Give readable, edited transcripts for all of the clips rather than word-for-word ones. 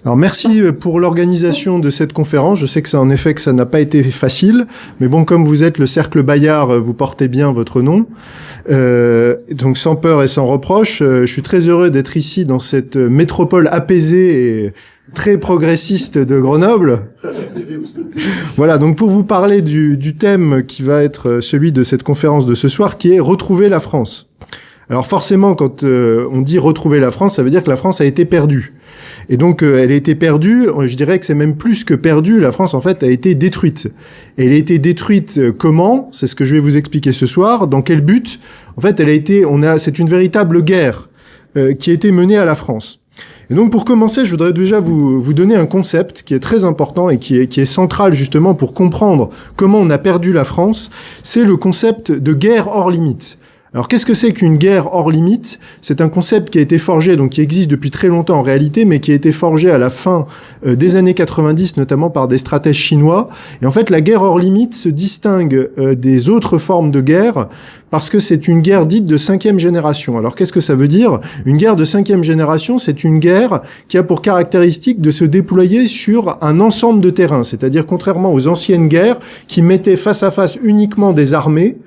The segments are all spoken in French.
Alors merci pour l'organisation de cette conférence. Je sais que ça, en effet, que ça n'a pas été facile, mais bon, comme vous êtes le Cercle Bayard, vous portez bien votre nom. Donc sans peur et sans reproche, je suis très heureux d'être ici dans cette métropole apaisée et très progressiste de Grenoble. Voilà, donc pour vous parler du thème qui va être celui de cette conférence de ce soir, qui est « Retrouver la France ». Alors forcément, quand on dit « retrouver la France », ça veut dire que la France a été perdue. Et donc, elle a été perdue, je dirais que c'est même plus que perdue, la France, en fait, a été détruite. Et elle a été détruite comment? C'est ce que je vais vous expliquer ce soir. Dans quel but? En fait, c'est une véritable guerre qui a été menée à la France. Et donc, pour commencer, je voudrais déjà vous donner un concept qui est très important et qui est central, justement, pour comprendre comment on a perdu la France. C'est le concept de guerre hors limite. Alors, qu'est-ce que c'est qu'une guerre hors limite? C'est un concept qui a été forgé, donc qui existe depuis très longtemps en réalité, mais qui a été forgé à la fin des années 90, notamment par des stratèges chinois. Et en fait, la guerre hors limite se distingue des autres formes de guerre parce que c'est une guerre dite de 5e génération. Alors, qu'est-ce que ça veut dire? Une guerre de 5e génération, c'est une guerre qui a pour caractéristique de se déployer sur un ensemble de terrains. C'est-à-dire, contrairement aux anciennes guerres qui mettaient face à face uniquement des armées,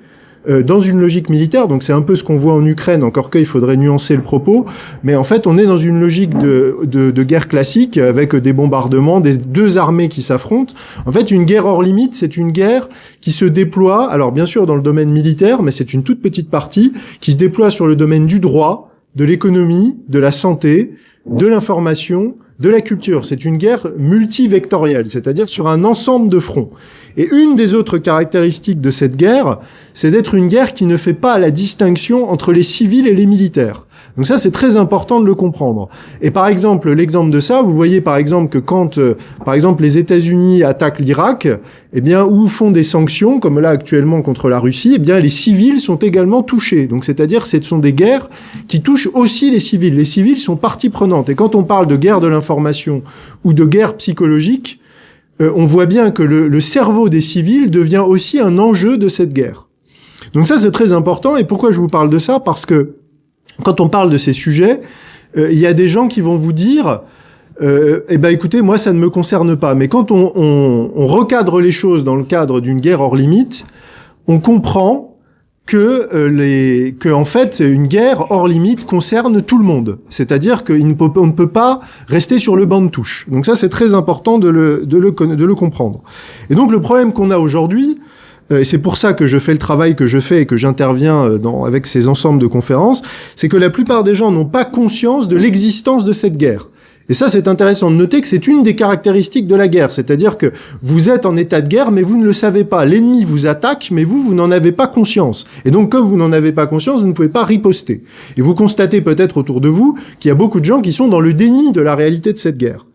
dans une logique militaire, donc c'est un peu ce qu'on voit en Ukraine, encore qu'il faudrait nuancer le propos, mais en fait on est dans une logique de guerre classique, avec des bombardements, des deux armées qui s'affrontent. En fait, une guerre hors limite, c'est une guerre qui se déploie, alors bien sûr dans le domaine militaire, mais c'est une toute petite partie, qui se déploie sur le domaine du droit, de l'économie, de la santé, de l'information, de la culture. C'est une guerre multivectorielle, c'est-à-dire sur un ensemble de fronts. Et une des autres caractéristiques de cette guerre, c'est d'être une guerre qui ne fait pas la distinction entre les civils et les militaires. Donc ça, c'est très important de le comprendre. Et par exemple, l'exemple de ça, vous voyez par exemple que quand, par exemple, les États-Unis attaquent l'Irak, eh bien, ou font des sanctions, comme là actuellement contre la Russie, eh bien, les civils sont également touchés. Donc, c'est-à-dire, ce sont des guerres qui touchent aussi les civils. Les civils sont partie prenante. Et quand on parle de guerre de l'information ou de guerre psychologique, on voit bien que le cerveau des civils devient aussi un enjeu de cette guerre. Donc ça, c'est très important. Et pourquoi je vous parle de ça? Parce que quand on parle de ces sujets, il y a des gens qui vont vous dire eh ben écoutez, moi ça ne me concerne pas. Mais quand on recadre les choses dans le cadre d'une guerre hors limite, on comprend que en fait une guerre hors limite concerne tout le monde. C'est-à-dire qu'on ne peut pas rester sur le banc de touche. Donc ça, c'est très important de le comprendre. Et donc le problème qu'on a aujourd'hui, et c'est pour ça que je fais le travail que je fais et que j'interviens avec ces ensembles de conférences, c'est que la plupart des gens n'ont pas conscience de l'existence de cette guerre. Et ça, c'est intéressant de noter que c'est une des caractéristiques de la guerre. C'est-à-dire que vous êtes en état de guerre, mais vous ne le savez pas. L'ennemi vous attaque, mais vous n'en avez pas conscience. Et donc, comme vous n'en avez pas conscience, vous ne pouvez pas riposter. Et vous constatez peut-être autour de vous qu'il y a beaucoup de gens qui sont dans le déni de la réalité de cette guerre.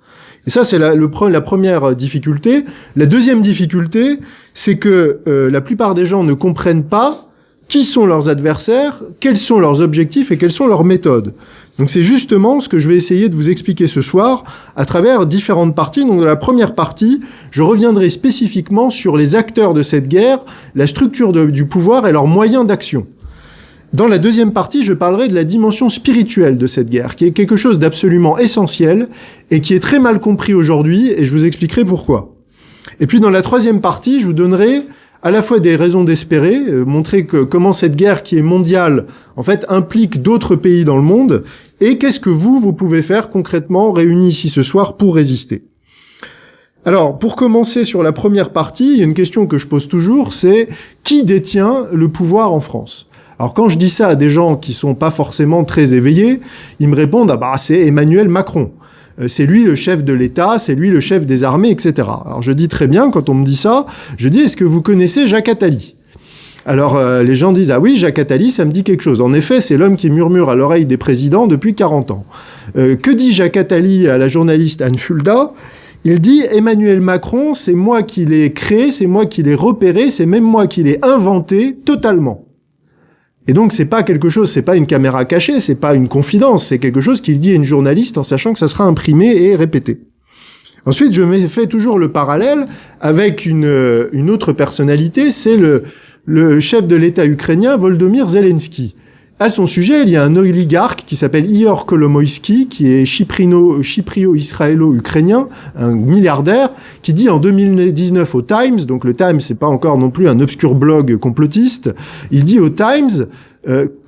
Et ça, c'est la première difficulté. La deuxième difficulté, c'est que la plupart des gens ne comprennent pas qui sont leurs adversaires, quels sont leurs objectifs et quelles sont leurs méthodes. Donc c'est justement ce que je vais essayer de vous expliquer ce soir à travers différentes parties. Donc dans la première partie, je reviendrai spécifiquement sur les acteurs de cette guerre, la structure du pouvoir et leurs moyens d'action. Dans la deuxième partie, je parlerai de la dimension spirituelle de cette guerre, qui est quelque chose d'absolument essentiel et qui est très mal compris aujourd'hui, et je vous expliquerai pourquoi. Et puis dans la troisième partie, je vous donnerai à la fois des raisons d'espérer, montrer comment cette guerre qui est mondiale, en fait, implique d'autres pays dans le monde, et qu'est-ce que vous pouvez faire concrètement, réunis ici ce soir, pour résister. Alors, pour commencer sur la première partie, il y a une question que je pose toujours, c'est qui détient le pouvoir en France ? Alors, quand je dis ça à des gens qui sont pas forcément très éveillés, ils me répondent « Ah bah, c'est Emmanuel Macron ». C'est lui le chef de l'État, c'est lui le chef des armées, etc. Alors je dis très bien, quand on me dit ça, je dis, est-ce que vous connaissez Jacques Attali ? Alors les gens disent, ah oui, Jacques Attali, ça me dit quelque chose. En effet, c'est l'homme qui murmure à l'oreille des présidents depuis 40 ans. Que dit Jacques Attali à la journaliste Anne Fulda ? Il dit, Emmanuel Macron, c'est moi qui l'ai créé, c'est moi qui l'ai repéré, c'est même moi qui l'ai inventé totalement. Et donc, c'est pas quelque chose, c'est pas une caméra cachée, c'est pas une confidence, c'est quelque chose qu'il dit à une journaliste en sachant que ça sera imprimé et répété. Ensuite, je fais toujours le parallèle avec une autre personnalité, c'est le chef de l'État ukrainien, Volodymyr Zelensky. À son sujet, il y a un oligarque qui s'appelle Ihor Kolomoïski, qui est chyprio-israélo-ukrainien, un milliardaire, qui dit en 2019 au Times, donc le Times, c'est pas encore non plus un obscur blog complotiste, il dit au Times,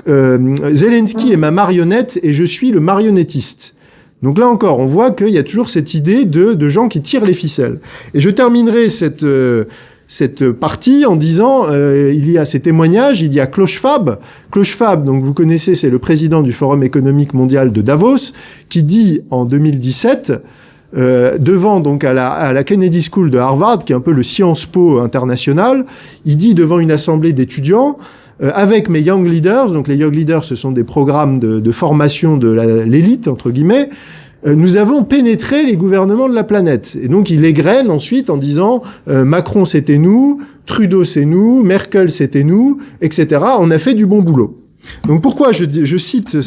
Zelensky est ma marionnette et je suis le marionnettiste. Donc là encore, on voit qu'il y a toujours cette idée de gens qui tirent les ficelles. Et je terminerai cette partie en disant, il y a ces témoignages, il y a Klaus Schwab. Klaus Schwab, donc vous connaissez, c'est le président du Forum économique mondial de Davos, qui dit en 2017, devant donc à la Kennedy School de Harvard, qui est un peu le Sciences Po international, il dit devant une assemblée d'étudiants, avec mes Young Leaders, donc les Young Leaders, ce sont des programmes de formation de l'élite, entre guillemets, nous avons pénétré les gouvernements de la planète. Et donc, il égrène ensuite en disant Macron, c'était nous, Trudeau, c'est nous, Merkel, c'était nous, etc. On a fait du bon boulot. Donc, pourquoi je cite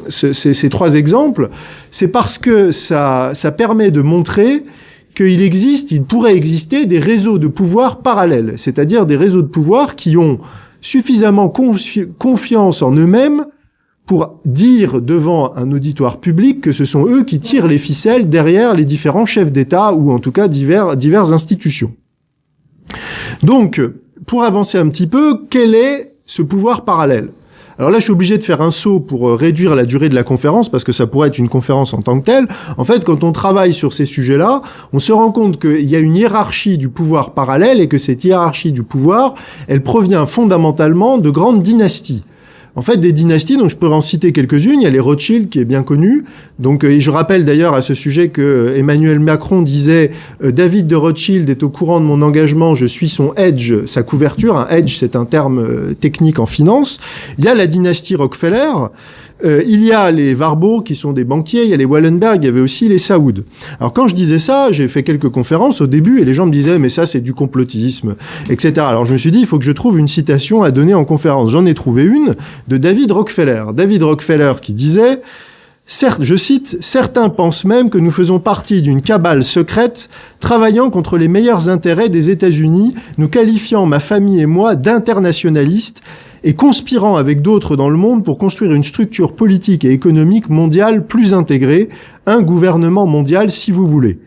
ces trois exemples? C'est parce que ça permet de montrer il pourrait exister des réseaux de pouvoir parallèles, c'est-à-dire des réseaux de pouvoir qui ont suffisamment confiance en eux-mêmes pour dire devant un auditoire public que ce sont eux qui tirent les ficelles derrière les différents chefs d'État ou en tout cas diverses institutions. Donc, pour avancer un petit peu, quel est ce pouvoir parallèle ? Alors là, je suis obligé de faire un saut pour réduire la durée de la conférence, parce que ça pourrait être une conférence en tant que telle. En fait, quand on travaille sur ces sujets-là, on se rend compte qu'il y a une hiérarchie du pouvoir parallèle et que cette hiérarchie du pouvoir, elle provient fondamentalement de grandes dynasties. En fait, des dynasties, donc je pourrais en citer quelques-unes. Il y a les Rothschild, qui est bien connu. Donc, et je rappelle d'ailleurs à ce sujet que Emmanuel Macron disait David de Rothschild est au courant de mon engagement, je suis son hedge, sa couverture. Un hedge, c'est un terme technique en finance. Il y a la dynastie Rockefeller. Il y a les Warburg qui sont des banquiers, il y a les Wallenberg, il y avait aussi les Saoud. Alors quand je disais ça, j'ai fait quelques conférences au début et les gens me disaient mais ça c'est du complotisme, etc. Alors je me suis dit il faut que je trouve une citation à donner en conférence. J'en ai trouvé une de David Rockefeller. David Rockefeller qui disait certes, je cite, certains pensent même que nous faisons partie d'une cabale secrète travaillant contre les meilleurs intérêts des États-Unis, nous qualifiant ma famille et moi d'internationalistes et conspirant avec d'autres dans le monde pour construire une structure politique et économique mondiale plus intégrée, un gouvernement mondial si vous voulez.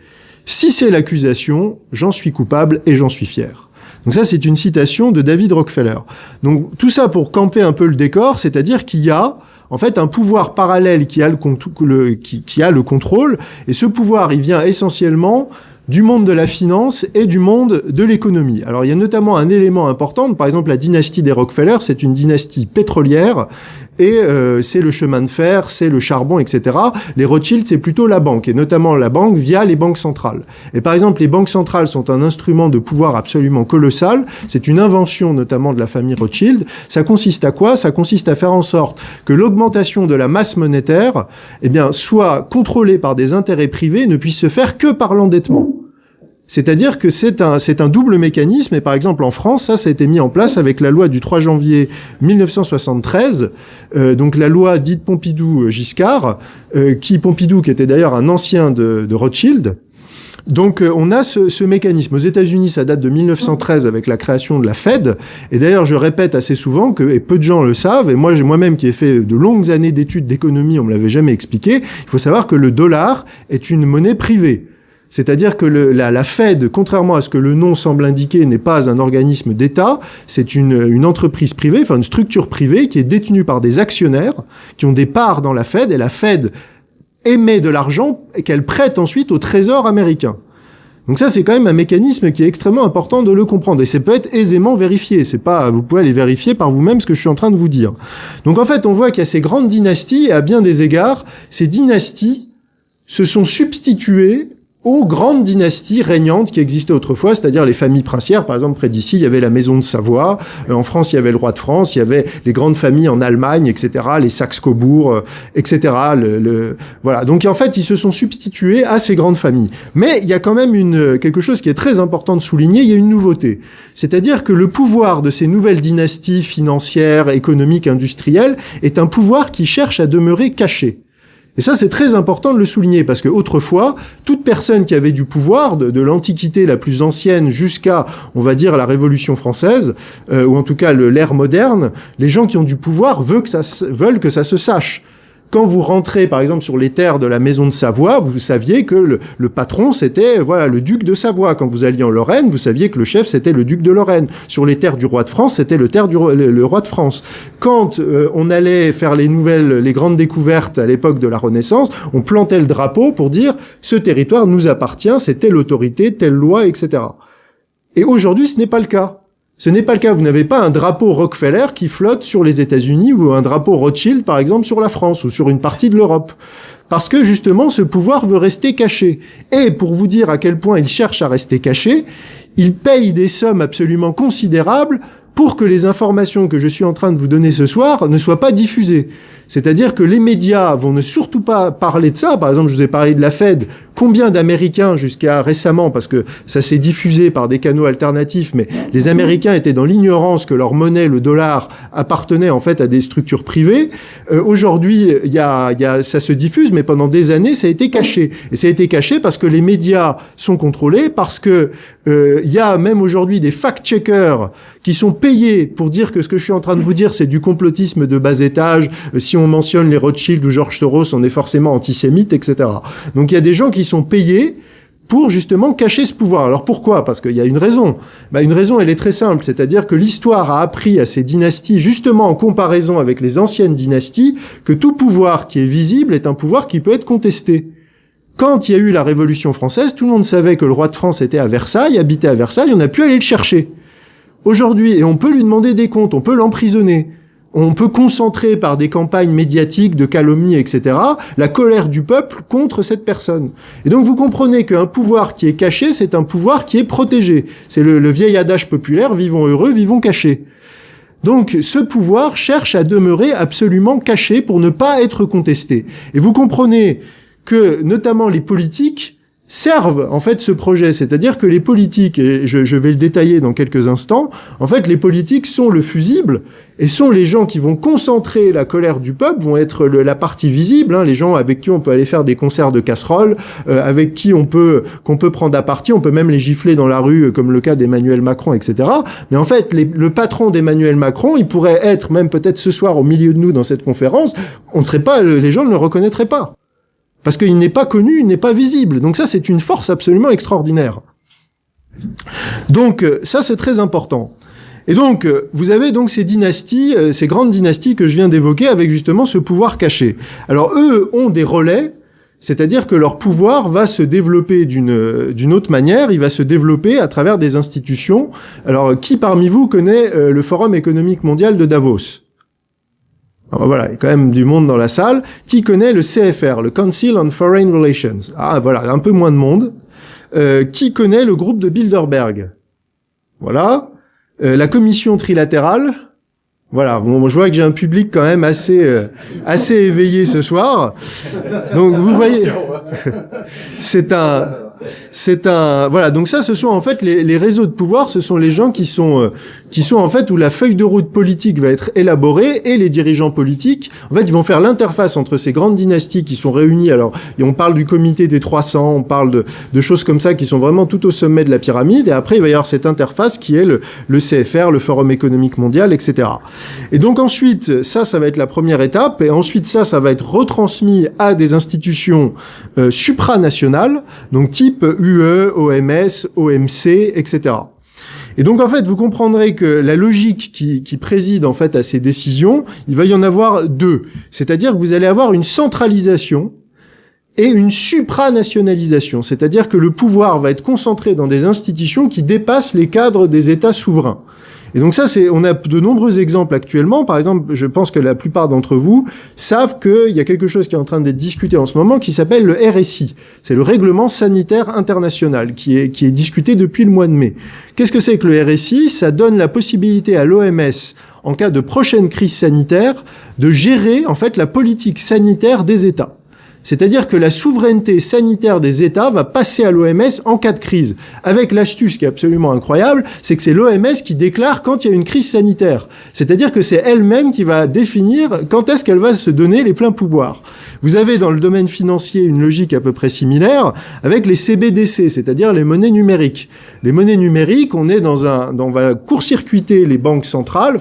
Si c'est l'accusation, j'en suis coupable et j'en suis fier. Donc ça, c'est une citation de David Rockefeller. Donc tout ça pour camper un peu le décor, c'est-à-dire qu'il y a en fait un pouvoir parallèle qui a le contrôle, et ce pouvoir, il vient essentiellement du monde de la finance et du monde de l'économie. Alors il y a notamment un élément important, par exemple la dynastie des Rockefeller, c'est une dynastie pétrolière, et c'est le chemin de fer, c'est le charbon, etc. Les Rothschild, c'est plutôt la banque, et notamment la banque via les banques centrales. Et par exemple, les banques centrales sont un instrument de pouvoir absolument colossal, c'est une invention notamment de la famille Rothschild. Ça consiste à quoi ? Ça consiste à faire en sorte que l'augmentation de la masse monétaire, eh bien, soit contrôlée par des intérêts privés et ne puisse se faire que par l'endettement. C'est-à-dire que c'est un double mécanisme, et par exemple en France, ça a été mis en place avec la loi du 3 janvier 1973, donc la loi dite Pompidou-Giscard, Pompidou qui était d'ailleurs un ancien de Rothschild. Donc on a ce mécanisme. Aux États-Unis, ça date de 1913 avec la création de la Fed, et d'ailleurs je répète assez souvent et peu de gens le savent, et moi-même qui ai fait de longues années d'études d'économie, on me l'avait jamais expliqué, il faut savoir que le dollar est une monnaie privée. C'est-à-dire que la Fed, contrairement à ce que le nom semble indiquer, n'est pas un organisme d'État, c'est une entreprise privée, enfin une structure privée qui est détenue par des actionnaires qui ont des parts dans la Fed, et la Fed émet de l'argent et qu'elle prête ensuite au Trésor américain. Donc ça, c'est quand même un mécanisme qui est extrêmement important de le comprendre, et ça peut être aisément vérifié. Vous pouvez aller vérifier par vous-même ce que je suis en train de vous dire. Donc en fait, on voit qu'il y a ces grandes dynasties, et à bien des égards, ces dynasties se sont substituées aux grandes dynasties régnantes qui existaient autrefois, c'est-à-dire les familles princières. Par exemple, près d'ici, il y avait la maison de Savoie. En France, il y avait le roi de France. Il y avait les grandes familles en Allemagne, etc., les Saxe-Cobourg, etc. Voilà. Donc, en fait, ils se sont substitués à ces grandes familles. Mais il y a quand même quelque chose qui est très important de souligner. Il y a une nouveauté. C'est-à-dire que le pouvoir de ces nouvelles dynasties financières, économiques, industrielles est un pouvoir qui cherche à demeurer caché. Et ça, c'est très important de le souligner, parce que autrefois, toute personne qui avait du pouvoir, de l'Antiquité la plus ancienne jusqu'à, on va dire, la Révolution française, ou en tout cas l'ère moderne, les gens qui ont du pouvoir veulent que ça se sache. Quand vous rentrez, par exemple, sur les terres de la maison de Savoie, vous saviez que le patron, c'était voilà le duc de Savoie. Quand vous alliez en Lorraine, vous saviez que le chef, c'était le duc de Lorraine. Sur les terres du roi de France, c'était le roi de France. Quand on allait faire les grandes découvertes à l'époque de la Renaissance, on plantait le drapeau pour dire « ce territoire nous appartient, c'est telle autorité, telle loi, etc. » Et aujourd'hui, ce n'est pas le cas. Ce n'est pas le cas. Vous n'avez pas un drapeau Rockefeller qui flotte sur les États-Unis ou un drapeau Rothschild, par exemple, sur la France ou sur une partie de l'Europe. Parce que, justement, ce pouvoir veut rester caché. Et pour vous dire à quel point il cherche à rester caché, il paye des sommes absolument considérables pour que les informations que je suis en train de vous donner ce soir ne soient pas diffusées. C'est-à-dire que les médias vont ne surtout pas parler de ça. Par exemple, je vous ai parlé de la Fed. Combien d'Américains, jusqu'à récemment, parce que ça s'est diffusé par des canaux alternatifs, mais les Américains étaient dans l'ignorance que leur monnaie, le dollar, appartenait en fait à des structures privées. Aujourd'hui, ça se diffuse, mais pendant des années, ça a été caché. Et ça a été caché parce que les médias sont contrôlés, parce que il y a même aujourd'hui des fact-checkers qui sont payés pour dire que ce que je suis en train de vous dire, c'est du complotisme de bas étage. Si on mentionne les Rothschild ou George Soros, on est forcément antisémite, etc. Donc il y a des gens qui sont payés pour justement cacher ce pouvoir. Alors pourquoi ? Parce qu'il y a une raison. Une raison, elle est très simple, c'est-à-dire que l'histoire a appris à ces dynasties, justement en comparaison avec les anciennes dynasties, que tout pouvoir qui est visible est un pouvoir qui peut être contesté. Quand il y a eu la Révolution française, tout le monde savait que le roi de France était à Versailles, habitait à Versailles, on n'a pu aller le chercher. Aujourd'hui, et on peut lui demander des comptes, on peut l'emprisonner. On peut concentrer par des campagnes médiatiques de calomnie, etc., la colère du peuple contre cette personne. Et donc vous comprenez qu'un pouvoir qui est caché, c'est un pouvoir qui est protégé. C'est le vieil adage populaire, vivons heureux, vivons cachés. Donc ce pouvoir cherche à demeurer absolument caché pour ne pas être contesté. Et vous comprenez que notamment les politiques servent en fait ce projet, c'est-à-dire que les politiques, et je vais le détailler dans quelques instants, en fait les politiques sont le fusible et sont les gens qui vont concentrer la colère du peuple, vont être la partie visible, les gens avec qui on peut aller faire des concerts de casseroles, avec qui qu'on peut prendre à partie, on peut même les gifler dans la rue comme le cas d'Emmanuel Macron, etc. Mais en fait le patron d'Emmanuel Macron, il pourrait être même peut-être ce soir au milieu de nous dans cette conférence, les gens ne le reconnaîtraient pas. Parce qu'il n'est pas connu, il n'est pas visible. Donc ça, c'est une force absolument extraordinaire. Donc ça, c'est très important. Et donc, vous avez donc ces dynasties, ces grandes dynasties que je viens d'évoquer avec justement ce pouvoir caché. Alors eux ont des relais, c'est-à-dire que leur pouvoir va se développer d'une autre manière, il va se développer à travers des institutions. Alors, qui parmi vous connaît le Forum économique mondial de Davos ? Alors voilà, il y a quand même du monde dans la salle. Qui connaît le CFR, le Council on Foreign Relations? Ah voilà, un peu moins de monde. Qui connaît le groupe de Bilderberg? Voilà. La commission trilatérale? Voilà, bon, je vois que j'ai un public quand même assez éveillé ce soir. Donc vous voyez, voilà. Donc ça, ce sont en fait les réseaux de pouvoir, ce sont les gens qui sont en fait où la feuille de route politique va être élaborée et les dirigeants politiques, en fait, ils vont faire l'interface entre ces grandes dynasties qui sont réunies. Alors, et on parle du comité des 300, on parle de choses comme ça qui sont vraiment tout au sommet de la pyramide. Et après, il va y avoir cette interface qui est le CFR, le Forum économique mondial, etc. Et donc ensuite, ça va être la première étape. Et ensuite, ça va être retransmis à des institutions supranationales, donc type UE, OMS, OMC, etc. Et donc, en fait, vous comprendrez que la logique qui préside, en fait, à ces décisions, il va y en avoir deux. C'est-à-dire que vous allez avoir une centralisation et une supranationalisation. C'est-à-dire que le pouvoir va être concentré dans des institutions qui dépassent les cadres des États souverains. Et donc ça, on a de nombreux exemples actuellement. Par exemple, je pense que la plupart d'entre vous savent qu'il y a quelque chose qui est en train d'être discuté en ce moment qui s'appelle le RSI. C'est le Règlement sanitaire international qui est discuté depuis le mois de mai. Qu'est-ce que c'est que le RSI? Ça donne la possibilité à l'OMS, en cas de prochaine crise sanitaire, de gérer en fait la politique sanitaire des États. C'est-à-dire que la souveraineté sanitaire des États va passer à l'OMS en cas de crise. Avec l'astuce qui est absolument incroyable, c'est que c'est l'OMS qui déclare quand il y a une crise sanitaire. C'est-à-dire que c'est elle-même qui va définir quand est-ce qu'elle va se donner les pleins pouvoirs. Vous avez dans le domaine financier une logique à peu près similaire avec les CBDC, c'est-à-dire les monnaies numériques. Les monnaies numériques, on va court-circuiter les banques centrales,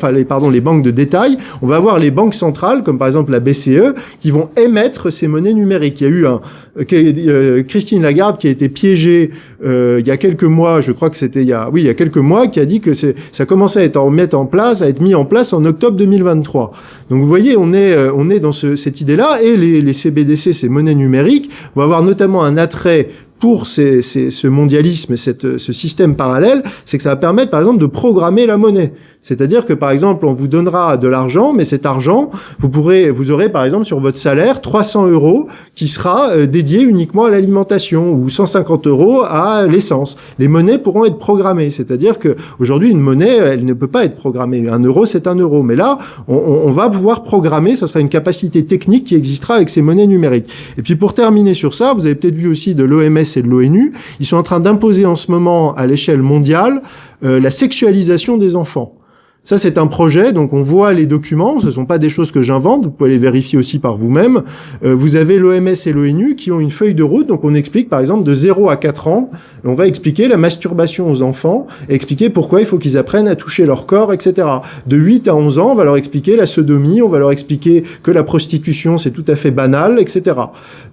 les banques de détail. On va avoir les banques centrales, comme par exemple la BCE, qui vont émettre ces monnaies numériques. Il y a eu Christine Lagarde qui a été piégée il y a quelques mois, je crois que c'était il y a quelques mois, qui a dit que ça commençait à être mis en place en octobre 2023. Donc vous voyez, on est dans cette idée-là, et les CBDC, ces monnaies numériques, vont avoir notamment un attrait pour ce mondialisme et ce système parallèle, c'est que ça va permettre, par exemple, de programmer la monnaie. C'est-à-dire que, par exemple, on vous donnera de l'argent, mais cet argent, vous aurez, par exemple, sur votre salaire, 300 € qui sera dédié uniquement à l'alimentation, ou 150 € à l'essence. Les monnaies pourront être programmées. C'est-à-dire que, aujourd'hui, une monnaie, elle ne peut pas être programmée. 1 euro, c'est 1 euro. Mais là, on va pouvoir programmer, ça sera une capacité technique qui existera avec ces monnaies numériques. Et puis, pour terminer sur ça, vous avez peut-être vu aussi de l'OMS et de l'ONU, ils sont en train d'imposer en ce moment, à l'échelle mondiale, la sexualisation des enfants. Ça, c'est un projet, donc on voit les documents, ce sont pas des choses que j'invente, vous pouvez les vérifier aussi par vous-même. Vous avez l'OMS et l'ONU qui ont une feuille de route, donc on explique par exemple de 0 à 4 ans, on va expliquer la masturbation aux enfants, et expliquer pourquoi il faut qu'ils apprennent à toucher leur corps, etc. De 8 à 11 ans, on va leur expliquer la sodomie, on va leur expliquer que la prostitution c'est tout à fait banal, etc.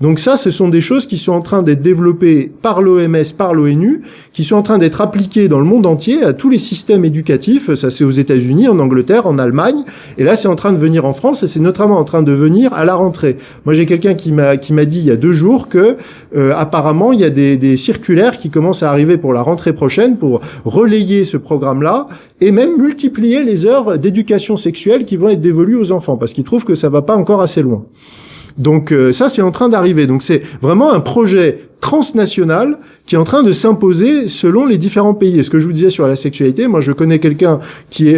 Donc ça, ce sont des choses qui sont en train d'être développées par l'OMS, par l'ONU, qui sont en train d'être appliquées dans le monde entier à tous les systèmes éducatifs, ça c'est aux États-Unis, en Angleterre, en Allemagne, et là c'est en train de venir en France, et c'est notamment en train de venir à la rentrée. Moi j'ai quelqu'un qui m'a dit il y a 2 jours que apparemment il y a des circulaires qui commencent à arriver pour la rentrée prochaine pour relayer ce programme-là et même multiplier les heures d'éducation sexuelle qui vont être dévolues aux enfants, parce qu'ils trouvent que ça va pas encore assez loin. Donc ça c'est en train d'arriver. Donc c'est vraiment un projet transnational qui est en train de s'imposer selon les différents pays. Et ce que je vous disais sur la sexualité, moi je connais quelqu'un qui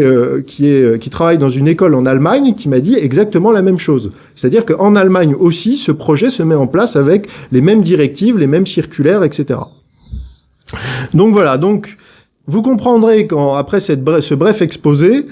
travaille dans une école en Allemagne qui m'a dit exactement la même chose. C'est-à-dire qu'en Allemagne aussi, ce projet se met en place avec les mêmes directives, les mêmes circulaires, etc. Donc voilà, donc vous comprendrez après ce bref exposé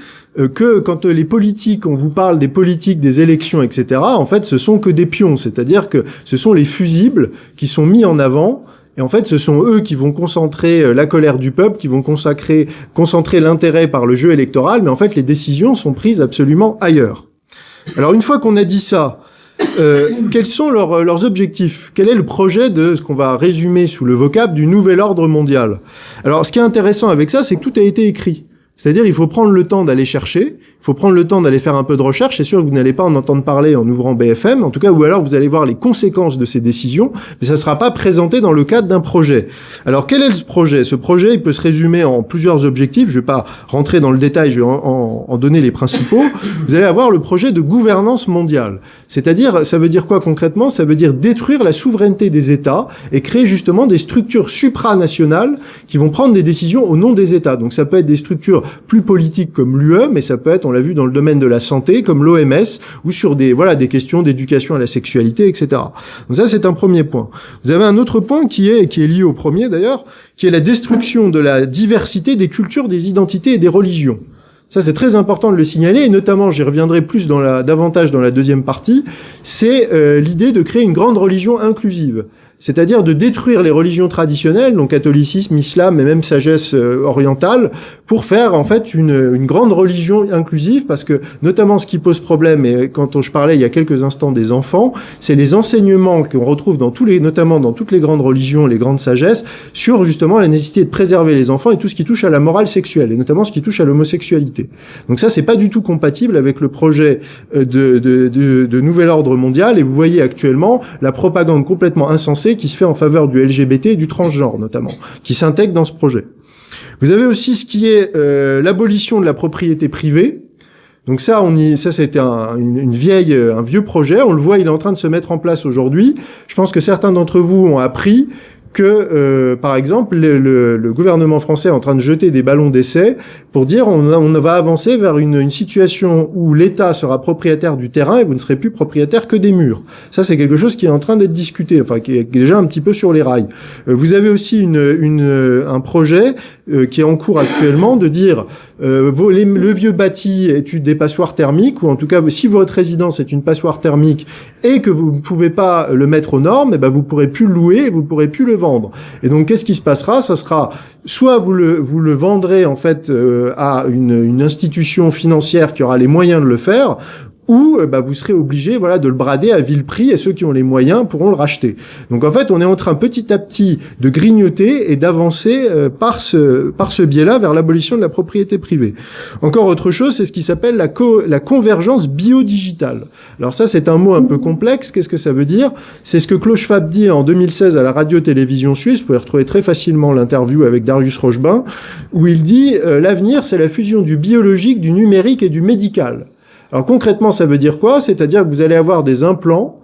que quand les politiques, on vous parle des politiques, des élections, etc., en fait, ce sont que des pions. C'est-à-dire que ce sont les fusibles qui sont mis en avant. Et en fait, ce sont eux qui vont concentrer la colère du peuple, qui vont concentrer l'intérêt par le jeu électoral. Mais en fait, les décisions sont prises absolument ailleurs. Alors, une fois qu'on a dit ça, quels sont leurs objectifs? Quel est le projet de ce qu'on va résumer sous le vocable du nouvel ordre mondial? Alors, ce qui est intéressant avec ça, c'est que tout a été écrit. C'est-à-dire, il faut prendre le temps d'aller chercher, il faut prendre le temps d'aller faire un peu de recherche. C'est sûr que vous n'allez pas en entendre parler en ouvrant BFM, en tout cas, ou alors vous allez voir les conséquences de ces décisions, mais ça ne sera pas présenté dans le cadre d'un projet. Alors, quel est ce projet? Ce projet, il peut se résumer en plusieurs objectifs. Je ne vais pas rentrer dans le détail, je vais en donner les principaux. Vous allez avoir le projet de gouvernance mondiale. C'est-à-dire, ça veut dire quoi concrètement? Ça veut dire détruire la souveraineté des États et créer justement des structures supranationales qui vont prendre des décisions au nom des États. Donc, ça peut être des structures plus politiques comme l'UE, mais ça peut être, on l'a vu dans le domaine de la santé, comme l'OMS, ou sur des questions d'éducation à la sexualité, etc. Donc ça, c'est un premier point. Vous avez un autre point qui est lié au premier d'ailleurs, qui est la destruction de la diversité des cultures, des identités et des religions. Ça, c'est très important de le signaler, et notamment, j'y reviendrai davantage dans la deuxième partie, c'est l'idée de créer une grande religion inclusive. C'est-à-dire de détruire les religions traditionnelles, donc catholicisme, islam et même sagesse orientale, pour faire en fait une grande religion inclusive, parce que notamment ce qui pose problème, et quand je parlais il y a quelques instants des enfants, c'est les enseignements qu'on retrouve notamment dans toutes les grandes religions, les grandes sagesses, sur justement la nécessité de préserver les enfants et tout ce qui touche à la morale sexuelle, et notamment ce qui touche à l'homosexualité. Donc ça, c'est pas du tout compatible avec le projet de nouvel ordre mondial, et vous voyez actuellement la propagande complètement insensée qui se fait en faveur du LGBT et du transgenre notamment, qui s'intègre dans ce projet. Vous avez aussi ce qui est l'abolition de la propriété privée. Donc ça c'était un vieux projet. On le voit, il est en train de se mettre en place aujourd'hui. Je pense que certains d'entre vous ont appris que, par exemple, le gouvernement français est en train de jeter des ballons d'essai pour dire on va avancer vers une situation où l'État sera propriétaire du terrain et vous ne serez plus propriétaire que des murs. Ça, c'est quelque chose qui est en train d'être discuté, enfin qui est déjà un petit peu sur les rails. Vous avez aussi un projet qui est en cours actuellement de dire le vieux bâti est des passoires thermiques, ou en tout cas si votre résidence est une passoire thermique et que vous ne pouvez pas le mettre aux normes, vous pourrez plus le louer et vous pourrez plus le vendre. Et donc qu'est-ce qui se passera? Ça sera soit vous le vendrez en fait à une institution financière qui aura les moyens de le faire, ou vous serez obligé de le brader à vil prix et ceux qui ont les moyens pourront le racheter. Donc en fait, on est en train petit à petit de grignoter et d'avancer par ce biais-là vers l'abolition de la propriété privée. Encore autre chose, c'est ce qui s'appelle la convergence biodigitale. Alors ça, c'est un mot un peu complexe. Qu'est-ce que ça veut dire? C'est ce que Klaus Schwab dit en 2016 à la radio-télévision suisse. Vous pouvez retrouver très facilement l'interview avec Darius Rochebin, où il dit l'avenir, c'est la fusion du biologique, du numérique et du médical. Alors concrètement, ça veut dire quoi? C'est-à-dire que vous allez avoir des implants,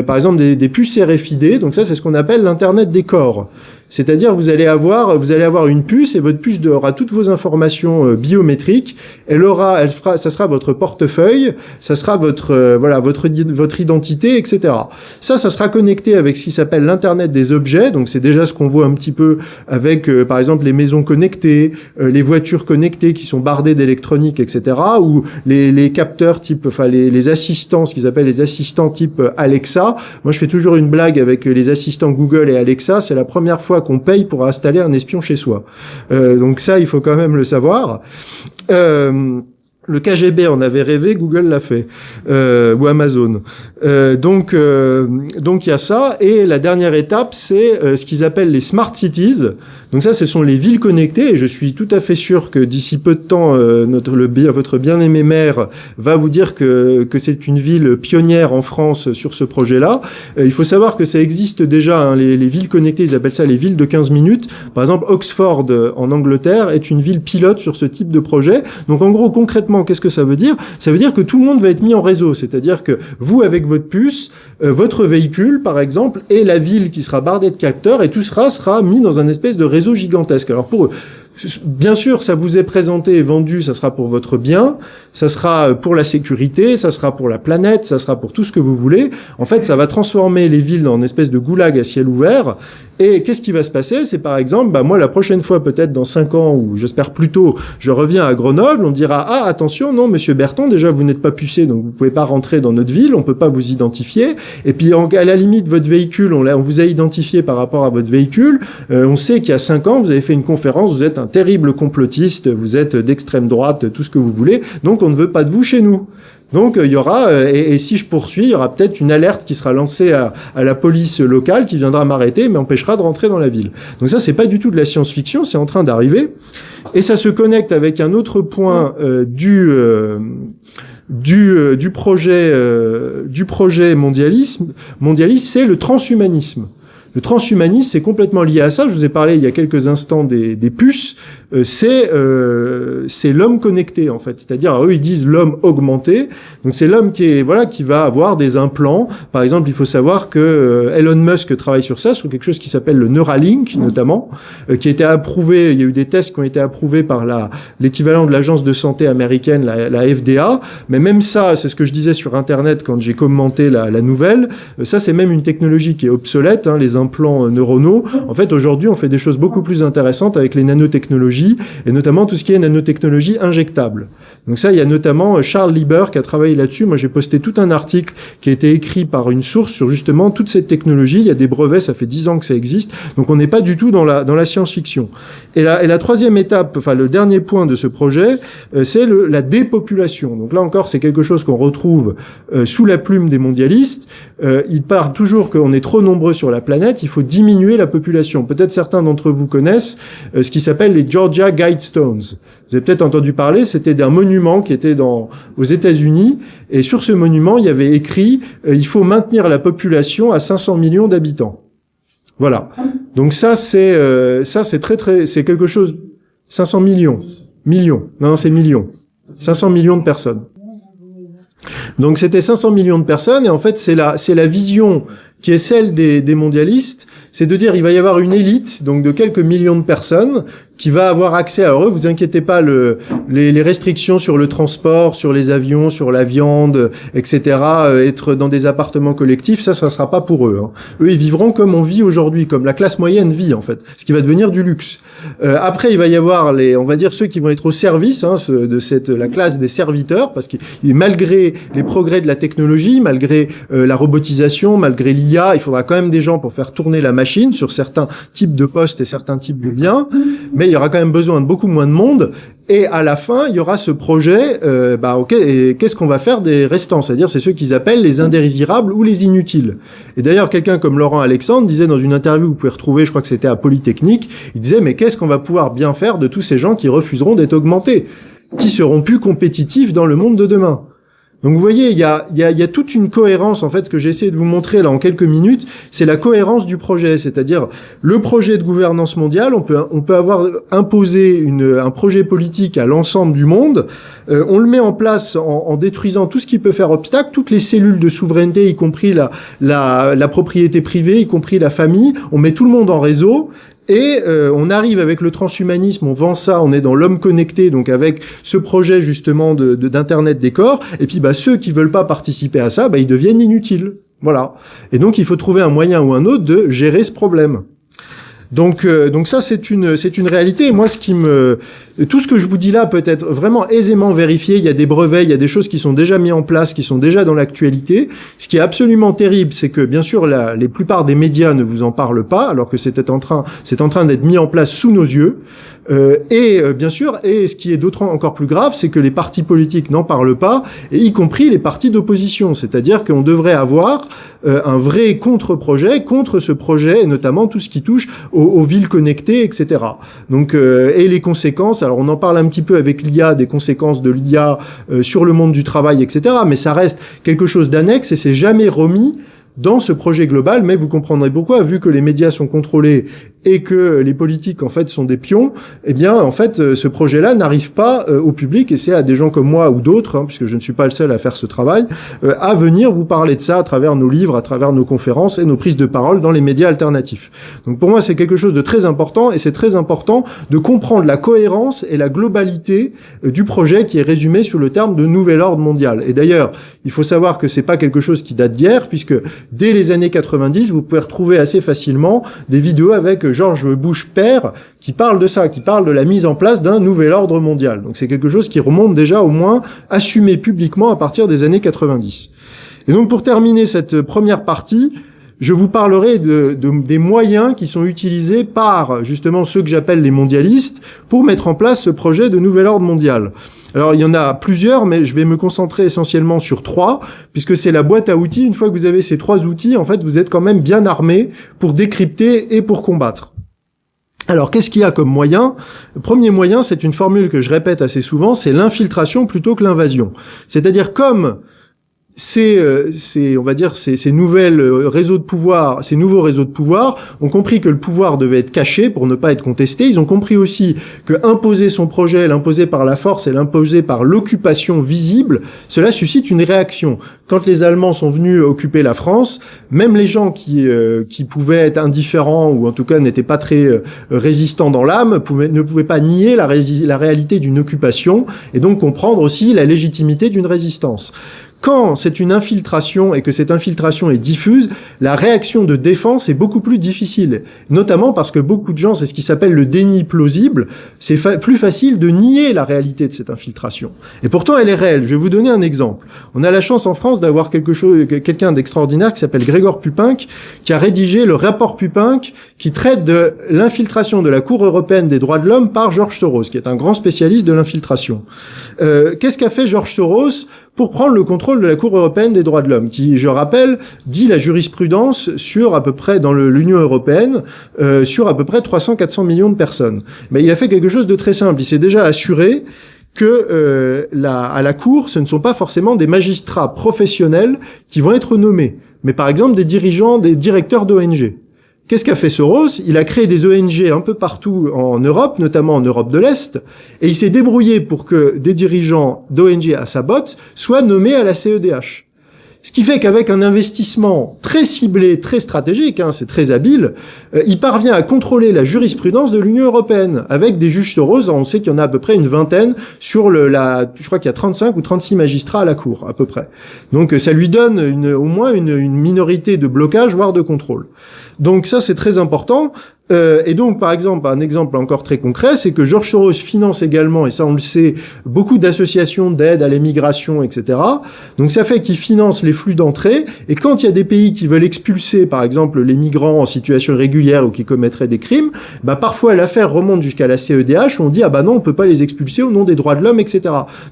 par exemple des puces RFID, donc ça c'est ce qu'on appelle l'Internet des corps. C'est-à-dire vous allez avoir une puce et votre puce aura toutes vos informations biométriques. Ça sera votre portefeuille, ça sera votre identité, etc. Ça sera connecté avec ce qui s'appelle l'Internet des objets. Donc c'est déjà ce qu'on voit un petit peu avec, par exemple, les maisons connectées, les voitures connectées qui sont bardées d'électronique, etc. Ou les capteurs type, les assistants, ce qu'ils appellent les assistants type Alexa. Moi, je fais toujours une blague avec les assistants Google et Alexa. C'est la première fois qu'on paye pour installer un espion chez soi. Donc ça, il faut quand même le savoir. Le KGB en avait rêvé, Google l'a fait, ou Amazon. Donc il y a ça. Et la dernière étape, c'est ce qu'ils appellent les smart cities. Donc ça, ce sont les villes connectées. Et je suis tout à fait sûr que d'ici peu de temps, votre bien-aimé maire va vous dire que c'est une ville pionnière en France sur ce projet-là. Il faut savoir que ça existe déjà, hein, les villes connectées. Ils appellent ça les villes de 15 minutes. Par exemple, Oxford en Angleterre est une ville pilote sur ce type de projet. Donc en gros, concrètement, qu'est-ce que ça veut dire? Ça veut dire que tout le monde va être mis en réseau. C'est-à-dire que vous, avec votre puce, votre véhicule, par exemple, et la ville qui sera bardée de capteurs, et tout sera mis dans un espèce de réseau gigantesque. Alors bien sûr, ça vous est présenté et vendu, ça sera pour votre bien, ça sera pour la sécurité, ça sera pour la planète, ça sera pour tout ce que vous voulez. En fait, ça va transformer les villes en une espèce de goulag à ciel ouvert. Et qu'est-ce qui va se passer? C'est par exemple, moi, la prochaine fois, peut-être dans 5 ans, ou j'espère plus tôt, je reviens à Grenoble, on dira, ah, attention, non, monsieur Berton, déjà, vous n'êtes pas pucé, donc vous pouvez pas rentrer dans notre ville, on peut pas vous identifier. Et puis, à la limite, votre véhicule, on vous a identifié par rapport à votre véhicule. On sait qu'il y a 5 ans, vous avez fait une conférence, vous êtes un terrible complotiste, vous êtes d'extrême droite, tout ce que vous voulez, donc on ne veut pas de vous chez nous. Donc il y aura, et si je poursuis, il y aura peut-être une alerte qui sera lancée à la police locale qui viendra m'arrêter et m'empêchera de rentrer dans la ville. Donc ça, c'est pas du tout de la science-fiction, c'est en train d'arriver. Et ça se connecte avec un autre point du projet mondialiste, c'est le transhumanisme. Le transhumanisme, c'est complètement lié à ça. Je vous ai parlé il y a quelques instants des puces. C'est l'homme connecté, en fait. C'est-à-dire, eux, ils disent l'homme augmenté. Donc, c'est l'homme qui va avoir des implants. Par exemple, il faut savoir que Elon Musk travaille sur ça, sur quelque chose qui s'appelle le Neuralink, notamment, qui a été approuvé. Il y a eu des tests qui ont été approuvés par l'équivalent de l'agence de santé américaine, la FDA. Mais même ça, c'est ce que je disais sur Internet quand j'ai commenté la nouvelle. Ça, c'est même une technologie qui est obsolète, hein, les implants neuronaux. En fait, aujourd'hui, on fait des choses beaucoup plus intéressantes avec les nanotechnologies, et notamment tout ce qui est nanotechnologie injectable. Donc ça, il y a notamment Charles Lieber qui a travaillé là-dessus. Moi, j'ai posté tout un article qui a été écrit par une source sur justement toute cette technologie. Il y a des brevets, ça fait 10 ans que ça existe. Donc on n'est pas du tout dans la science-fiction. Et la troisième étape, enfin le dernier point de ce projet, c'est la dépopulation. Donc là encore, c'est quelque chose qu'on retrouve sous la plume des mondialistes. Ils parlent toujours qu'on est trop nombreux sur la planète, il faut diminuer la population. Peut-être certains d'entre vous connaissent ce qui s'appelle les Georgia Guidestones. Vous avez peut-être entendu parler, c'était d'un monument qui était aux États-Unis, et sur ce monument, il y avait écrit il faut maintenir la population à 500 millions d'habitants. Voilà. Donc ça c'est c'est quelque chose. 500 millions. Non, c'est millions. 500 millions de personnes. Donc c'était 500 millions de personnes, et en fait c'est la vision qui est celle des mondialistes, c'est de dire il va y avoir une élite, donc de quelques millions de personnes, qui va avoir accès. Alors eux, vous inquiétez pas, les restrictions sur le transport, sur les avions, sur la viande, etc., être dans des appartements collectifs, ça sera pas pour eux. Hein. Eux, ils vivront comme on vit aujourd'hui, comme la classe moyenne vit en fait, ce qui va devenir du luxe. Après, il va y avoir on va dire ceux qui vont être au service la classe des serviteurs, parce que malgré les progrès de la technologie, malgré la robotisation, malgré l'IA, il faudra quand même des gens pour faire tourner la machine sur certains types de postes et certains types de biens, mais il y aura quand même besoin de beaucoup moins de monde. Et à la fin, il y aura ce projet, ok, et qu'est-ce qu'on va faire des restants? C'est-à-dire, c'est ceux qu'ils appellent les indésirables ou les inutiles. Et d'ailleurs, quelqu'un comme Laurent Alexandre disait dans une interview, vous pouvez retrouver, je crois que c'était à Polytechnique, il disait, mais qu'est-ce qu'on va pouvoir bien faire de tous ces gens qui refuseront d'être augmentés, qui seront plus compétitifs dans le monde de demain? Donc vous voyez, il y a toute une cohérence, en fait, ce que j'ai essayé de vous montrer là en quelques minutes, c'est la cohérence du projet, c'est-à-dire le projet de gouvernance mondiale, on peut avoir imposé un projet politique à l'ensemble du monde, on le met en place en détruisant tout ce qui peut faire obstacle, toutes les cellules de souveraineté, y compris la propriété privée, y compris la famille, on met tout le monde en réseau. Et on arrive avec le transhumanisme, on vend ça, on est dans l'homme connecté, donc avec ce projet justement d'internet des corps. Et puis ceux qui veulent pas participer à ça, ils deviennent inutiles. Voilà. Et donc il faut trouver un moyen ou un autre de gérer ce problème. Donc ça c'est une réalité. Moi tout ce que je vous dis là peut être vraiment aisément vérifié. Il y a des brevets, il y a des choses qui sont déjà mises en place, qui sont déjà dans l'actualité. Ce qui est absolument terrible, c'est que bien sûr les plupart des médias ne vous en parlent pas, alors que c'est en train d'être mis en place sous nos yeux. Bien sûr, et ce qui est encore plus grave, c'est que les partis politiques n'en parlent pas, et y compris les partis d'opposition. C'est-à-dire qu'on devrait avoir un vrai contre-projet contre ce projet, et notamment tout ce qui touche aux villes connectées, etc. Donc, et les conséquences. Alors, on en parle un petit peu avec l'IA, des conséquences de l'IA sur le monde du travail, etc. Mais ça reste quelque chose d'annexe et c'est jamais remis dans ce projet global, mais vous comprendrez pourquoi, vu que les médias sont contrôlés et que les politiques, en fait, sont des pions, eh bien, en fait, ce projet-là n'arrive pas au public, et c'est à des gens comme moi ou d'autres, puisque je ne suis pas le seul à faire ce travail, à venir vous parler de ça à travers nos livres, à travers nos conférences et nos prises de parole dans les médias alternatifs. Donc, pour moi, c'est quelque chose de très important, et c'est très important de comprendre la cohérence et la globalité du projet qui est résumé sous le terme de nouvel ordre mondial. Et d'ailleurs, il faut savoir que c'est pas quelque chose qui date d'hier, puisque dès les années 90, vous pouvez retrouver assez facilement des vidéos avec George Bush père qui parle de ça, qui parle de la mise en place d'un nouvel ordre mondial. Donc c'est quelque chose qui remonte déjà au moins assumé publiquement à partir des années 90. Et donc pour terminer cette première partie, je vous parlerai des moyens qui sont utilisés par justement ceux que j'appelle les mondialistes pour mettre en place ce projet de nouvel ordre mondial. Alors, il y en a plusieurs, mais je vais me concentrer essentiellement sur 3, puisque c'est la boîte à outils. Une fois que vous avez ces 3 outils, en fait, vous êtes quand même bien armé pour décrypter et pour combattre. Alors, qu'est-ce qu'il y a comme moyen? Le premier moyen, c'est une formule que je répète assez souvent, c'est l'infiltration plutôt que l'invasion. C'est-à-dire comme on va dire, ces nouveaux réseaux de pouvoir ont compris que le pouvoir devait être caché pour ne pas être contesté. Ils ont compris aussi que imposer son projet, l'imposer par la force et l'imposer par l'occupation visible, cela suscite une réaction. Quand les Allemands sont venus occuper la France, même les gens qui pouvaient être indifférents ou en tout cas n'étaient pas très résistants dans l'âme ne pouvaient pas nier la réalité d'une occupation et donc comprendre aussi la légitimité d'une résistance. Quand c'est une infiltration et que cette infiltration est diffuse, la réaction de défense est beaucoup plus difficile. Notamment parce que beaucoup de gens, c'est ce qui s'appelle le déni plausible, c'est plus facile de nier la réalité de cette infiltration. Et pourtant, elle est réelle. Je vais vous donner un exemple. On a la chance en France d'avoir quelqu'un d'extraordinaire qui s'appelle Grégoire Pupinck, qui a rédigé le rapport Pupinck, qui traite de l'infiltration de la Cour européenne des droits de l'homme par George Soros, qui est un grand spécialiste de l'infiltration. Qu'est-ce qu'a fait George Soros pour prendre le contrôle de la Cour européenne des droits de l'homme, qui, je rappelle, dit la jurisprudence sur à peu près, dans l'Union européenne, sur à peu près 300-400 millions de personnes. Mais il a fait quelque chose de très simple. Il s'est déjà assuré que à la Cour, ce ne sont pas forcément des magistrats professionnels qui vont être nommés, mais par exemple des dirigeants, des directeurs d'ONG. Qu'est-ce qu'a fait Soros? Il a créé des ONG un peu partout en Europe, notamment en Europe de l'Est, et il s'est débrouillé pour que des dirigeants d'ONG à sa botte soient nommés à la CEDH. Ce qui fait qu'avec un investissement très ciblé, très stratégique, c'est très habile, il parvient à contrôler la jurisprudence de l'Union européenne avec des juges Soros. On sait qu'il y en a à peu près une vingtaine sur je crois qu'il y a 35 ou 36 magistrats à la Cour, à peu près. Donc ça lui donne au moins une minorité de blocage, voire de contrôle. Donc ça, c'est très important. Et donc, par exemple, un exemple encore très concret, c'est que George Soros finance également, et ça on le sait, beaucoup d'associations d'aide à l'émigration, etc. Donc ça fait qu'il finance les flux d'entrée, et quand il y a des pays qui veulent expulser, par exemple, les migrants en situation irrégulière ou qui commettraient des crimes, parfois l'affaire remonte jusqu'à la CEDH, où on dit, ah non, on peut pas les expulser au nom des droits de l'homme, etc.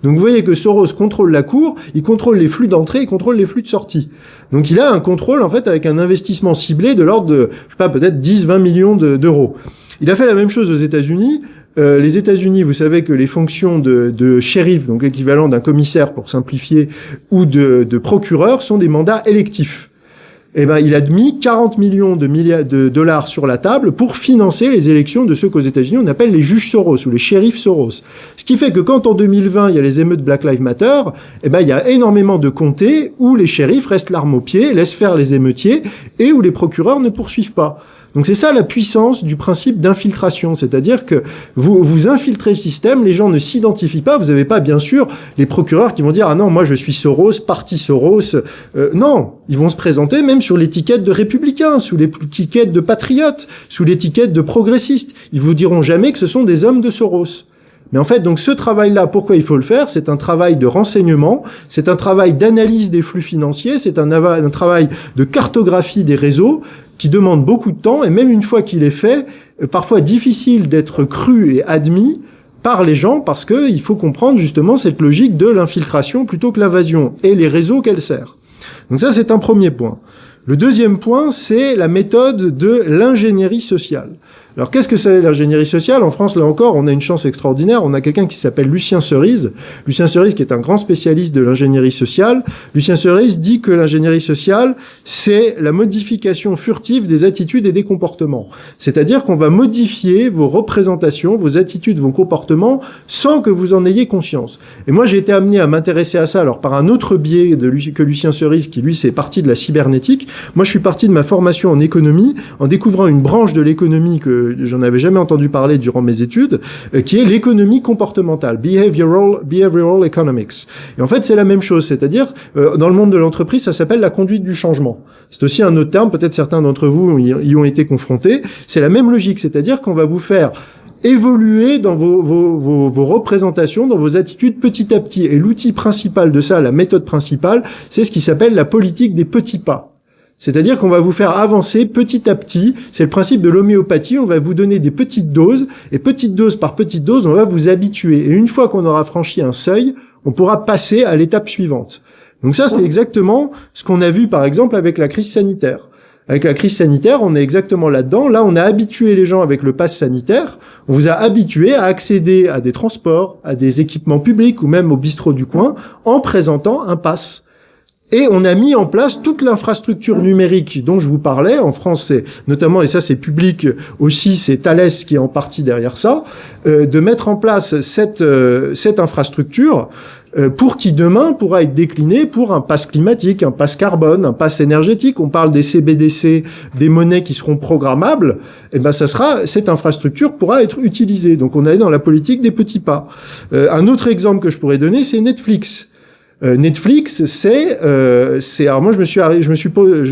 Donc vous voyez que Soros contrôle la Cour, il contrôle les flux d'entrée, il contrôle les flux de sortie. Donc il a un contrôle, en fait, avec un investissement ciblé de l'ordre de, je sais pas, peut-être 10-20 millions d'euros. Il a fait la même chose aux États-Unis. Les États-Unis, vous savez que les fonctions de shérif, donc l'équivalent d'un commissaire pour simplifier, ou de procureur, sont des mandats électifs. Il a mis 40 millions de dollars sur la table pour financer les élections de ceux qu'aux États-Unis on appelle les juges Soros ou les shérifs Soros. Ce qui fait que quand en 2020 il y a les émeutes Black Lives Matter, il y a énormément de comtés où les shérifs restent l'arme au pied, laissent faire les émeutiers et où les procureurs ne poursuivent pas. Donc c'est ça la puissance du principe d'infiltration, c'est-à-dire que vous infiltrez le système, les gens ne s'identifient pas, vous n'avez pas bien sûr les procureurs qui vont dire « Ah non, moi je suis Soros, parti Soros ». Non, ils vont se présenter même sur l'étiquette de républicains, sous l'étiquette de patriotes, sous l'étiquette de progressistes. Ils vous diront jamais que ce sont des hommes de Soros. Mais en fait, donc ce travail-là, pourquoi il faut le faire? C'est un travail de renseignement, c'est un travail d'analyse des flux financiers, c'est un travail de cartographie des réseaux qui demande beaucoup de temps, et même une fois qu'il est fait, parfois difficile d'être cru et admis par les gens, parce que il faut comprendre justement cette logique de l'infiltration plutôt que l'invasion, et les réseaux qu'elle sert. Donc ça, c'est un premier point. Le deuxième point, c'est la méthode de l'ingénierie sociale. Alors, qu'est-ce que c'est l'ingénierie sociale? En France, là encore, on a une chance extraordinaire. On a quelqu'un qui s'appelle Lucien Cerise. Lucien Cerise, qui est un grand spécialiste de l'ingénierie sociale. Lucien Cerise dit que l'ingénierie sociale, c'est la modification furtive des attitudes et des comportements. C'est-à-dire qu'on va modifier vos représentations, vos attitudes, vos comportements, sans que vous en ayez conscience. Et moi, j'ai été amené à m'intéresser à ça, alors par un autre biais que Lucien Cerise, qui lui, c'est parti de la cybernétique. Moi, je suis parti de ma formation en économie, en découvrant une branche de l'économie que j'en avais jamais entendu parler durant mes études, qui est l'économie comportementale, behavioral economics. Et en fait, c'est la même chose, c'est-à-dire, dans le monde de l'entreprise, ça s'appelle la conduite du changement. C'est aussi un autre terme, peut-être certains d'entre vous y ont été confrontés. C'est la même logique, c'est-à-dire qu'on va vous faire évoluer dans vos représentations, dans vos attitudes petit à petit. Et l'outil principal de ça, la méthode principale, c'est ce qui s'appelle la politique des petits pas. C'est-à-dire qu'on va vous faire avancer petit à petit. C'est le principe de l'homéopathie. On va vous donner des petites doses, et petite dose par petite dose, on va vous habituer. Et une fois qu'on aura franchi un seuil, on pourra passer à l'étape suivante. Donc ça, c'est exactement ce qu'on a vu, par exemple, avec la crise sanitaire. Avec la crise sanitaire, on est exactement là-dedans. Là, on a habitué les gens avec le pass sanitaire. On vous a habitué à accéder à des transports, à des équipements publics ou même au bistrot du coin en présentant un pass. Et on a mis en place toute l'infrastructure numérique dont je vous parlais. En France, c'est notamment, et ça c'est public aussi, c'est Thales qui est en partie derrière ça, de mettre en place cette infrastructure pour qui demain pourra être décliné pour un pass climatique, un pass carbone, un pass énergétique. On parle des CBDC, des monnaies qui seront programmables. Et cette infrastructure pourra être utilisée. Donc on est dans la politique des petits pas. Un autre exemple que je pourrais donner, c'est Netflix. Netflix, alors moi je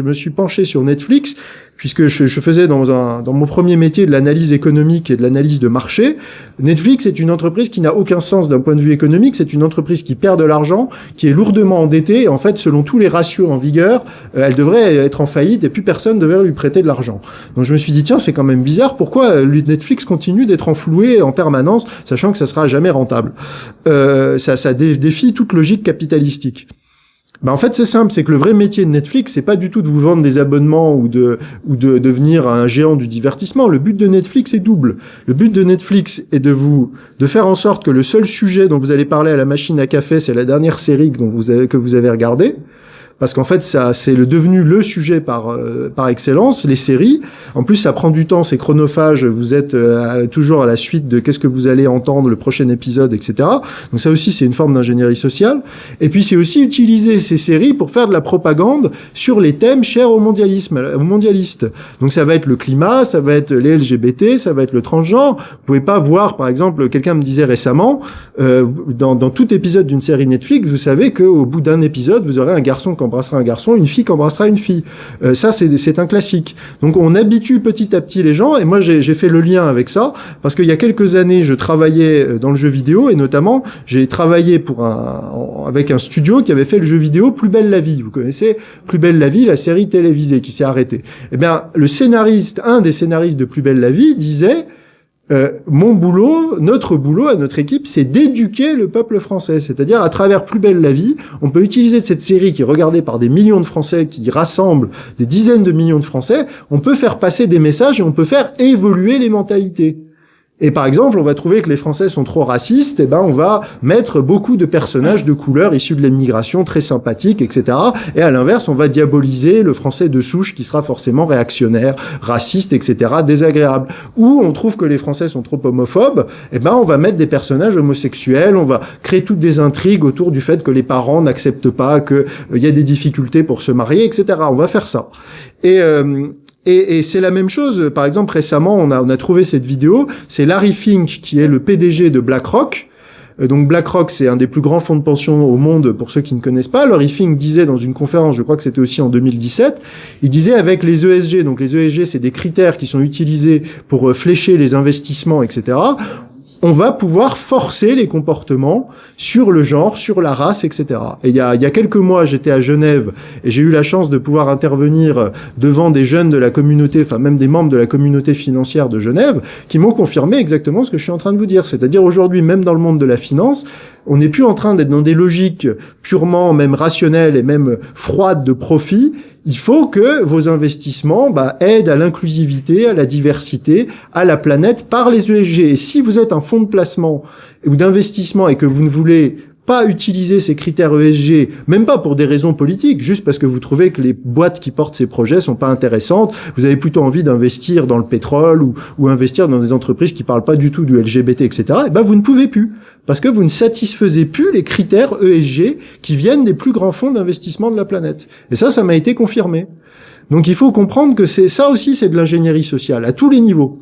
me suis penché sur Netflix puisque je faisais dans mon premier métier de l'analyse économique et de l'analyse de marché. Netflix est une entreprise qui n'a aucun sens d'un point de vue économique. C'est une entreprise qui perd de l'argent, qui est lourdement endettée. Et en fait, selon tous les ratios en vigueur, elle devrait être en faillite et plus personne ne devrait lui prêter de l'argent. Donc je me suis dit, tiens, c'est quand même bizarre. Pourquoi Netflix continue d'être enfloué en permanence, sachant que ça sera jamais rentable? Ça défie toute logique capitalistique. En fait, c'est simple, c'est que le vrai métier de Netflix, c'est pas du tout de vous vendre des abonnements ou de devenir un géant du divertissement. Le but de Netflix est double. Le but de Netflix est de faire en sorte que le seul sujet dont vous allez parler à la machine à café, c'est la dernière série que vous avez regardée. parce qu'en fait, ça, c'est devenu le sujet par excellence, les séries. En plus, ça prend du temps, c'est chronophage, vous êtes toujours à la suite de qu'est-ce que vous allez entendre, le prochain épisode, etc. Donc ça aussi, c'est une forme d'ingénierie sociale. Et puis, c'est aussi utiliser ces séries pour faire de la propagande sur les thèmes chers aux mondialistes. Donc ça va être le climat, ça va être les LGBT, ça va être le transgenre. Vous pouvez pas voir, par exemple, quelqu'un me disait récemment, dans tout épisode d'une série Netflix, vous savez qu'au bout d'un épisode, vous aurez un garçon qui embrassera un garçon, une fille qui embrassera une fille. Ça, c'est un classique. Donc on habitue petit à petit les gens, et moi j'ai fait le lien avec ça, parce qu'il y a quelques années, je travaillais dans le jeu vidéo, et notamment, j'ai travaillé avec un studio qui avait fait le jeu vidéo Plus belle la vie. Vous connaissez Plus belle la vie, la série télévisée qui s'est arrêtée. Eh bien, un des scénaristes de Plus belle la vie disait mon boulot, notre boulot à notre équipe, c'est d'éduquer le peuple français. C'est-à-dire, à travers Plus belle la vie, on peut utiliser cette série qui est regardée par des millions de Français, qui rassemble des dizaines de millions de Français, on peut faire passer des messages et on peut faire évoluer les mentalités. Et par exemple, on va trouver que les Français sont trop racistes, et ben on va mettre beaucoup de personnages de couleur issus de l'immigration très sympathiques, etc. Et à l'inverse, on va diaboliser le Français de souche qui sera forcément réactionnaire, raciste, etc., désagréable. Ou on trouve que les Français sont trop homophobes, et ben on va mettre des personnages homosexuels, on va créer toutes des intrigues autour du fait que les parents n'acceptent pas, qu'il y a des difficultés pour se marier, etc. On va faire ça. Et c'est la même chose. Par exemple, récemment, on a trouvé cette vidéo. C'est Larry Fink, qui est le PDG de BlackRock. Donc BlackRock, c'est un des plus grands fonds de pension au monde, pour ceux qui ne connaissent pas. Larry Fink disait dans une conférence, je crois que c'était aussi en 2017, il disait avec les ESG, donc les ESG, c'est des critères qui sont utilisés pour flécher les investissements, etc., on va pouvoir forcer les comportements sur le genre, sur la race, etc. Et il y a quelques mois, j'étais à Genève et j'ai eu la chance de pouvoir intervenir devant des jeunes de la communauté, enfin même des membres de la communauté financière de Genève, qui m'ont confirmé exactement ce que je suis en train de vous dire. C'est-à-dire aujourd'hui, même dans le monde de la finance, on n'est plus en train d'être dans des logiques purement même rationnelles et même froides de profit. Il faut que vos investissements aident à l'inclusivité, à la diversité, à la planète par les ESG. Et si vous êtes un fonds de placement ou d'investissement et que vous ne voulez pas utiliser ces critères ESG, même pas pour des raisons politiques, juste parce que vous trouvez que les boîtes qui portent ces projets sont pas intéressantes, vous avez plutôt envie d'investir dans le pétrole ou investir dans des entreprises qui parlent pas du tout du LGBT, etc., et vous ne pouvez plus. Parce que vous ne satisfaisez plus les critères ESG qui viennent des plus grands fonds d'investissement de la planète. Et ça m'a été confirmé. Donc il faut comprendre que ça aussi, c'est de l'ingénierie sociale, à tous les niveaux.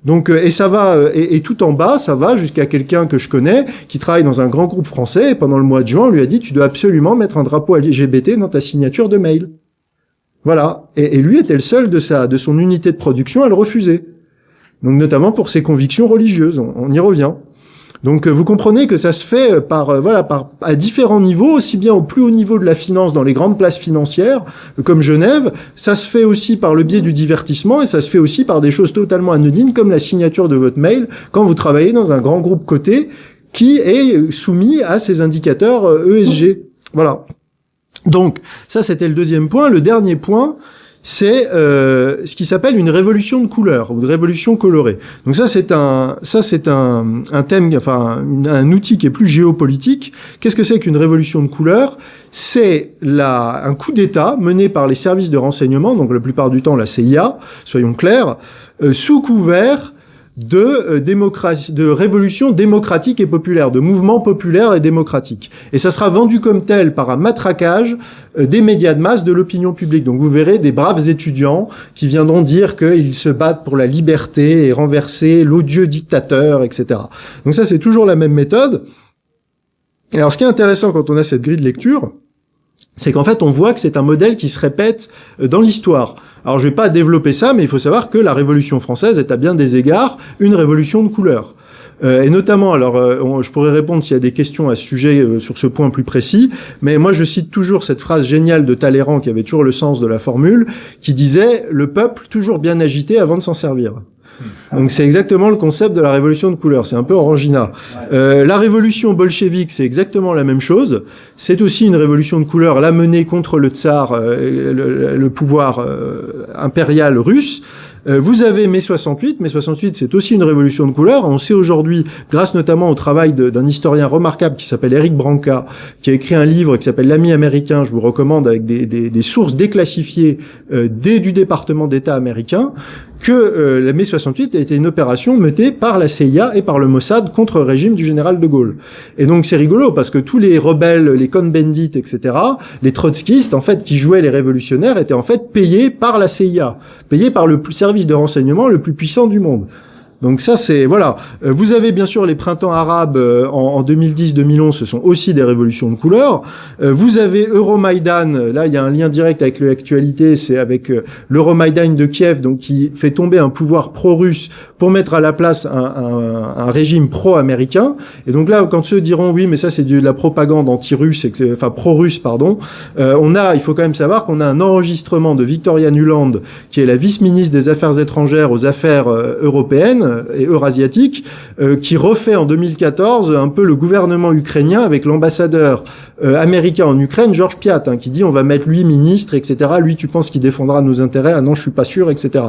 Donc, et ça va, et tout en bas, ça va jusqu'à quelqu'un que je connais, qui travaille dans un grand groupe français, et pendant le mois de juin, on lui a dit, tu dois absolument mettre un drapeau LGBT dans ta signature de mail. Voilà. Et lui était le seul de son unité de production à le refuser. Donc, notamment pour ses convictions religieuses. On y revient. Donc vous comprenez que ça se fait à différents niveaux, aussi bien au plus haut niveau de la finance dans les grandes places financières comme Genève, ça se fait aussi par le biais du divertissement et ça se fait aussi par des choses totalement anodines comme la signature de votre mail quand vous travaillez dans un grand groupe coté qui est soumis à ces indicateurs ESG. Voilà. Donc ça c'était le deuxième point. Le dernier point, c'est ce qui s'appelle une révolution de couleur ou de révolution colorée. Donc ça c'est un thème, enfin un outil qui est plus géopolitique. Qu'est-ce que c'est qu'une révolution de couleur? C'est un coup d'État mené par les services de renseignement, donc la plupart du temps la CIA, soyons clairs, sous couvert de révolution démocratique et populaire, de mouvement populaire et démocratique. Et ça sera vendu comme tel par un matraquage des médias de masse, de l'opinion publique. Donc vous verrez des braves étudiants qui viendront dire qu'ils se battent pour la liberté et renverser l'odieux dictateur, etc. Donc ça, c'est toujours la même méthode. Et alors ce qui est intéressant quand on a cette grille de lecture, c'est qu'en fait, on voit que c'est un modèle qui se répète dans l'histoire. Alors, je vais pas développer ça, mais il faut savoir que la Révolution française est à bien des égards une révolution de couleur. Et notamment, alors, je pourrais répondre s'il y a des questions à ce sujet, sur ce point plus précis, mais moi, je cite toujours cette phrase géniale de Talleyrand, qui avait toujours le sens de la formule, qui disait « Le peuple toujours bien agité avant de s'en servir ». Donc c'est exactement le concept de la révolution de couleur, c'est un peu Orangina. La révolution bolchevique, c'est exactement la même chose, c'est aussi une révolution de couleur, la menée contre le tsar, le pouvoir impérial russe, Vous avez mai 68. Mai 68, c'est aussi une révolution de couleur. On sait aujourd'hui, grâce notamment au travail d'un historien remarquable qui s'appelle Eric Branca, qui a écrit un livre qui s'appelle L'Ami américain, je vous recommande, avec des sources déclassifiées du département d'État américain, que la mai 68 a été une opération menée par la CIA et par le Mossad contre le régime du général de Gaulle. Et donc c'est rigolo parce que tous les rebelles, les Cohn-Bendit, etc., les trotskistes, en fait, qui jouaient les révolutionnaires, étaient en fait payés par la CIA, payés par le service de renseignement le plus puissant du monde. Donc ça, c'est... Voilà. Vous avez bien sûr les printemps arabes en 2010-2011, ce sont aussi des révolutions de couleur. Vous avez Euromaïdan, là il y a un lien direct avec l'actualité, c'est avec l'Euromaïdan de Kiev, donc qui fait tomber un pouvoir pro-russe pour mettre à la place un régime pro-américain. Et donc là, quand ceux diront oui, mais ça c'est de la propagande anti-russe, enfin pro-russe, pardon, il faut quand même savoir qu'on a un enregistrement de Victoria Nuland, qui est la vice-ministre des Affaires étrangères aux Affaires européennes et eurasiatique, qui refait en 2014 un peu le gouvernement ukrainien avec l'ambassadeur américain en Ukraine, Georges Piat, qui dit on va mettre lui ministre, etc. Lui, tu penses qu'il défendra nos intérêts? Ah non, je suis pas sûr, etc.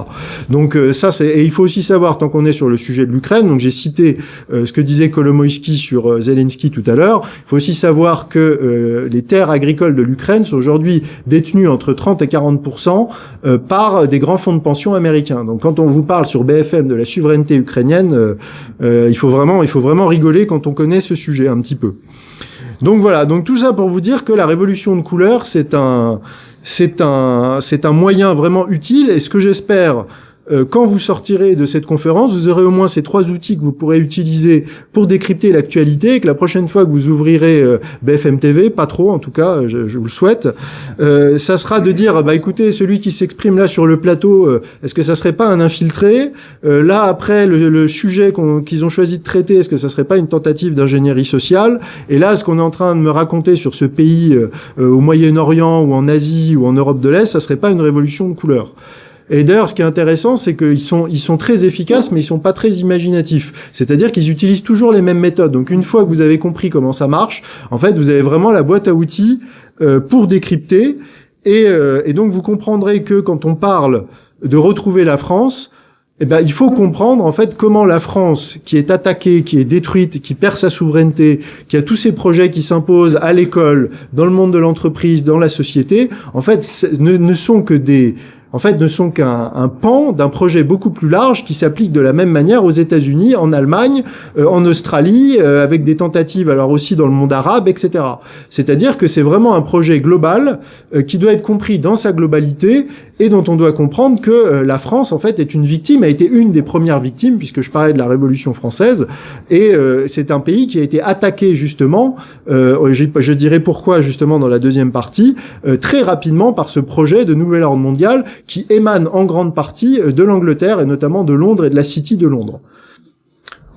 Donc ça, et il faut aussi savoir, tant qu'on est sur le sujet de l'Ukraine, donc j'ai cité ce que disait Kolomoïski sur Zelensky tout à l'heure, il faut aussi savoir que les terres agricoles de l'Ukraine sont aujourd'hui détenues entre 30 et 40% par des grands fonds de pension américains. Donc quand on vous parle sur BFM de la souveraineté ukrainienne, il faut vraiment rigoler quand on connaît ce sujet un petit peu. Donc voilà, donc tout ça pour vous dire que la révolution de couleur, c'est un moyen vraiment utile, et ce que j'espère, quand vous sortirez de cette conférence, vous aurez au moins ces 3 outils que vous pourrez utiliser pour décrypter l'actualité, et que la prochaine fois que vous ouvrirez BFM TV, pas trop en tout cas, je vous le souhaite, ça sera de dire, bah écoutez, celui qui s'exprime là sur le plateau, est-ce que ça serait pas un infiltré? Là après, le sujet qu'ils ont choisi de traiter, est-ce que ça serait pas une tentative d'ingénierie sociale? Et là, ce qu'on est en train de me raconter sur ce pays au Moyen-Orient ou en Asie ou en Europe de l'Est, ça serait pas une révolution de couleur? Et d'ailleurs, ce qui est intéressant, c'est qu'ils sont très efficaces, mais ils sont pas très imaginatifs. C'est-à-dire qu'ils utilisent toujours les mêmes méthodes. Donc, une fois que vous avez compris comment ça marche, en fait, vous avez vraiment la boîte à outils pour décrypter. Et donc, vous comprendrez que quand on parle de retrouver la France, eh ben, il faut comprendre, en fait, comment la France, qui est attaquée, qui est détruite, qui perd sa souveraineté, qui a tous ces projets qui s'imposent à l'école, dans le monde de l'entreprise, dans la société, en fait, ne sont qu'un pan d'un projet beaucoup plus large qui s'applique de la même manière aux États-Unis, en Allemagne, en Australie, avec des tentatives alors aussi dans le monde arabe, etc. C'est-à-dire que c'est vraiment un projet global qui doit être compris dans sa globalité et dont on doit comprendre que la France, en fait, est une victime, a été une des premières victimes, puisque je parlais de la Révolution française, et c'est un pays qui a été attaqué, justement, je dirais pourquoi, justement, dans la deuxième partie, très rapidement par ce projet de nouvel ordre mondial qui émane en grande partie de l'Angleterre, et notamment de Londres et de la City de Londres.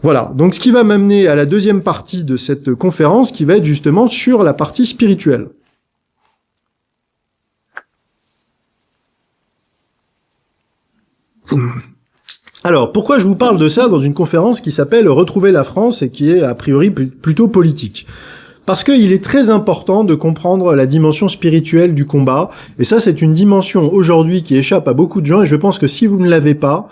Voilà, donc ce qui va m'amener à la deuxième partie de cette conférence, qui va être justement sur la partie spirituelle. Alors, pourquoi je vous parle de ça dans une conférence qui s'appelle « Retrouver la France » et qui est a priori plutôt politique? Parce qu'il est très important de comprendre la dimension spirituelle du combat, et ça c'est une dimension aujourd'hui qui échappe à beaucoup de gens, et je pense que si vous ne l'avez pas,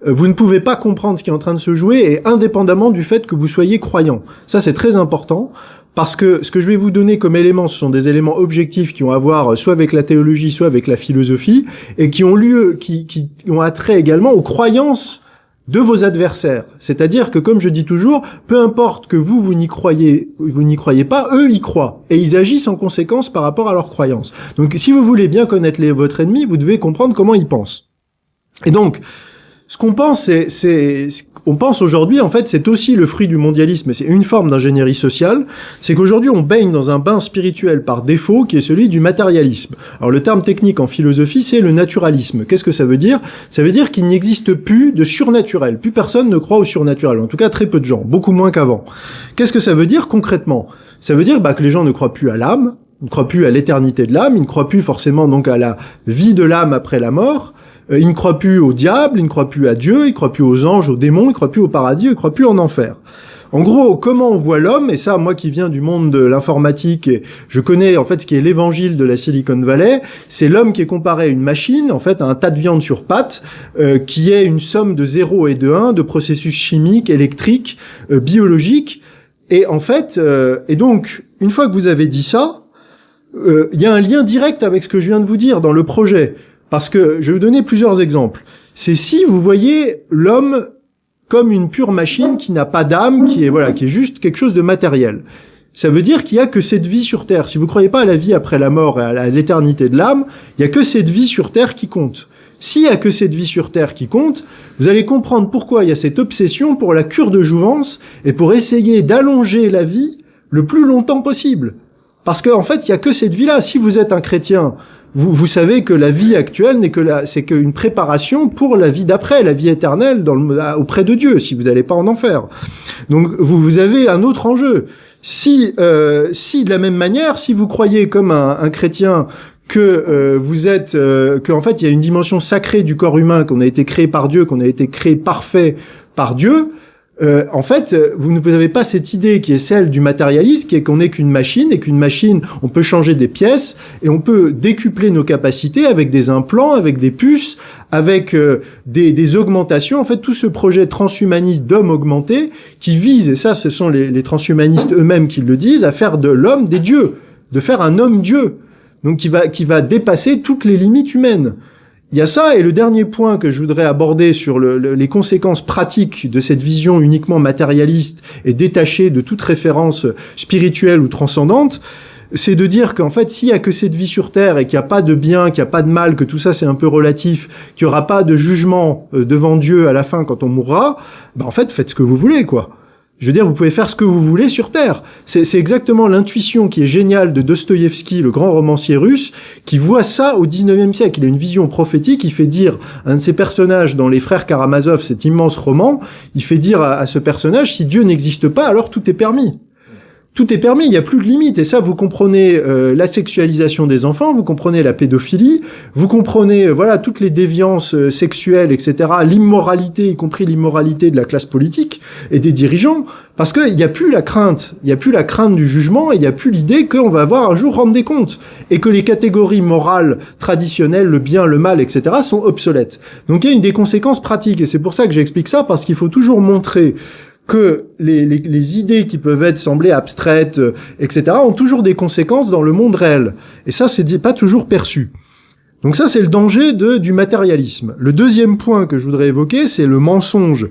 vous ne pouvez pas comprendre ce qui est en train de se jouer, et indépendamment du fait que vous soyez croyant. Ça c'est très important, parce que ce que je vais vous donner comme éléments, ce sont des éléments objectifs qui ont à voir soit avec la théologie, soit avec la philosophie, et qui ont ont attrait également aux croyances de vos adversaires. C'est-à-dire que, comme je dis toujours, peu importe que vous n'y croyez pas, eux y croient. Et ils agissent en conséquence par rapport à leurs croyances. Donc, si vous voulez bien connaître votre ennemi, vous devez comprendre comment il pense. Et donc, ce qu'on pense, on pense aujourd'hui, en fait, c'est aussi le fruit du mondialisme, et c'est une forme d'ingénierie sociale, c'est qu'aujourd'hui, on baigne dans un bain spirituel par défaut, qui est celui du matérialisme. Alors, le terme technique en philosophie, c'est le naturalisme. Qu'est-ce que ça veut dire? Ça veut dire qu'il n'existe plus de surnaturel. Plus personne ne croit au surnaturel. En tout cas, très peu de gens. Beaucoup moins qu'avant. Qu'est-ce que ça veut dire concrètement? Ça veut dire, que les gens ne croient plus à l'âme, ils ne croient plus à l'éternité de l'âme, ils ne croient plus forcément donc à la vie de l'âme après la mort. Ils ne croient plus au diable, ils ne croient plus à Dieu, ils ne croient plus aux anges, aux démons, ils ne croient plus au paradis, ils ne croient plus en enfer. En gros, comment on voit l'homme, et ça, moi qui viens du monde de l'informatique, et je connais en fait ce qui est l'évangile de la Silicon Valley, c'est l'homme qui est comparé à une machine, en fait, à un tas de viande sur pattes, qui est une somme de 0 et de 1, de processus chimiques, électriques, biologiques, et en fait, et donc, une fois que vous avez dit ça, il y a un lien direct avec ce que je viens de vous dire dans le projet. Parce que, je vais vous donner plusieurs exemples. C'est si vous voyez l'homme comme une pure machine qui n'a pas d'âme, qui est juste quelque chose de matériel. Ça veut dire qu'il y a que cette vie sur Terre. Si vous croyez pas à la vie après la mort et à l'éternité de l'âme, il y a que cette vie sur Terre qui compte. S'il y a que cette vie sur Terre qui compte, vous allez comprendre pourquoi il y a cette obsession pour la cure de jouvence et pour essayer d'allonger la vie le plus longtemps possible. Parce qu'en fait, il y a que cette vie-là. Si vous êtes un chrétien, vous savez que la vie actuelle c'est qu'une préparation pour la vie d'après, la vie éternelle auprès de Dieu, si vous n'allez pas en enfer. Donc, vous avez un autre enjeu. Si de la même manière, si vous croyez comme un chrétien que en fait, il y a une dimension sacrée du corps humain, qu'on a été créé par Dieu, qu'on a été créé parfait par Dieu, en fait, vous n'avez pas cette idée qui est celle du matérialiste, qui est qu'on n'est qu'une machine, et qu'une machine, on peut changer des pièces, et on peut décupler nos capacités avec des implants, avec des puces, avec des augmentations. En fait, tout ce projet transhumaniste d'homme augmenté, qui vise, et ça, ce sont les transhumanistes eux-mêmes qui le disent, à faire de l'homme des dieux, de faire un homme-dieu, donc qui va dépasser toutes les limites humaines. Il y a ça, et le dernier point que je voudrais aborder sur les conséquences pratiques de cette vision uniquement matérialiste et détachée de toute référence spirituelle ou transcendante, c'est de dire qu'en fait, s'il y a que cette vie sur Terre et qu'il n'y a pas de bien, qu'il n'y a pas de mal, que tout ça c'est un peu relatif, qu'il n'y aura pas de jugement devant Dieu à la fin quand on mourra, en fait, faites ce que vous voulez, quoi. Je veux dire, vous pouvez faire ce que vous voulez sur Terre. C'est exactement l'intuition qui est géniale de Dostoïevski, le grand romancier russe, qui voit ça au 19e siècle. Il a une vision prophétique, il fait dire à un de ses personnages dans Les Frères Karamazov, cet immense roman, il fait dire à ce personnage, si Dieu n'existe pas, alors tout est permis. Tout est permis, il n'y a plus de limite. Et ça, vous comprenez la sexualisation des enfants, vous comprenez la pédophilie, vous comprenez toutes les déviances sexuelles, etc., l'immoralité, y compris l'immoralité de la classe politique et des dirigeants, parce qu'il n'y a plus la crainte. Il n'y a plus la crainte du jugement et il n'y a plus l'idée qu'on va avoir un jour rendre des comptes. Et que les catégories morales traditionnelles, le bien, le mal, etc., sont obsolètes. Donc il y a une des conséquences pratiques. Et c'est pour ça que j'explique ça, parce qu'il faut toujours montrer que les idées qui peuvent sembler abstraites, etc., ont toujours des conséquences dans le monde réel. Et ça, c'est pas toujours perçu. Donc ça, c'est le danger du matérialisme. Le deuxième point que je voudrais évoquer, c'est le mensonge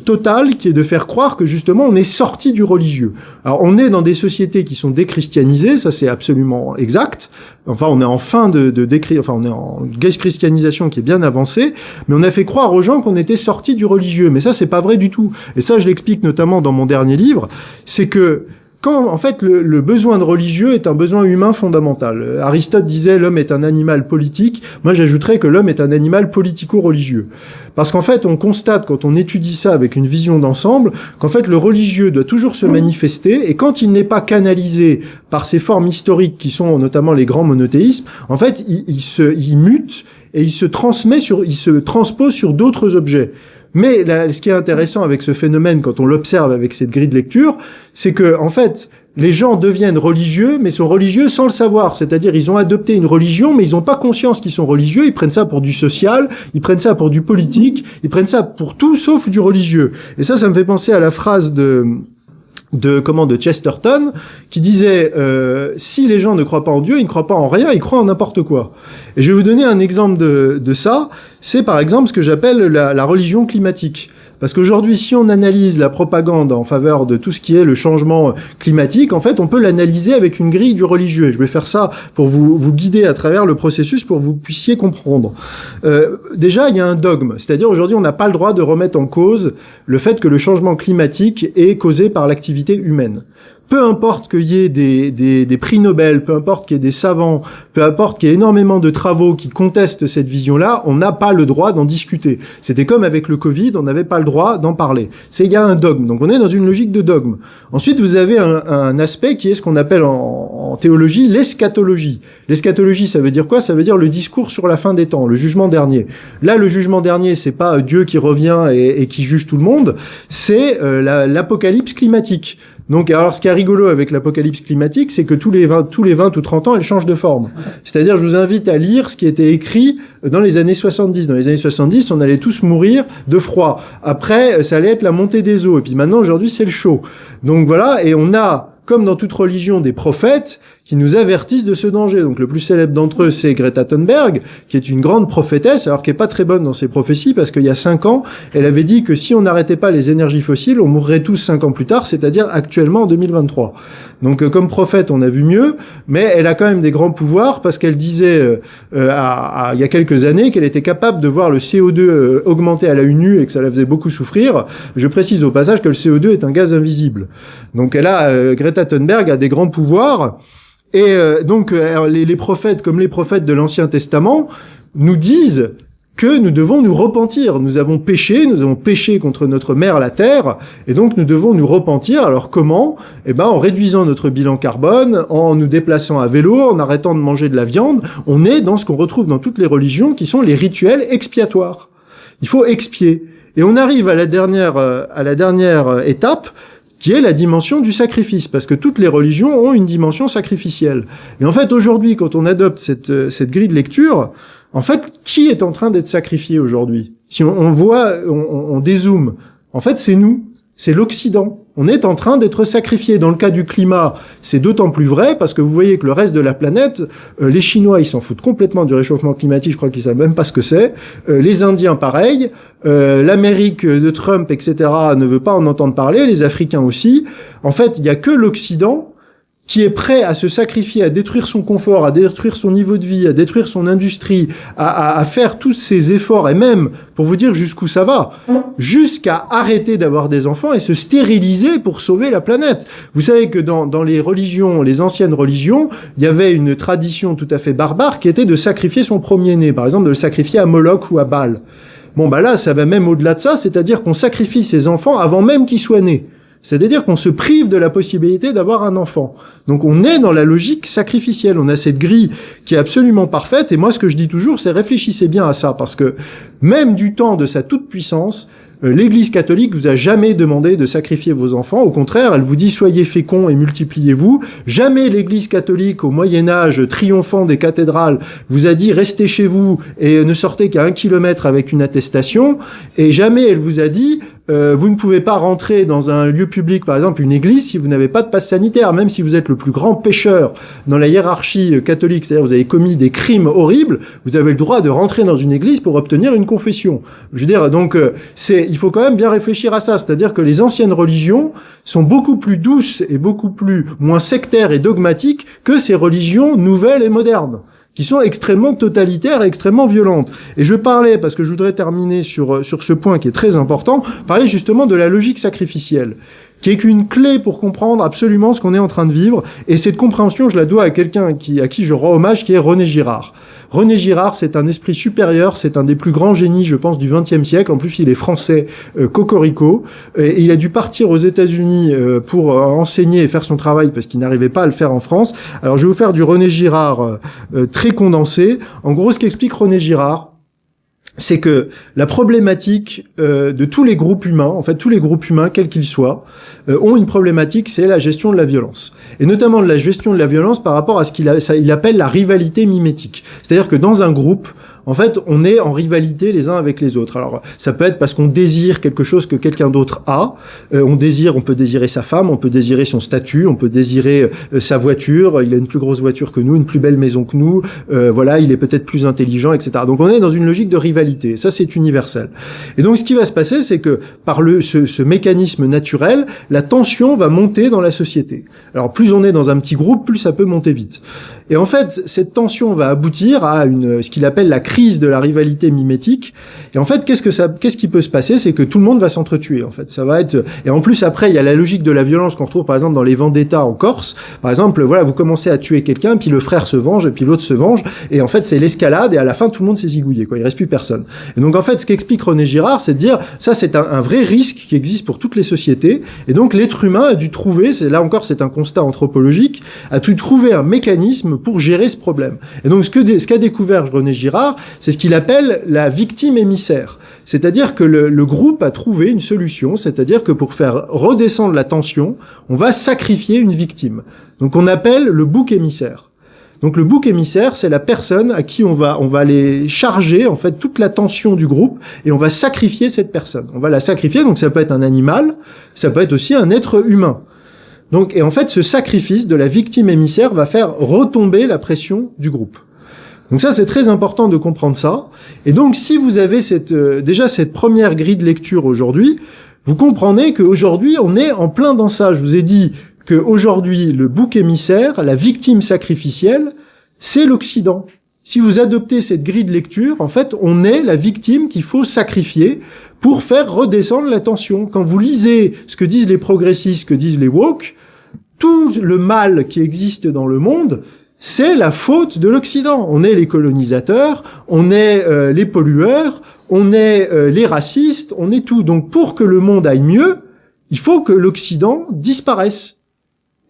total, qui est de faire croire que justement on est sorti du religieux. Alors on est dans des sociétés qui sont déchristianisées, ça c'est absolument exact. Enfin, on est en fin on est en déchristianisation qui est bien avancée, mais on a fait croire aux gens qu'on était sorti du religieux. Mais ça, c'est pas vrai du tout. Et ça, je l'explique notamment dans mon dernier livre, c'est que quand, en fait, le besoin de religieux est un besoin humain fondamental. Aristote disait l'homme est un animal politique. Moi, j'ajouterais que l'homme est un animal politico-religieux. Parce qu'en fait, on constate, quand on étudie ça avec une vision d'ensemble, qu'en fait, le religieux doit toujours se manifester, et quand il n'est pas canalisé par ces formes historiques qui sont notamment les grands monothéismes, en fait, il mute et il se transpose sur d'autres objets. Mais là, ce qui est intéressant avec ce phénomène, quand on l'observe avec cette grille de lecture, c'est que, en fait, les gens deviennent religieux, mais sont religieux sans le savoir. C'est-à-dire, ils ont adopté une religion, mais ils n'ont pas conscience qu'ils sont religieux. Ils prennent ça pour du social, ils prennent ça pour du politique, ils prennent ça pour tout sauf du religieux. Et ça me fait penser à la phrase de Chesterton, qui disait si les gens ne croient pas en Dieu, ils ne croient pas en rien, ils croient en n'importe quoi. Et je vais vous donner un exemple de ça. C'est par exemple ce que j'appelle la religion climatique. Parce qu'aujourd'hui, si on analyse la propagande en faveur de tout ce qui est le changement climatique, en fait, on peut l'analyser avec une grille du religieux. Et je vais faire ça pour vous guider à travers le processus pour que vous puissiez comprendre. Déjà, il y a un dogme. C'est-à-dire, aujourd'hui, on n'a pas le droit de remettre en cause le fait que le changement climatique est causé par l'activité humaine. peu importe qu'il y ait des prix Nobel, peu importe qu'il y ait des savants, peu importe qu'il y ait énormément de travaux qui contestent cette vision-là, on n'a pas le droit d'en discuter. C'était comme avec le Covid, on n'avait pas le droit d'en parler. Il y a un dogme. Donc on est dans une logique de dogme. Ensuite, vous avez un aspect qui est ce qu'on appelle en théologie l'eschatologie. L'eschatologie, ça veut dire quoi? Ça veut dire le discours sur la fin des temps, le jugement dernier. Là, le jugement dernier, c'est pas Dieu qui revient et qui juge tout le monde, c'est l'apocalypse climatique. Donc, alors, ce qui est rigolo avec l'apocalypse climatique, c'est que tous les 20 ou 30 ans, elle change de forme. C'est-à-dire, je vous invite à lire ce qui était écrit dans les années 70. Dans les années 70, on allait tous mourir de froid. Après, ça allait être la montée des eaux. Et puis maintenant, aujourd'hui, c'est le chaud. Donc voilà, et on a, comme dans toute religion, des prophètes qui nous avertissent de ce danger. Donc le plus célèbre d'entre eux, c'est Greta Thunberg, qui est une grande prophétesse, alors qu'elle est pas très bonne dans ses prophéties, parce qu'il y a 5 ans, elle avait dit que si on n'arrêtait pas les énergies fossiles, on mourrait tous 5 ans plus tard, c'est-à-dire actuellement en 2023. Donc comme prophète, on a vu mieux, mais elle a quand même des grands pouvoirs, parce qu'elle disait il y a quelques années qu'elle était capable de voir le CO2 augmenter à l'œil nu et que ça la faisait beaucoup souffrir. Je précise au passage que le CO2 est un gaz invisible. Donc Greta Thunberg a des grands pouvoirs. Et donc les prophètes, comme les prophètes de l'Ancien Testament, nous disent que nous devons nous repentir. Nous avons péché contre notre mère la terre, et donc nous devons nous repentir. Alors comment? En réduisant notre bilan carbone, en nous déplaçant à vélo, en arrêtant de manger de la viande. On est dans ce qu'on retrouve dans toutes les religions, qui sont les rituels expiatoires. Il faut expier. Et on arrive à la dernière étape, qui est la dimension du sacrifice, parce que toutes les religions ont une dimension sacrificielle. Et en fait, aujourd'hui, quand on adopte cette grille de lecture, en fait, qui est en train d'être sacrifié aujourd'hui? Si on dézoome, en fait, c'est nous, c'est l'Occident. On est en train d'être sacrifié. Dans le cas du climat, c'est d'autant plus vrai parce que vous voyez que le reste de la planète, les Chinois, ils s'en foutent complètement du réchauffement climatique, je crois qu'ils savent même pas ce que c'est. Les Indiens, pareil. L'Amérique de Trump, etc., ne veut pas en entendre parler. Les Africains aussi. En fait, il y a que l'Occident qui est prêt à se sacrifier, à détruire son confort, à détruire son niveau de vie, à détruire son industrie, à faire tous ces efforts, et même, pour vous dire jusqu'où ça va, jusqu'à arrêter d'avoir des enfants et se stériliser pour sauver la planète. Vous savez que dans les religions, les anciennes religions, il y avait une tradition tout à fait barbare qui était de sacrifier son premier-né, par exemple de le sacrifier à Moloch ou à Baal. Bon, là, ça va même au-delà de ça, c'est-à-dire qu'on sacrifie ses enfants avant même qu'ils soient nés. C'est-à-dire qu'on se prive de la possibilité d'avoir un enfant. Donc on est dans la logique sacrificielle. On a cette grille qui est absolument parfaite. Et moi, ce que je dis toujours, c'est réfléchissez bien à ça. Parce que même du temps de sa toute-puissance, l'Église catholique vous a jamais demandé de sacrifier vos enfants. Au contraire, elle vous dit soyez féconds et multipliez-vous. Jamais l'Église catholique, au Moyen-Âge, triomphant des cathédrales, vous a dit restez chez vous et ne sortez qu'à 1 kilomètre avec une attestation. Et jamais elle vous a dit vous ne pouvez pas rentrer dans un lieu public, par exemple une église, si vous n'avez pas de passe sanitaire, même si vous êtes le plus grand pécheur dans la hiérarchie catholique, c'est-à-dire vous avez commis des crimes horribles, vous avez le droit de rentrer dans une église pour obtenir une confession. Je veux dire, donc il faut quand même bien réfléchir à ça, c'est-à-dire que les anciennes religions sont beaucoup plus douces et beaucoup moins sectaires et dogmatiques que ces religions nouvelles et modernes, qui sont extrêmement totalitaires et extrêmement violentes. Et je parlais, parce que je voudrais terminer sur ce point qui est très important, parler justement de la logique sacrificielle, qui est qu'une clé pour comprendre absolument ce qu'on est en train de vivre. Et cette compréhension, je la dois à quelqu'un à qui je rends hommage, qui est René Girard. René Girard, c'est un esprit supérieur, c'est un des plus grands génies, je pense, du XXe siècle. En plus, il est français, cocorico. Et il a dû partir aux États-Unis pour enseigner et faire son travail parce qu'il n'arrivait pas à le faire en France. Alors, je vais vous faire du René Girard très condensé. En gros, ce qu'explique René Girard, c'est que la problématique de tous les groupes humains, en fait tous les groupes humains, quels qu'ils soient, ont une problématique, c'est la gestion de la violence. Et notamment de la gestion de la violence par rapport à ce qu'il appelle la rivalité mimétique. C'est-à-dire que dans un groupe, en fait, on est en rivalité les uns avec les autres. Alors, ça peut être parce qu'on désire quelque chose que quelqu'un d'autre a. On peut désirer sa femme, on peut désirer son statut, on peut désirer sa voiture. Il a une plus grosse voiture que nous, une plus belle maison que nous. Voilà, il est peut-être plus intelligent, etc. Donc, on est dans une logique de rivalité. Ça, c'est universel. Et donc, ce qui va se passer, c'est que par ce mécanisme naturel, la tension va monter dans la société. Alors, plus on est dans un petit groupe, plus ça peut monter vite. Et en fait, cette tension va aboutir à ce qu'il appelle la crise de la rivalité mimétique. Et en fait, qu'est-ce qui peut se passer? C'est que tout le monde va s'entretuer, en fait. Ça va être, et en plus, après, il y a la logique de la violence qu'on retrouve, par exemple, dans les vendettas en Corse. Par exemple, voilà, vous commencez à tuer quelqu'un, puis le frère se venge, et puis l'autre se venge. Et en fait, c'est l'escalade, et à la fin, tout le monde s'est zigouillé, quoi. Il reste plus personne. Et donc, en fait, ce qu'explique René Girard, c'est de dire, ça, c'est un vrai risque qui existe pour toutes les sociétés. Et donc, l'être humain a dû trouver, là encore, c'est un constat anthropologique, a dû trouver un mécanisme pour gérer ce problème. Et donc, ce qu'a découvert René Girard, c'est ce qu'il appelle la victime émissaire. C'est-à-dire que le groupe a trouvé une solution, c'est-à-dire que pour faire redescendre la tension, on va sacrifier une victime. Donc, on appelle le bouc émissaire. Donc, le bouc émissaire, c'est la personne à qui on va aller charger, en fait, toute la tension du groupe, et on va sacrifier cette personne. On va la sacrifier, donc ça peut être un animal, ça peut être aussi un être humain. Donc, et en fait, ce sacrifice de la victime émissaire va faire retomber la pression du groupe. Donc ça, c'est très important de comprendre ça. Et donc, si vous avez déjà cette première grille de lecture aujourd'hui, vous comprenez qu'aujourd'hui, on est en plein dans ça. Je vous ai dit qu'aujourd'hui, le bouc émissaire, la victime sacrificielle, c'est l'Occident. Si vous adoptez cette grille de lecture, en fait, on est la victime qu'il faut sacrifier pour faire redescendre la tension. Quand vous lisez ce que disent les progressistes, ce que disent les woke, tout le mal qui existe dans le monde, c'est la faute de l'Occident. On est les colonisateurs, on est les pollueurs, on est les racistes, on est tout. Donc pour que le monde aille mieux, il faut que l'Occident disparaisse.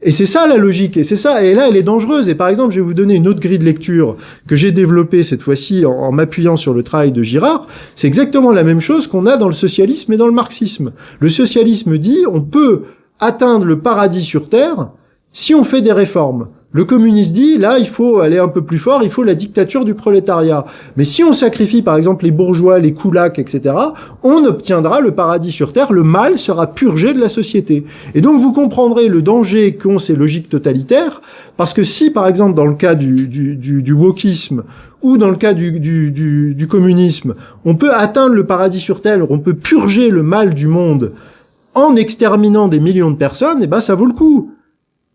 Et c'est ça la logique, et c'est ça, et là elle est dangereuse. Et par exemple, je vais vous donner une autre grille de lecture que j'ai développée cette fois-ci en m'appuyant sur le travail de Girard. C'est exactement la même chose qu'on a dans le socialisme et dans le marxisme. Le socialisme dit on peut atteindre le paradis sur Terre si on fait des réformes. Le communiste dit, là, il faut aller un peu plus fort, il faut la dictature du prolétariat. Mais si on sacrifie, par exemple, les bourgeois, les koulaks, etc., on obtiendra le paradis sur Terre, le mal sera purgé de la société. Et donc, vous comprendrez le danger qu'ont ces logiques totalitaires, parce que si, par exemple, dans le cas du wokisme, ou dans le cas du communisme, on peut atteindre le paradis sur Terre, on peut purger le mal du monde en exterminant des millions de personnes, eh ben, ça vaut le coup.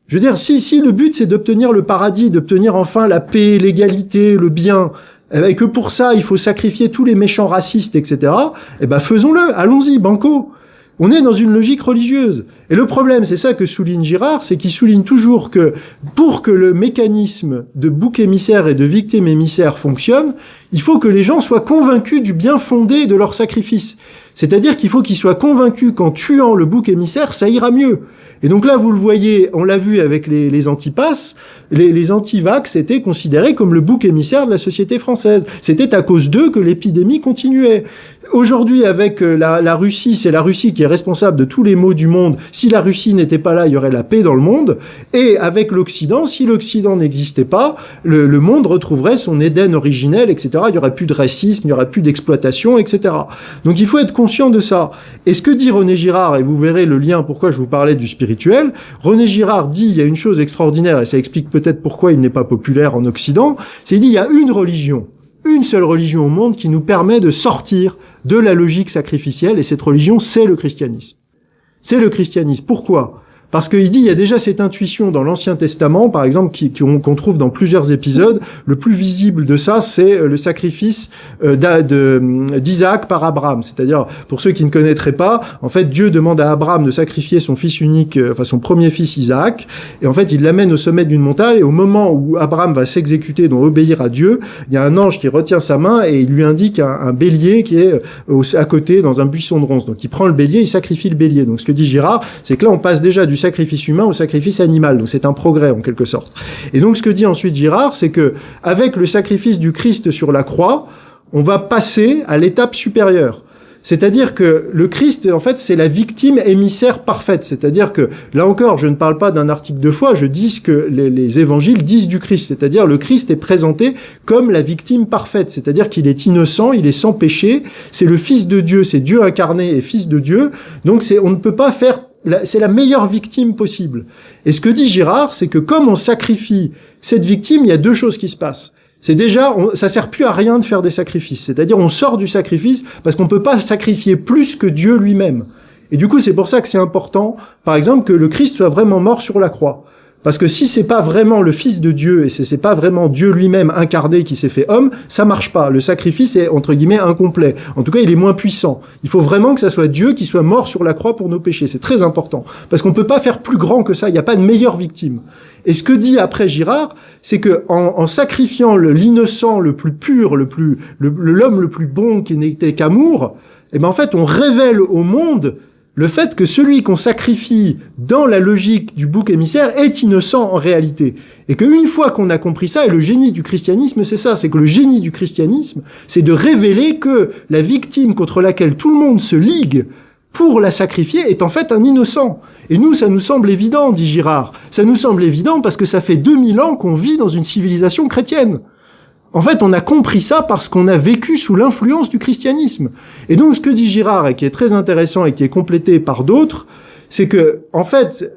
Je veux dire, si le but c'est d'obtenir le paradis, d'obtenir enfin la paix, l'égalité, le bien, et que pour ça il faut sacrifier tous les méchants racistes, etc., eh ben faisons-le, allons-y, banco. On est dans une logique religieuse. Et le problème, c'est ça que souligne Girard, c'est qu'il souligne toujours que pour que le mécanisme de bouc émissaire et de victime émissaire fonctionne, il faut que les gens soient convaincus du bien fondé de leur sacrifice. C'est-à-dire qu'il faut qu'ils soient convaincus qu'en tuant le bouc émissaire, ça ira mieux. Et donc là, vous le voyez, on l'a vu avec les antipasses, les antivax étaient considérés comme le bouc émissaire de la société française. C'était à cause d'eux que l'épidémie continuait. Aujourd'hui, avec la Russie, c'est la Russie qui est responsable de tous les maux du monde. Si la Russie n'était pas là, il y aurait la paix dans le monde. Et avec l'Occident, si l'Occident n'existait pas, le monde retrouverait son Éden originel, etc. Il y aurait plus de racisme, il y aurait plus d'exploitation, etc. Donc il faut être conscient de ça. Et ce que dit René Girard, et vous verrez le lien pourquoi je vous parlais du spirituel, René Girard dit, il y a une chose extraordinaire, et ça explique peut-être pourquoi il n'est pas populaire en Occident, c'est qu'il dit, il y a une seule religion au monde qui nous permet de sortir de la logique sacrificielle, et cette religion, c'est le christianisme. C'est le christianisme. Pourquoi ? Parce qu'il dit, il y a déjà cette intuition dans l'Ancien Testament, par exemple, qu'on trouve dans plusieurs épisodes. Le plus visible de ça, c'est le sacrifice d'Isaac par Abraham. C'est-à-dire, pour ceux qui ne connaîtraient pas, en fait, Dieu demande à Abraham de sacrifier son fils unique, son premier fils Isaac, et en fait, il l'amène au sommet d'une montagne, et au moment où Abraham va s'exécuter, donc obéir à Dieu, il y a un ange qui retient sa main, et il lui indique un bélier qui est à côté, dans un buisson de ronces. Donc, il prend le bélier, il sacrifie le bélier. Donc, ce que dit Girard, c'est que là, on passe déjà du sacrifice humain au sacrifice animal. Donc c'est un progrès en quelque sorte. Et donc ce que dit ensuite Girard, c'est que avec le sacrifice du Christ sur la croix, on va passer à l'étape supérieure. C'est-à-dire que le Christ, en fait, c'est la victime émissaire parfaite. C'est-à-dire que, là encore, je ne parle pas d'un article de foi, je dis ce que les évangiles disent du Christ. C'est-à-dire, le Christ est présenté comme la victime parfaite. C'est-à-dire qu'il est innocent, il est sans péché, c'est le Fils de Dieu, c'est Dieu incarné et Fils de Dieu. Donc on ne peut pas faire c'est la meilleure victime possible. Et ce que dit Girard, c'est que comme on sacrifie cette victime, il y a deux choses qui se passent. C'est déjà, ça sert plus à rien de faire des sacrifices. C'est-à-dire, on sort du sacrifice parce qu'on peut pas sacrifier plus que Dieu lui-même. Et du coup, c'est pour ça que c'est important, par exemple, que le Christ soit vraiment mort sur la croix. Parce que si c'est pas vraiment le Fils de Dieu et c'est pas vraiment Dieu lui-même incarné qui s'est fait homme, ça marche pas. Le sacrifice est entre guillemets incomplet. En tout cas, il est moins puissant. Il faut vraiment que ça soit Dieu qui soit mort sur la croix pour nos péchés. C'est très important parce qu'on peut pas faire plus grand que ça. Il n'y a pas de meilleure victime. Et ce que dit après Girard, c'est que en sacrifiant l'innocent le plus pur, l'homme le plus bon qui n'était qu'amour, eh ben en fait on révèle au monde le fait que celui qu'on sacrifie dans la logique du bouc émissaire est innocent en réalité. Et qu'une fois qu'on a compris ça, et le génie du christianisme, c'est ça, c'est que le génie du christianisme, c'est de révéler que la victime contre laquelle tout le monde se ligue pour la sacrifier est en fait un innocent. Et nous, ça nous semble évident, dit Girard. Ça nous semble évident parce que ça fait 2000 ans qu'on vit dans une civilisation chrétienne. En fait, on a compris ça parce qu'on a vécu sous l'influence du christianisme. Et donc, ce que dit Girard, et qui est très intéressant et qui est complété par d'autres, c'est que, en fait,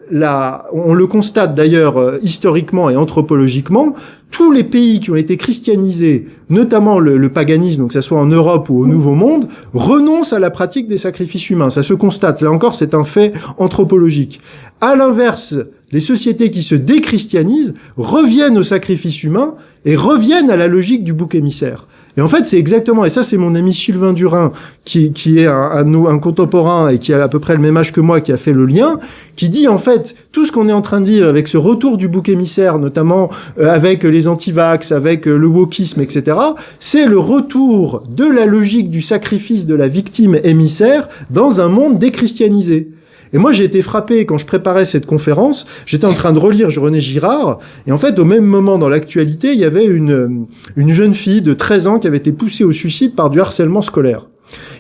on le constate d'ailleurs historiquement et anthropologiquement, tous les pays qui ont été christianisés, notamment le paganisme, donc que ça soit en Europe ou au Nouveau Monde, renoncent à la pratique des sacrifices humains. Ça se constate. Là encore, c'est un fait anthropologique. À l'inverse, les sociétés qui se déchristianisent reviennent au sacrifice humain et reviennent à la logique du bouc émissaire. Et en fait, c'est exactement, et ça c'est mon ami Sylvain Durin, qui est un contemporain et qui a à peu près le même âge que moi, qui a fait le lien, qui dit en fait, tout ce qu'on est en train de vivre avec ce retour du bouc émissaire, notamment avec les antivax, avec le wokisme, etc., c'est le retour de la logique du sacrifice de la victime émissaire dans un monde déchristianisé. Et moi, j'ai été frappé quand je préparais cette conférence. J'étais en train de relire René Girard. Et en fait, au même moment, dans l'actualité, il y avait une jeune fille de 13 ans qui avait été poussée au suicide par du harcèlement scolaire.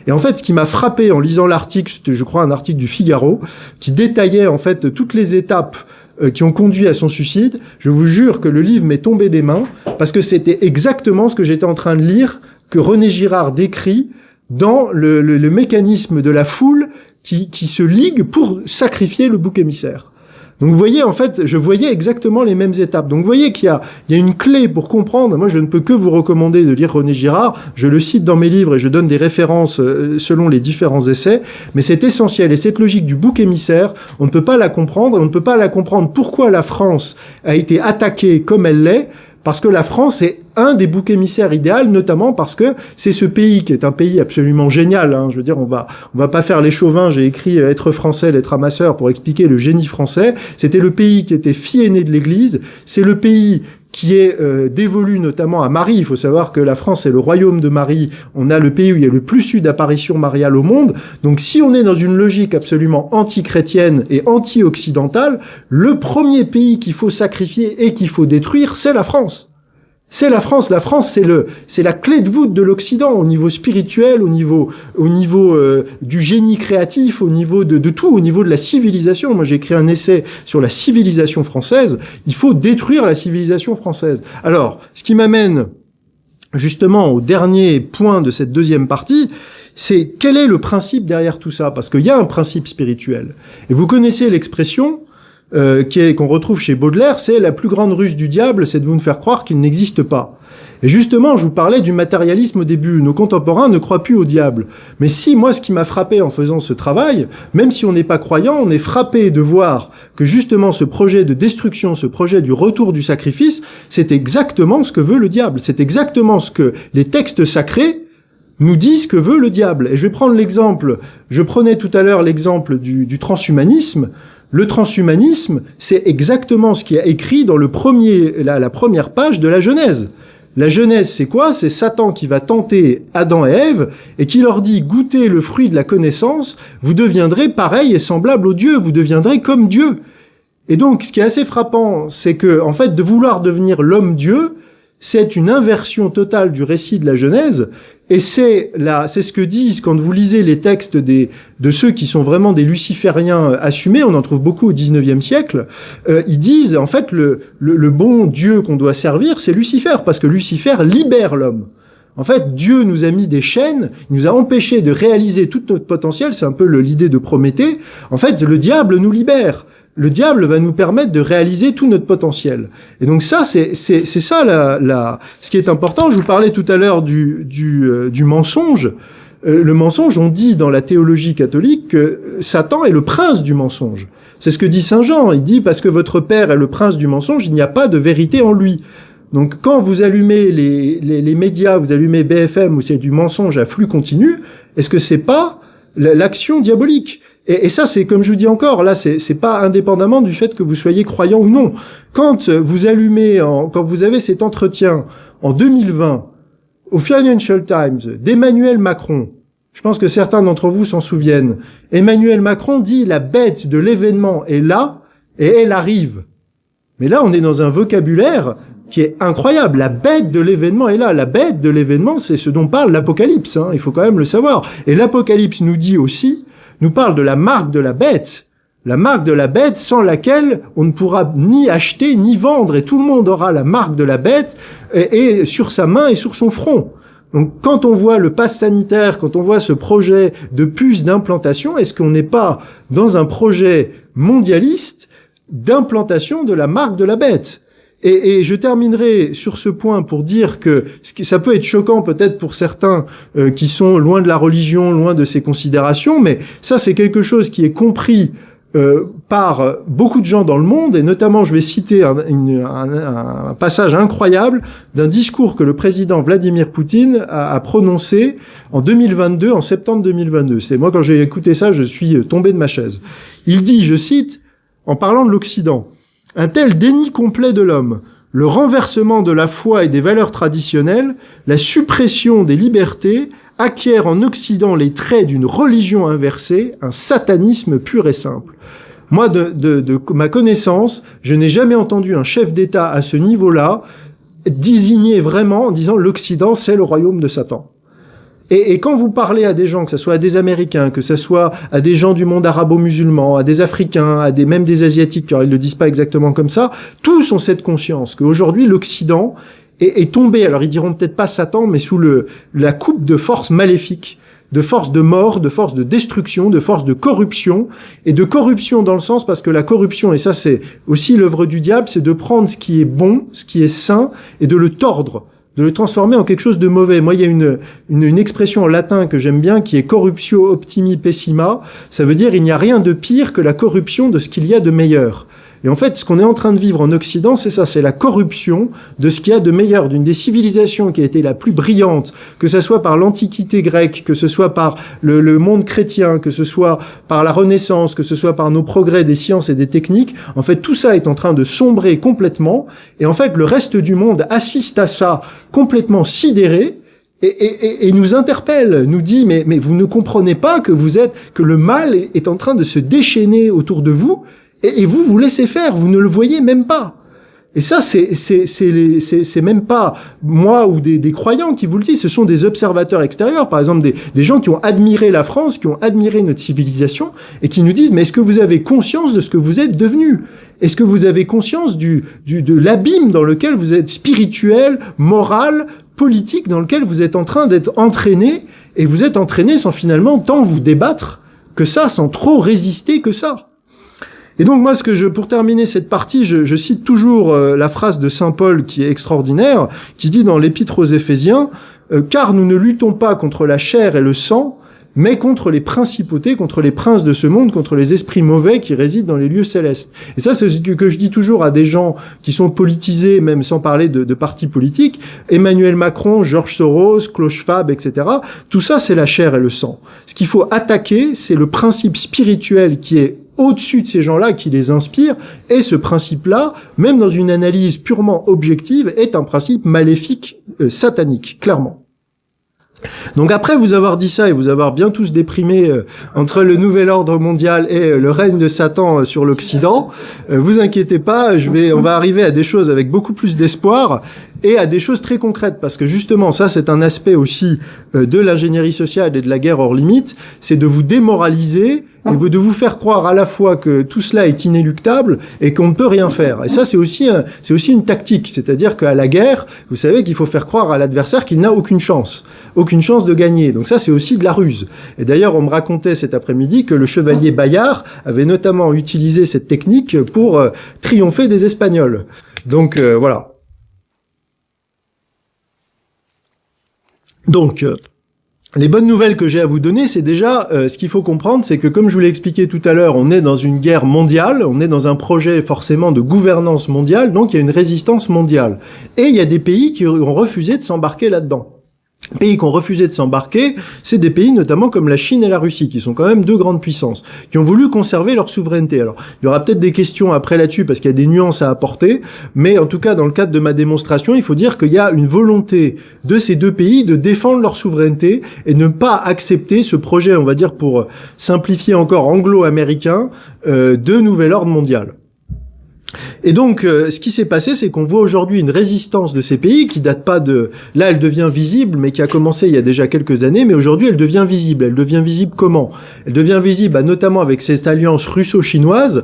Et en fait, ce qui m'a frappé en lisant l'article, c'était, je crois, un article du Figaro, qui détaillait, en fait, toutes les étapes qui ont conduit à son suicide. Je vous jure que le livre m'est tombé des mains parce que c'était exactement ce que j'étais en train de lire, que René Girard décrit dans le mécanisme de la foule qui se ligue pour sacrifier le bouc émissaire. Donc vous voyez, en fait, je voyais exactement les mêmes étapes. Donc vous voyez qu'il y a une clé pour comprendre. Moi, je ne peux que vous recommander de lire René Girard. Je le cite dans mes livres et je donne des références selon les différents essais. Mais c'est essentiel. Et cette logique du bouc émissaire, on ne peut pas la comprendre. On ne peut pas la comprendre pourquoi la France a été attaquée comme elle l'est. Parce que la France est un des boucs émissaires idéal, notamment parce que c'est ce pays qui est un pays absolument génial. Hein. Je veux dire, on va pas faire les chauvins. J'ai écrit Être français, l'être amasseur pour expliquer le génie français. C'était le pays qui était fille aînée de l'Église. C'est le pays qui est dévolu notamment à Marie. Il faut savoir que la France est le royaume de Marie. On a le pays où il y a le plus eu d'apparitions mariales au monde. Donc si on est dans une logique absolument anti-chrétienne et anti-occidentale, le premier pays qu'il faut sacrifier et qu'il faut détruire, c'est la France. C'est la France. La France, c'est la clé de voûte de l'Occident au niveau spirituel, au niveau du génie créatif, au niveau de tout, au niveau de la civilisation. Moi, j'ai écrit un essai sur la civilisation française. Il faut détruire la civilisation française. Alors, ce qui m'amène justement au dernier point de cette deuxième partie, c'est quel est le principe derrière tout ça? Parce qu'il y a un principe spirituel. Et vous connaissez l'expression qu'on retrouve chez Baudelaire, c'est la plus grande ruse du diable, c'est de vous faire croire qu'il n'existe pas. Et justement, je vous parlais du matérialisme au début. Nos contemporains ne croient plus au diable. Mais si, moi, ce qui m'a frappé en faisant ce travail, même si on n'est pas croyant, on est frappé de voir que justement ce projet de destruction, ce projet du retour du sacrifice, c'est exactement ce que veut le diable. C'est exactement ce que les textes sacrés nous disent que veut le diable. Et je vais prendre l'exemple, je prenais tout à l'heure l'exemple du transhumanisme. Le transhumanisme, c'est exactement ce qui est écrit dans la première page de la Genèse. La Genèse, c'est quoi? C'est Satan qui va tenter Adam et Ève et qui leur dit « Goûtez le fruit de la connaissance, vous deviendrez pareil et semblable aux dieux, vous deviendrez comme Dieu. » Et donc, ce qui est assez frappant, c'est que, en fait, de vouloir devenir l'homme-dieu, c'est une inversion totale du récit de la Genèse, et c'est ce que disent, quand vous lisez les textes de ceux qui sont vraiment des lucifériens assumés, on en trouve beaucoup au XIXe siècle, ils disent, en fait, le bon Dieu qu'on doit servir, c'est Lucifer, parce que Lucifer libère l'homme. En fait, Dieu nous a mis des chaînes, il nous a empêchés de réaliser tout notre potentiel, c'est un peu l'idée de Prométhée. En fait, le diable nous libère. Le diable va nous permettre de réaliser tout notre potentiel. Et donc ça, c'est ça ce qui est important. Je vous parlais tout à l'heure du mensonge. Le mensonge, on dit dans la théologie catholique que Satan est le prince du mensonge. C'est ce que dit Saint Jean. Il dit, parce que votre père est le prince du mensonge, il n'y a pas de vérité en lui. Donc, quand vous allumez les médias, vous allumez BFM, où c'est du mensonge à flux continu, est-ce que c'est pas l'action diabolique? Et ça, c'est comme je vous dis encore, là, c'est pas indépendamment du fait que vous soyez croyant ou non. Quand vous allumez, quand vous avez cet entretien en 2020 au Financial Times d'Emmanuel Macron, je pense que certains d'entre vous s'en souviennent. Emmanuel Macron dit la bête de l'événement est là et elle arrive. Mais là, on est dans un vocabulaire qui est incroyable. La bête de l'événement est là. La bête de l'événement, c'est ce dont parle l'Apocalypse. Il faut quand même le savoir. Et l'Apocalypse nous dit aussi, nous parle de la marque de la bête. La marque de la bête sans laquelle on ne pourra ni acheter ni vendre. Et tout le monde aura la marque de la bête et sur sa main et sur son front. Donc, quand on voit le pass sanitaire, quand on voit ce projet de puce d'implantation, est-ce qu'on n'est pas dans un projet mondialiste d'implantation de la marque de la bête? Et je terminerai sur ce point pour dire que ça peut être choquant peut-être pour certains qui sont loin de la religion, loin de ces considérations, mais ça c'est quelque chose qui est compris par beaucoup de gens dans le monde, et notamment je vais citer un passage incroyable d'un discours que le président Vladimir Poutine a prononcé en 2022, en septembre 2022. C'est moi, quand j'ai écouté ça, je suis tombé de ma chaise. Il dit, je cite, en parlant de l'Occident, « Un tel déni complet de l'homme, le renversement de la foi et des valeurs traditionnelles, la suppression des libertés, acquiert en Occident les traits d'une religion inversée, un satanisme pur et simple. » Moi, de ma connaissance, je n'ai jamais entendu un chef d'État à ce niveau-là désigner vraiment en disant l'Occident, c'est le royaume de Satan. Et quand vous parlez à des gens, que ce soit à des Américains, que ce soit à des gens du monde arabo-musulman, à des Africains, même des Asiatiques, car ils le disent pas exactement comme ça, tous ont cette conscience qu'aujourd'hui, l'Occident est tombé, alors ils diront peut-être pas Satan, mais sous la coupe de forces maléfiques, de forces de mort, de forces de destruction, de forces de corruption, et de corruption dans le sens, parce que la corruption, et ça c'est aussi l'œuvre du diable, c'est de prendre ce qui est bon, ce qui est sain, et de le tordre, de le transformer en quelque chose de mauvais. Moi, il y a une expression en latin que j'aime bien, qui est corruptio optimi pessima. Ça veut dire, il n'y a rien de pire que la corruption de ce qu'il y a de meilleur. Et en fait, ce qu'on est en train de vivre en Occident, c'est ça, c'est la corruption de ce qu'il y a de meilleur, d'une des civilisations qui a été la plus brillante, que ce soit par l'Antiquité grecque, que ce soit par le monde chrétien, que ce soit par la Renaissance, que ce soit par nos progrès des sciences et des techniques. En fait, tout ça est en train de sombrer complètement. Et en fait, le reste du monde assiste à ça complètement sidéré. Et nous interpelle, nous dit, mais vous ne comprenez pas que que le mal est en train de se déchaîner autour de vous, et vous laissez faire, vous ne le voyez même pas. Et ça, c'est même pas moi ou des croyants qui vous le disent, ce sont des observateurs extérieurs, par exemple des gens qui ont admiré la France, qui ont admiré notre civilisation, et qui nous disent, mais est-ce que vous avez conscience de ce que vous êtes devenus? Est-ce que vous avez conscience de l'abîme dans lequel vous êtes spirituel, moral, politique, dans lequel vous êtes en train d'être entraîné, et vous êtes entraîné sans finalement tant vous débattre que ça, sans trop résister que ça. Et donc moi, pour terminer cette partie, je cite toujours la phrase de saint Paul qui est extraordinaire, qui dit dans l'Épître aux Éphésiens, car nous ne luttons pas contre la chair et le sang, mais contre les principautés, contre les princes de ce monde, contre les esprits mauvais qui résident dans les lieux célestes. Et ça, c'est ce que je dis toujours à des gens qui sont politisés, même sans parler de partis politiques. Emmanuel Macron, Georges Soros, Klaus Schwab, etc. Tout ça, c'est la chair et le sang. Ce qu'il faut attaquer, c'est le principe spirituel qui est au-dessus de ces gens-là, qui les inspire, et ce principe-là, même dans une analyse purement objective, est un principe maléfique, satanique, clairement. Donc après vous avoir dit ça et vous avoir bien tous déprimé entre le nouvel ordre mondial et le règne de Satan sur l'Occident, vous inquiétez pas, on va arriver à des choses avec beaucoup plus d'espoir et à des choses très concrètes, parce que justement ça c'est un aspect aussi de l'ingénierie sociale et de la guerre hors limite, c'est de vous démoraliser et de vous faire croire à la fois que tout cela est inéluctable et qu'on ne peut rien faire. Et ça c'est aussi une tactique, c'est-à-dire qu'à la guerre, vous savez qu'il faut faire croire à l'adversaire qu'il n'a aucune chance de gagner. Donc ça c'est aussi de la ruse. Et d'ailleurs on me racontait cet après-midi que le chevalier Bayard avait notamment utilisé cette technique pour triompher des Espagnols. Donc voilà. Donc, Les bonnes nouvelles que j'ai à vous donner, c'est déjà, ce qu'il faut comprendre, c'est que comme je vous l'ai expliqué tout à l'heure, on est dans une guerre mondiale, on est dans un projet forcément de gouvernance mondiale, donc il y a une résistance mondiale. Et il y a des pays qui ont refusé de s'embarquer là-dedans. Pays qui ont refusé de s'embarquer, c'est des pays notamment comme la Chine et la Russie, qui sont quand même deux grandes puissances, qui ont voulu conserver leur souveraineté. Alors, il y aura peut-être des questions après là-dessus, parce qu'il y a des nuances à apporter, mais en tout cas, dans le cadre de ma démonstration, il faut dire qu'il y a une volonté de ces deux pays de défendre leur souveraineté et ne pas accepter ce projet, on va dire, pour simplifier encore anglo-américain, de nouvel ordre mondial. Et donc, ce qui s'est passé, c'est qu'on voit aujourd'hui une résistance de ces pays qui date pas de... Là, elle devient visible, mais qui a commencé il y a déjà quelques années, mais aujourd'hui, elle devient visible. Elle devient visible comment? Elle devient visible, notamment avec cette alliance russo-chinoise,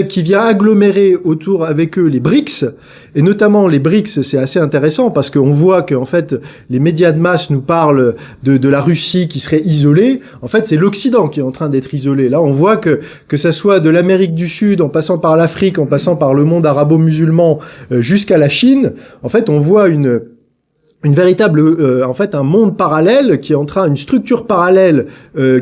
qui vient agglomérer autour avec eux les BRICS. Et notamment, les BRICS, c'est assez intéressant parce qu'on voit que, en fait, les médias de masse nous parlent de la Russie qui serait isolée. En fait, c'est l'Occident qui est en train d'être isolé. Là, on voit que ça soit de l'Amérique du Sud, en passant par l'Afrique, en passant par le monde arabo-musulman jusqu'à la Chine, en fait, on voit une véritable, en fait, un monde parallèle qui est en train, une structure parallèle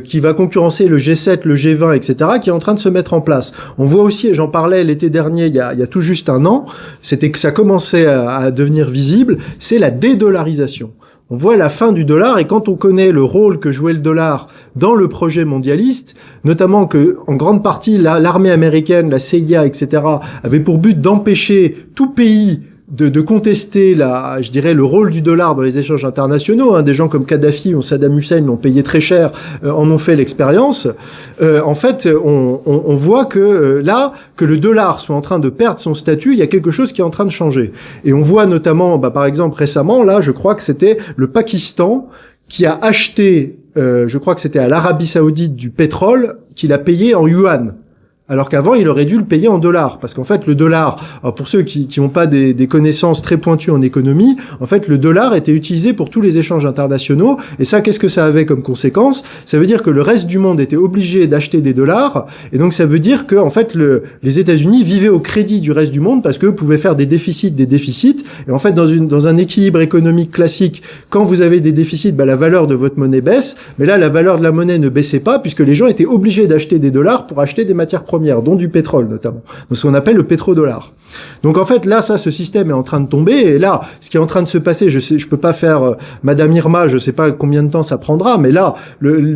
qui va concurrencer le G7, le G20, etc., qui est en train de se mettre en place. On voit aussi, et j'en parlais l'été dernier, il y a tout juste un an, c'était que ça commençait à devenir visible, c'est la dédollarisation. On voit la fin du dollar, et quand on connaît le rôle que jouait le dollar dans le projet mondialiste, notamment que, en grande partie, l'armée américaine, la CIA, etc., avait pour but d'empêcher tout pays de contester je dirais, le rôle du dollar dans les échanges internationaux. Hein. Des gens comme Kadhafi ou Saddam Hussein l'ont payé très cher, en ont fait l'expérience. En fait, on voit que là, que le dollar soit en train de perdre son statut, il y a quelque chose qui est en train de changer. Et on voit notamment, par exemple, récemment, là, je crois que c'était le Pakistan qui a acheté, je crois que c'était à l'Arabie Saoudite, du pétrole qu'il a payé en yuan. Alors qu'avant, il aurait dû le payer en dollars. Parce qu'en fait, le dollar, alors pour ceux qui n'ont pas des connaissances très pointues en économie, en fait, le dollar était utilisé pour tous les échanges internationaux. Et ça, qu'est-ce que ça avait comme conséquence? Ça veut dire que le reste du monde était obligé d'acheter des dollars. Et donc, ça veut dire que, en fait, les États-Unis vivaient au crédit du reste du monde parce qu'eux pouvaient faire des déficits. Et en fait, dans un équilibre économique classique, quand vous avez des déficits, la valeur de votre monnaie baisse. Mais là, la valeur de la monnaie ne baissait pas puisque les gens étaient obligés d'acheter des dollars pour acheter des matières premières, dont du pétrole notamment. Donc, ce qu'on appelle le pétrodollar. Donc en fait là, ce système est en train de tomber, et là, ce qui est en train de se passer, je peux pas faire Madame Irma, je sais pas combien de temps ça prendra, mais là,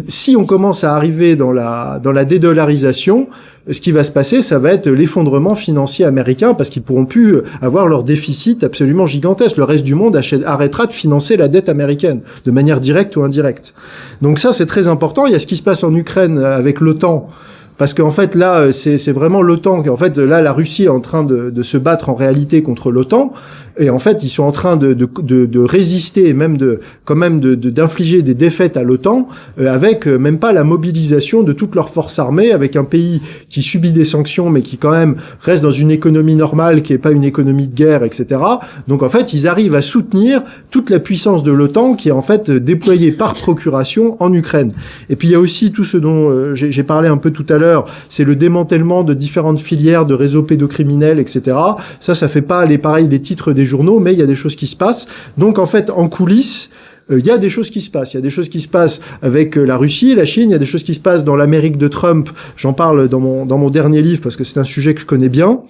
si on commence à arriver dans la dédollarisation, ce qui va se passer, ça va être l'effondrement financier américain, parce qu'ils pourront plus avoir leur déficit absolument gigantesque. Le reste du monde arrêtera de financer la dette américaine, de manière directe ou indirecte. Donc ça, c'est très important. Il y a ce qui se passe en Ukraine avec l'OTAN. Parce qu'en fait, là, c'est vraiment l'OTAN. En fait, là, la Russie est en train de se battre en réalité contre l'OTAN. Et en fait, ils sont en train de résister et même d'infliger des défaites à l'OTAN avec même pas la mobilisation de toutes leurs forces armées, avec un pays qui subit des sanctions mais qui quand même reste dans une économie normale, qui est pas une économie de guerre, etc. Donc en fait, ils arrivent à soutenir toute la puissance de l'OTAN qui est en fait déployée par procuration en Ukraine. Et puis il y a aussi tout ce dont j'ai parlé un peu tout à l'heure, c'est le démantèlement de différentes filières de réseaux pédocriminels, etc. Ça fait pas les titres des journaux, mais il y a des choses qui se passent. Donc en fait, en coulisses, il y a des choses qui se passent. Il y a des choses qui se passent avec la Russie, la Chine. Il y a des choses qui se passent dans l'Amérique de Trump. J'en parle dans mon dernier livre parce que c'est un sujet que je connais bien.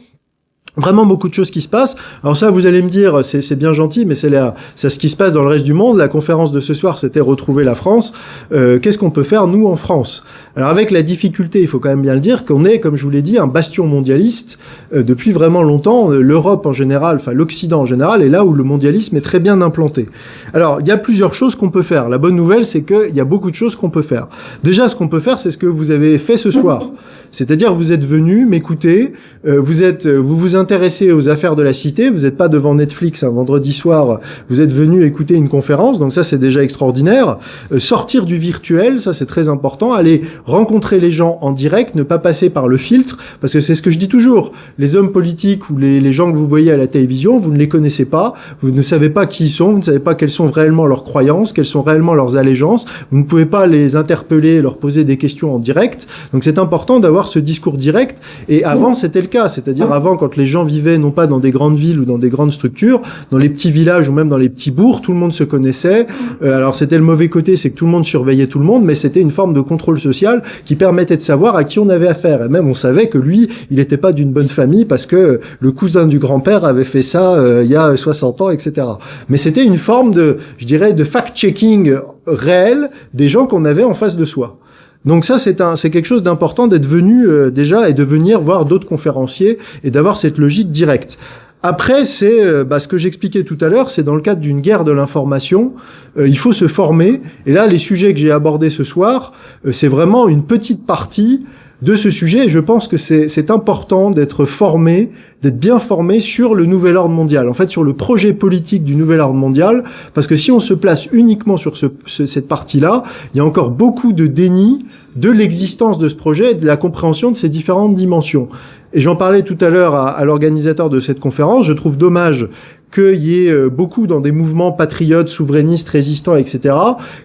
Vraiment beaucoup de choses qui se passent. Alors ça, vous allez me dire, c'est bien gentil, mais c'est ce qui se passe dans le reste du monde. La conférence de ce soir, c'était retrouver la France. Qu'est-ce qu'on peut faire, nous, en France? Alors avec la difficulté, il faut quand même bien le dire, qu'on est, comme je vous l'ai dit, un bastion mondialiste depuis vraiment longtemps. L'Europe en général, enfin l'Occident en général, est là où le mondialisme est très bien implanté. Alors, il y a plusieurs choses qu'on peut faire. La bonne nouvelle, c'est qu'il y a beaucoup de choses qu'on peut faire. Déjà, ce qu'on peut faire, c'est ce que vous avez fait ce soir. C'est-à-dire, vous êtes venu m'écouter, vous vous intéressez aux affaires de la cité, vous n'êtes pas devant Netflix un vendredi soir, vous êtes venu écouter une conférence, donc ça c'est déjà extraordinaire. Sortir du virtuel, ça c'est très important, aller rencontrer les gens en direct, ne pas passer par le filtre, parce que c'est ce que je dis toujours, les hommes politiques ou les gens que vous voyez à la télévision, vous ne les connaissez pas, vous ne savez pas qui ils sont, vous ne savez pas quelles sont réellement leurs croyances, quelles sont réellement leurs allégeances, vous ne pouvez pas les interpeller, leur poser des questions en direct, donc c'est important d'avoir ce discours direct, et avant c'était le cas, c'est-à-dire avant quand les gens vivaient non pas dans des grandes villes ou dans des grandes structures, dans les petits villages ou même dans les petits bourgs, tout le monde se connaissait. Alors c'était le mauvais côté, c'est que tout le monde surveillait tout le monde, mais c'était une forme de contrôle social qui permettait de savoir à qui on avait affaire. Et même on savait que lui, il n'était pas d'une bonne famille parce que le cousin du grand-père avait fait ça il y a 60 ans, etc. Mais c'était une forme de, je dirais, de fact-checking réel des gens qu'on avait en face de soi. Donc ça, c'est quelque chose d'important d'être venu déjà et de venir voir d'autres conférenciers et d'avoir cette logique directe. Après, c'est ce que j'expliquais tout à l'heure, c'est dans le cadre d'une guerre de l'information, il faut se former. Et là, les sujets que j'ai abordés ce soir, c'est vraiment une petite partie de ce sujet. Et je pense que c'est important d'être formé, d'être bien formé sur le nouvel ordre mondial, en fait sur le projet politique du nouvel ordre mondial, parce que si on se place uniquement sur cette partie-là, il y a encore beaucoup de déni de l'existence de ce projet et de la compréhension de ses différentes dimensions. Et j'en parlais tout à l'heure à l'organisateur de cette conférence, je trouve dommage qu'il y ait beaucoup dans des mouvements patriotes, souverainistes, résistants, etc.,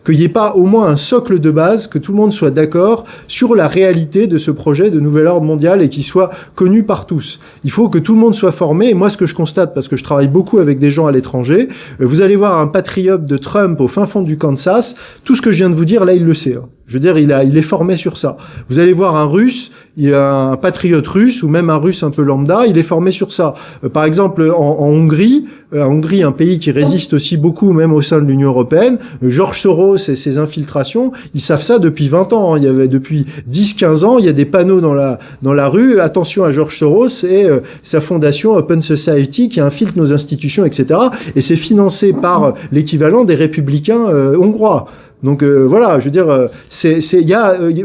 qu'il n'y ait pas au moins un socle de base, que tout le monde soit d'accord sur la réalité de ce projet de nouvel ordre mondial et qu'il soit connu par tous. Il faut que tout le monde soit formé, et moi ce que je constate, parce que je travaille beaucoup avec des gens à l'étranger, vous allez voir un patriote de Trump au fin fond du Kansas, tout ce que je viens de vous dire, là il le sait. Je veux dire, il est formé sur ça. Vous allez voir un Russe, il y a un patriote russe, ou même un Russe un peu lambda, il est formé sur ça. Par exemple, en Hongrie, un pays qui résiste aussi beaucoup, même au sein de l'Union européenne, George Soros et ses infiltrations, ils savent ça depuis 20 ans. Il y avait depuis 10-15 ans, il y a des panneaux dans la rue, attention à George Soros et sa fondation Open Society qui infiltre nos institutions, etc. Et c'est financé par l'équivalent des républicains hongrois. Donc voilà, je veux dire,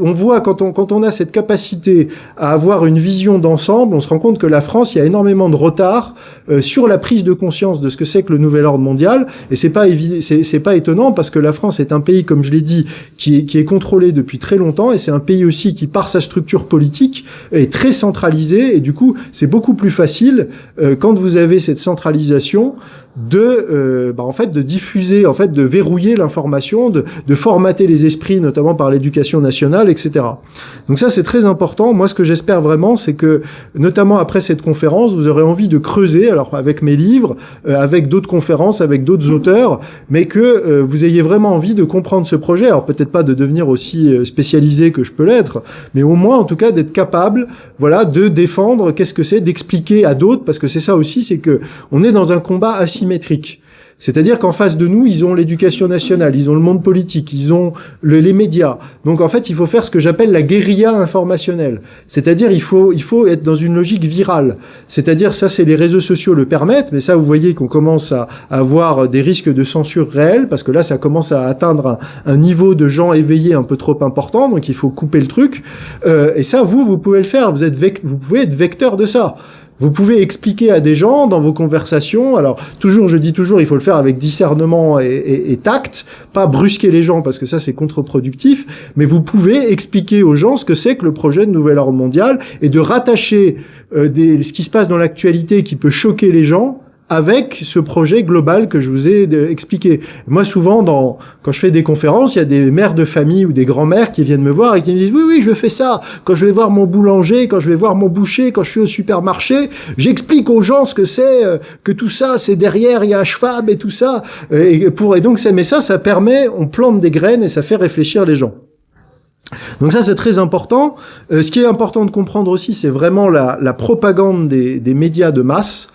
on voit quand on a cette capacité à avoir une vision d'ensemble, on se rend compte que la France, il y a énormément de retard sur la prise de conscience de ce que c'est que le nouvel ordre mondial, et c'est pas étonnant parce que la France est un pays, comme je l'ai dit, qui est contrôlé depuis très longtemps, et c'est un pays aussi qui, par sa structure politique, est très centralisé, et du coup, c'est beaucoup plus facile quand vous avez cette centralisation de diffuser, en fait, de verrouiller l'information, de formater les esprits, notamment par l'éducation nationale, etc. Donc ça, c'est très important. Moi, ce que j'espère vraiment, c'est que, notamment après cette conférence, vous aurez envie de creuser, alors avec mes livres, avec d'autres conférences, avec d'autres auteurs, mais que vous ayez vraiment envie de comprendre ce projet. Alors peut-être pas de devenir aussi spécialisé que je peux l'être, mais au moins, en tout cas, d'être capable, voilà, de défendre qu'est-ce que c'est, d'expliquer à d'autres, parce que c'est ça aussi, c'est que on est dans un combat asymétrique. C'est-à-dire qu'en face de nous, ils ont l'éducation nationale, ils ont le monde politique, ils ont les médias. Donc en fait, il faut faire ce que j'appelle la guérilla informationnelle. C'est-à-dire il faut être dans une logique virale. C'est-à-dire ça, c'est les réseaux sociaux le permettent, mais ça, vous voyez qu'on commence à avoir des risques de censure réels, parce que là, ça commence à atteindre un niveau de gens éveillés un peu trop important, donc il faut couper le truc. Et ça, vous pouvez le faire. Vous pouvez être vecteur de ça. Vous pouvez expliquer à des gens dans vos conversations, alors je dis toujours, il faut le faire avec discernement et tact, pas brusquer les gens parce que ça c'est contre-productif, mais vous pouvez expliquer aux gens ce que c'est que le projet de nouvel ordre mondial et de rattacher ce qui se passe dans l'actualité qui peut choquer les gens avec ce projet global que je vous ai expliqué. Moi, souvent, quand je fais des conférences, il y a des mères de famille ou des grands-mères qui viennent me voir et qui me disent « Oui, je fais ça. Quand je vais voir mon boulanger, quand je vais voir mon boucher, quand je suis au supermarché, j'explique aux gens ce que c'est, que tout ça, c'est derrière, il y a un Schwab et tout ça. » mais ça permet, on plante des graines et ça fait réfléchir les gens. Donc ça, c'est très important. Ce qui est important de comprendre aussi, c'est vraiment la propagande des médias de masse.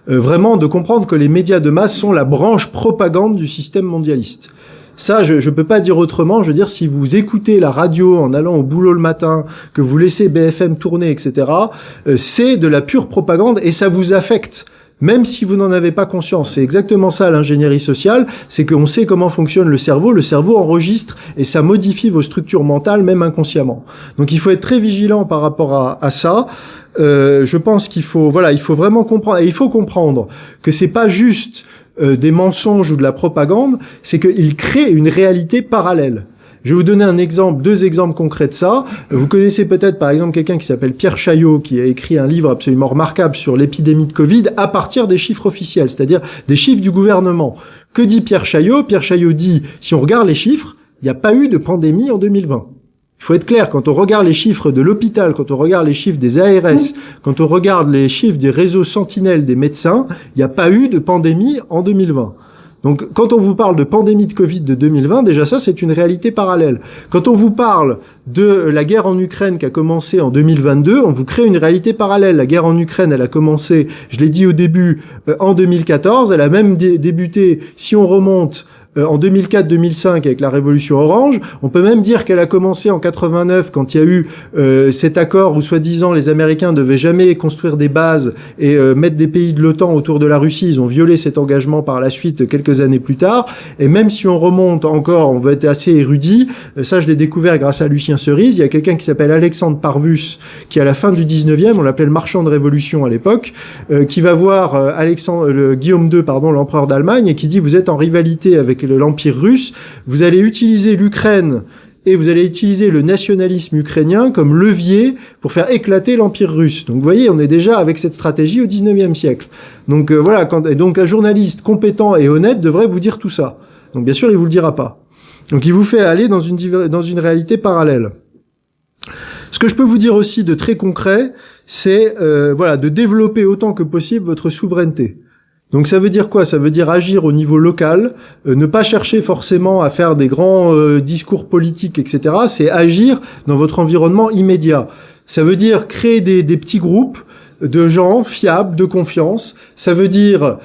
Vraiment de comprendre que les médias de masse sont la branche propagande du système mondialiste. Ça, je peux pas dire autrement. Je veux dire, si vous écoutez la radio en allant au boulot le matin, que vous laissez BFM tourner, etc., c'est de la pure propagande et ça vous affecte. Même si vous n'en avez pas conscience. C'est exactement ça l'ingénierie sociale, c'est qu'on sait comment fonctionne le cerveau enregistre et ça modifie vos structures mentales, même inconsciemment. Donc il faut être très vigilant par rapport à ça. Je pense il faut vraiment comprendre, et il faut comprendre que c'est pas juste des mensonges ou de la propagande, c'est qu'ils créent une réalité parallèle. Je vais vous donner deux exemples concrets de ça. Vous connaissez peut-être par exemple quelqu'un qui s'appelle Pierre Chaillot, qui a écrit un livre absolument remarquable sur l'épidémie de Covid à partir des chiffres officiels, c'est-à-dire des chiffres du gouvernement. Que dit Pierre Chaillot ? Pierre Chaillot dit, si on regarde les chiffres, il n'y a pas eu de pandémie en 2020. Il faut être clair, quand on regarde les chiffres de l'hôpital, quand on regarde les chiffres des ARS, quand on regarde les chiffres des réseaux sentinelles des médecins, il n'y a pas eu de pandémie en 2020. Donc, quand on vous parle de pandémie de Covid de 2020, déjà ça, c'est une réalité parallèle. Quand on vous parle de la guerre en Ukraine qui a commencé en 2022, on vous crée une réalité parallèle. La guerre en Ukraine, elle a commencé, je l'ai dit au début, en 2014. Elle a même débuté, si on remonte, en 2004-2005 avec la révolution orange. On peut même dire qu'elle a commencé en 89 quand il y a eu cet accord où soi-disant les Américains ne devaient jamais construire des bases et mettre des pays de l'OTAN autour de la Russie. Ils ont violé cet engagement par la suite quelques années plus tard. Et même si on remonte encore, on va être assez érudit. Ça, je l'ai découvert grâce à Lucien Cerise. Il y a quelqu'un qui s'appelle Alexandre Parvus qui à la fin du 19e, on l'appelait le marchand de révolution à l'époque, qui va voir Guillaume II, l'empereur d'Allemagne, et qui dit vous êtes en rivalité avec l'Empire russe, vous allez utiliser l'Ukraine et vous allez utiliser le nationalisme ukrainien comme levier pour faire éclater l'Empire russe. Donc vous voyez, on est déjà avec cette stratégie au 19e siècle. Donc voilà, donc un journaliste compétent et honnête devrait vous dire tout ça. Donc bien sûr, il vous le dira pas. Donc il vous fait aller dans une réalité parallèle. Ce que je peux vous dire aussi de très concret, c'est de développer autant que possible votre souveraineté. Donc ça veut dire quoi? Ça veut dire agir au niveau local, ne pas chercher forcément à faire des grands discours politiques, etc. C'est agir dans votre environnement immédiat. Ça veut dire créer des petits groupes de gens fiables, de confiance. Ça veut dire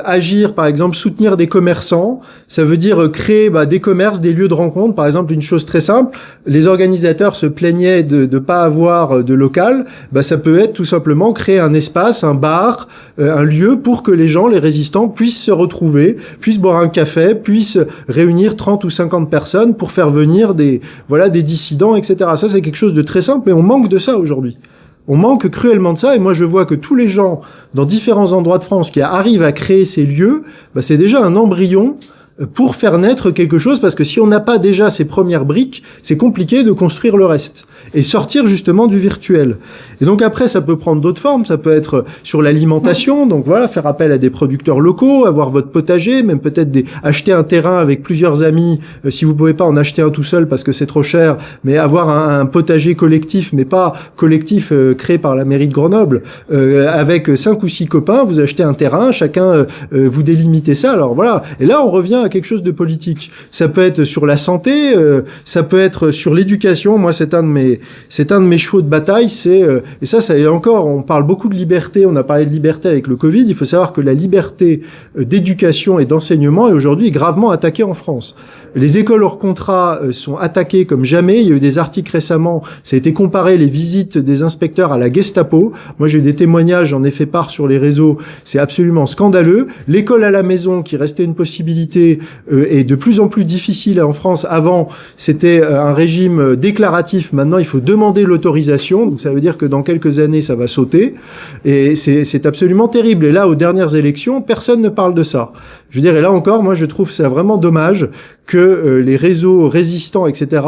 agir, par exemple, soutenir des commerçants. Ça veut dire créer des commerces, des lieux de rencontre. Par exemple, une chose très simple, les organisateurs se plaignaient de pas avoir de local. Ça peut être tout simplement créer un espace, un bar, un lieu pour que les gens, les résistants, puissent se retrouver, puissent boire un café, puissent réunir 30 ou 50 personnes pour faire venir des dissidents, etc. Ça, c'est quelque chose de très simple, mais on manque de ça aujourd'hui. On manque cruellement de ça, et moi je vois que tous les gens dans différents endroits de France qui arrivent à créer ces lieux, c'est déjà un embryon pour faire naître quelque chose, parce que si on n'a pas déjà ces premières briques, c'est compliqué de construire le reste et sortir justement du virtuel. Et donc après, ça peut prendre d'autres formes, ça peut être sur l'alimentation, donc voilà, faire appel à des producteurs locaux, avoir votre potager, même peut-être acheter un terrain avec plusieurs amis, si vous pouvez pas en acheter un tout seul parce que c'est trop cher, mais avoir un potager collectif, mais pas collectif créé par la mairie de Grenoble, avec 5 ou 6 copains, vous achetez un terrain, chacun vous délimitez ça, alors voilà. Et là, on revient à quelque chose de politique. Ça peut être sur la santé, ça peut être sur l'éducation. Moi, c'est un de mes chevaux de bataille, et ça et encore, on parle beaucoup de liberté, on a parlé de liberté avec le Covid, il faut savoir que la liberté d'éducation et d'enseignement est aujourd'hui gravement attaquée en France. Les écoles hors contrat sont attaquées comme jamais, il y a eu des articles récemment, ça a été comparé les visites des inspecteurs à la Gestapo. Moi, j'ai eu des témoignages, j'en ai fait part sur les réseaux, c'est absolument scandaleux. L'école à la maison, qui restait une possibilité, est de plus en plus difficile en France. Avant, c'était un régime déclaratif, maintenant il faut demander l'autorisation, donc ça veut dire que dans quelques années, ça va sauter, et c'est absolument terrible. Et là, aux dernières élections, personne ne parle de ça. Je veux dire, et là encore, moi, je trouve ça vraiment dommage que les réseaux résistants, etc.,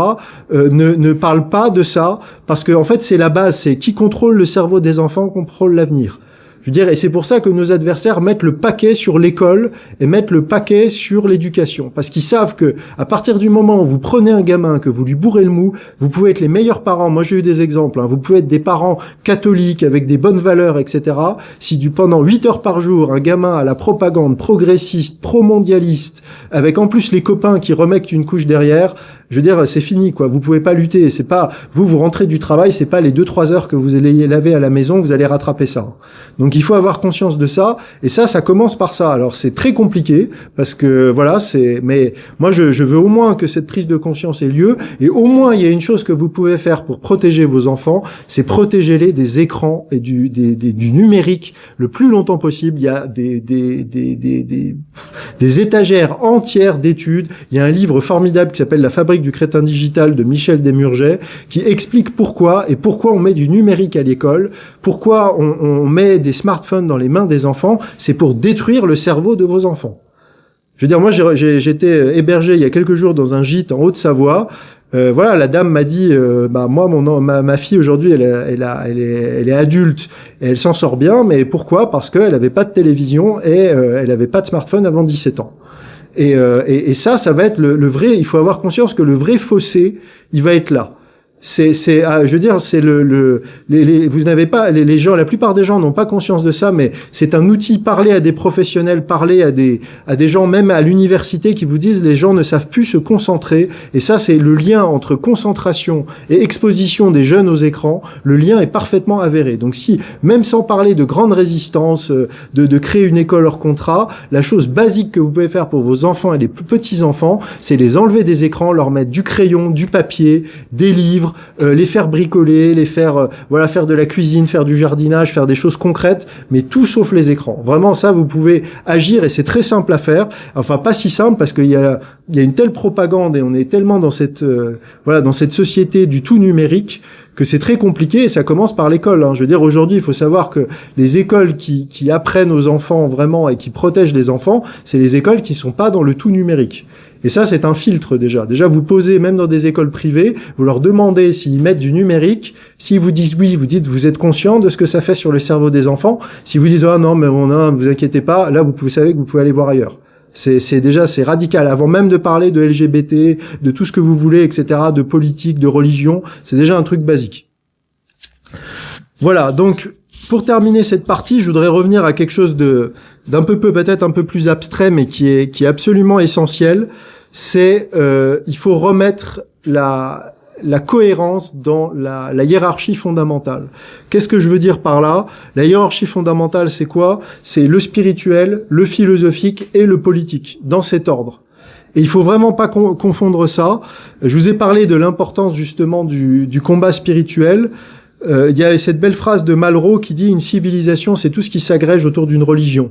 ne parlent pas de ça, parce que en fait, c'est la base, c'est qui contrôle le cerveau des enfants, contrôle l'avenir. Je veux dire, et c'est pour ça que nos adversaires mettent le paquet sur l'école et mettent le paquet sur l'éducation. Parce qu'ils savent que, à partir du moment où vous prenez un gamin, que vous lui bourrez le mou, vous pouvez être les meilleurs parents. Moi, j'ai eu des exemples, hein. Vous pouvez être des parents catholiques avec des bonnes valeurs, etc. Si pendant 8 heures par jour, un gamin a la propagande progressiste, pro-mondialiste, avec en plus les copains qui remettent une couche derrière, je veux dire, c'est fini, quoi. Vous pouvez pas lutter. C'est pas, vous rentrez du travail, c'est pas les 2-3 heures que vous allez laver à la maison que vous allez rattraper ça. Donc, il faut avoir conscience de ça. Et ça commence par ça. Alors, c'est très compliqué parce que, voilà, mais moi, je veux au moins que cette prise de conscience ait lieu. Et au moins, il y a une chose que vous pouvez faire pour protéger vos enfants, c'est protéger-les des écrans et du numérique le plus longtemps possible. Il y a des étagères entières d'études. Il y a un livre formidable qui s'appelle La fabrique du crétin digital de Michel Desmurget, qui explique pourquoi on met du numérique à l'école, pourquoi on met des smartphones dans les mains des enfants, c'est pour détruire le cerveau de vos enfants. Je veux dire, moi j'étais hébergé il y a quelques jours dans un gîte en Haute-Savoie. Voilà, la dame m'a dit, moi, ma fille aujourd'hui, elle est adulte et elle s'en sort bien, mais pourquoi? Parce qu'elle avait pas de télévision et elle avait pas de smartphone avant 17 ans. Et ça va être le vrai. Il faut avoir conscience que le vrai fossé, il va être là. je veux dire, c'est vous n'avez pas, les gens, la plupart des gens n'ont pas conscience de ça, mais c'est un outil. Parler à des professionnels, parler à des gens, même à l'université, qui vous disent les gens ne savent plus se concentrer. Et ça, c'est le lien entre concentration et exposition des jeunes aux écrans. Le lien est parfaitement avéré. Donc si, même sans parler de grande résistance, de créer une école hors contrat, la chose basique que vous pouvez faire pour vos enfants et les plus petits enfants, c'est les enlever des écrans, leur mettre du crayon, du papier, des livres, les faire bricoler, les faire faire de la cuisine, faire du jardinage, faire des choses concrètes, mais tout sauf les écrans. Vraiment, ça, vous pouvez agir et c'est très simple à faire. Enfin, pas si simple parce qu'il y a une telle propagande et on est tellement dans cette dans cette société du tout numérique que c'est très compliqué et ça commence par l'école. Je veux dire, aujourd'hui, il faut savoir que les écoles qui apprennent aux enfants vraiment et qui protègent les enfants, c'est les écoles qui sont pas dans le tout numérique. Et ça, c'est un filtre déjà. Déjà, vous posez, même dans des écoles privées, vous leur demandez s'ils mettent du numérique. S'ils vous disent oui, vous dites, vous êtes conscient de ce que ça fait sur le cerveau des enfants. Si vous dites, ah non, mais vous inquiétez pas, là, vous savez que vous pouvez aller voir ailleurs. C'est déjà, c'est radical. Avant même de parler de LGBT, de tout ce que vous voulez, etc., de politique, de religion, c'est déjà un truc basique. Voilà. Donc, pour terminer cette partie, je voudrais revenir à quelque chose peut-être un peu plus abstrait, mais qui est absolument essentiel. C'est, il faut remettre la cohérence dans la hiérarchie fondamentale. Qu'est-ce que je veux dire par là? La hiérarchie fondamentale, c'est quoi? C'est le spirituel, le philosophique et le politique, dans cet ordre. Et il faut vraiment pas confondre ça. Je vous ai parlé de l'importance justement du combat spirituel. Il y a cette belle phrase de Malraux qui dit « Une civilisation, c'est tout ce qui s'agrège autour d'une religion ».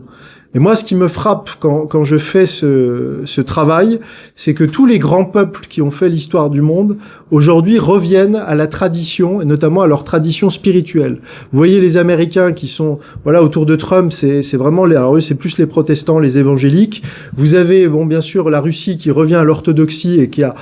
Et moi, ce qui me frappe quand je fais ce travail, c'est que tous les grands peuples qui ont fait l'histoire du monde, aujourd'hui, reviennent à la tradition, et notamment à leur tradition spirituelle. Vous voyez les Américains qui sont, autour de Trump, c'est vraiment alors eux, c'est plus les protestants, les évangéliques. Vous avez, bien sûr, la Russie qui revient à l'orthodoxie et qui a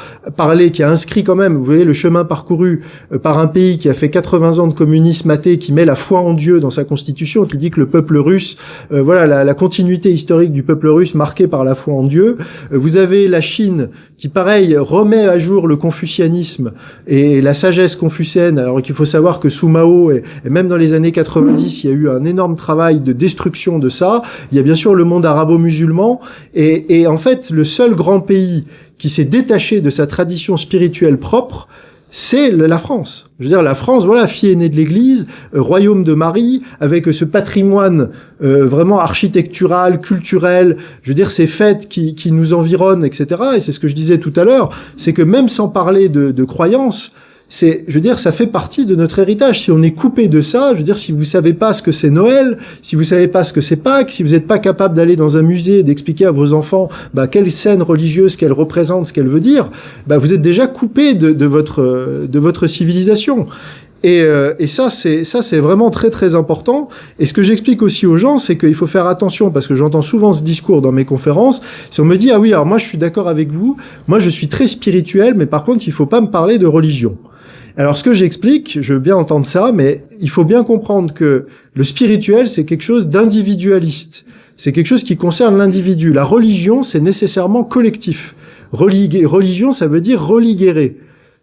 inscrit quand même, vous voyez, le chemin parcouru par un pays qui a fait 80 ans de communisme athée, qui met la foi en Dieu dans sa constitution, qui dit que le peuple russe, la continuité historique du peuple russe marquée par la foi en Dieu. Vous avez la Chine qui, pareil, remet à jour le confucianisme et la sagesse confucéenne, alors qu'il faut savoir que sous Mao, et même dans les années 90, il y a eu un énorme travail de destruction de ça. Il y a bien sûr le monde arabo-musulman, et en fait, le seul grand pays qui s'est détaché de sa tradition spirituelle propre, c'est la France. Je veux dire, la France, fille aînée de l'Église, royaume de Marie, avec ce patrimoine vraiment architectural, culturel, je veux dire, ces fêtes qui nous environnent, etc. Et c'est ce que je disais tout à l'heure, c'est que même sans parler de croyances, je veux dire, ça fait partie de notre héritage. Si on est coupé de ça, je veux dire, si vous savez pas ce que c'est Noël, si vous savez pas ce que c'est Pâques, si vous n'êtes pas capable d'aller dans un musée et d'expliquer à vos enfants, quelle scène religieuse qu'elle représente, ce qu'elle veut dire, vous êtes déjà coupé de votre civilisation. Et ça c'est vraiment très très important. Et ce que j'explique aussi aux gens, c'est qu'il faut faire attention, parce que j'entends souvent ce discours dans mes conférences. Si on me dit, ah oui, alors moi je suis d'accord avec vous, moi je suis très spirituel, mais par contre il faut pas me parler de religion. Alors, ce que j'explique, je veux bien entendre ça, mais il faut bien comprendre que le spirituel, c'est quelque chose d'individualiste. C'est quelque chose qui concerne l'individu. La religion, c'est nécessairement collectif. Religion, ça veut dire religuérer.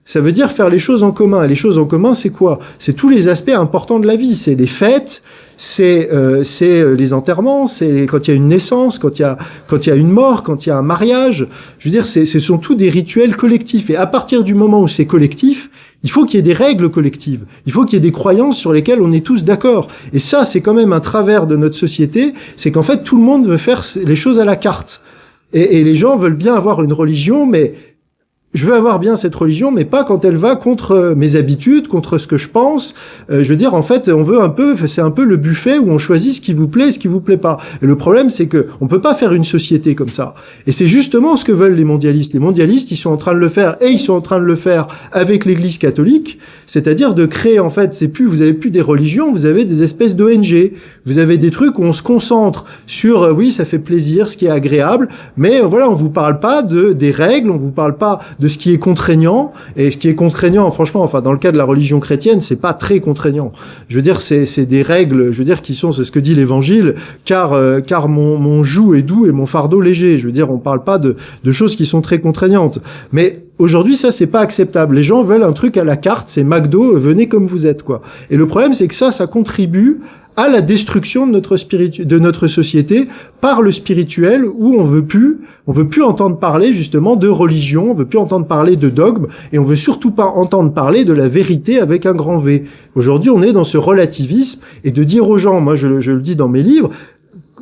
Ça veut dire faire les choses en commun. Et les choses en commun, c'est quoi? C'est tous les aspects importants de la vie. C'est les fêtes, c'est les enterrements, c'est quand il y a une naissance, quand il y a une mort, quand il y a un mariage. Je veux dire, ce sont tous des rituels collectifs. Et à partir du moment où c'est collectif, il faut qu'il y ait des règles collectives. Il faut qu'il y ait des croyances sur lesquelles on est tous d'accord. Et ça, c'est quand même un travers de notre société. C'est qu'en fait, tout le monde veut faire les choses à la carte. Et les gens veulent bien avoir une religion, mais je veux avoir bien cette religion, mais pas quand elle va contre mes habitudes, contre ce que je pense. Je veux dire, en fait, c'est un peu le buffet où on choisit ce qui vous plaît et ce qui vous plaît pas. Et le problème, c'est que on peut pas faire une société comme ça. Et c'est justement ce que veulent les mondialistes. Les mondialistes, ils sont en train de le faire, et ils sont en train de le faire avec l'Église catholique, c'est-à-dire de créer, en fait, vous avez plus des religions, vous avez des espèces d'ONG. Vous avez des trucs où on se concentre sur, oui, ça fait plaisir, ce qui est agréable, mais on vous parle pas des règles, on vous parle pas de ce qui est contraignant. Et ce qui est contraignant, franchement, enfin, dans le cas de la religion chrétienne, c'est pas très contraignant. Je veux dire, c'est des règles, je veux dire, qui sont, c'est ce que dit l'Évangile, car mon joug est doux et mon fardeau léger. Je veux dire, on parle pas de choses qui sont très contraignantes. Mais aujourd'hui, ça, c'est pas acceptable. Les gens veulent un truc à la carte, c'est McDo, venez comme vous êtes, quoi. Et le problème, c'est que ça contribue à la destruction de notre société par le spirituel, où on veut plus entendre parler, justement, de religion, on veut plus entendre parler de dogme, et on veut surtout pas entendre parler de la vérité avec un grand V. Aujourd'hui, on est dans ce relativisme, et de dire aux gens, moi, je le dis dans mes livres,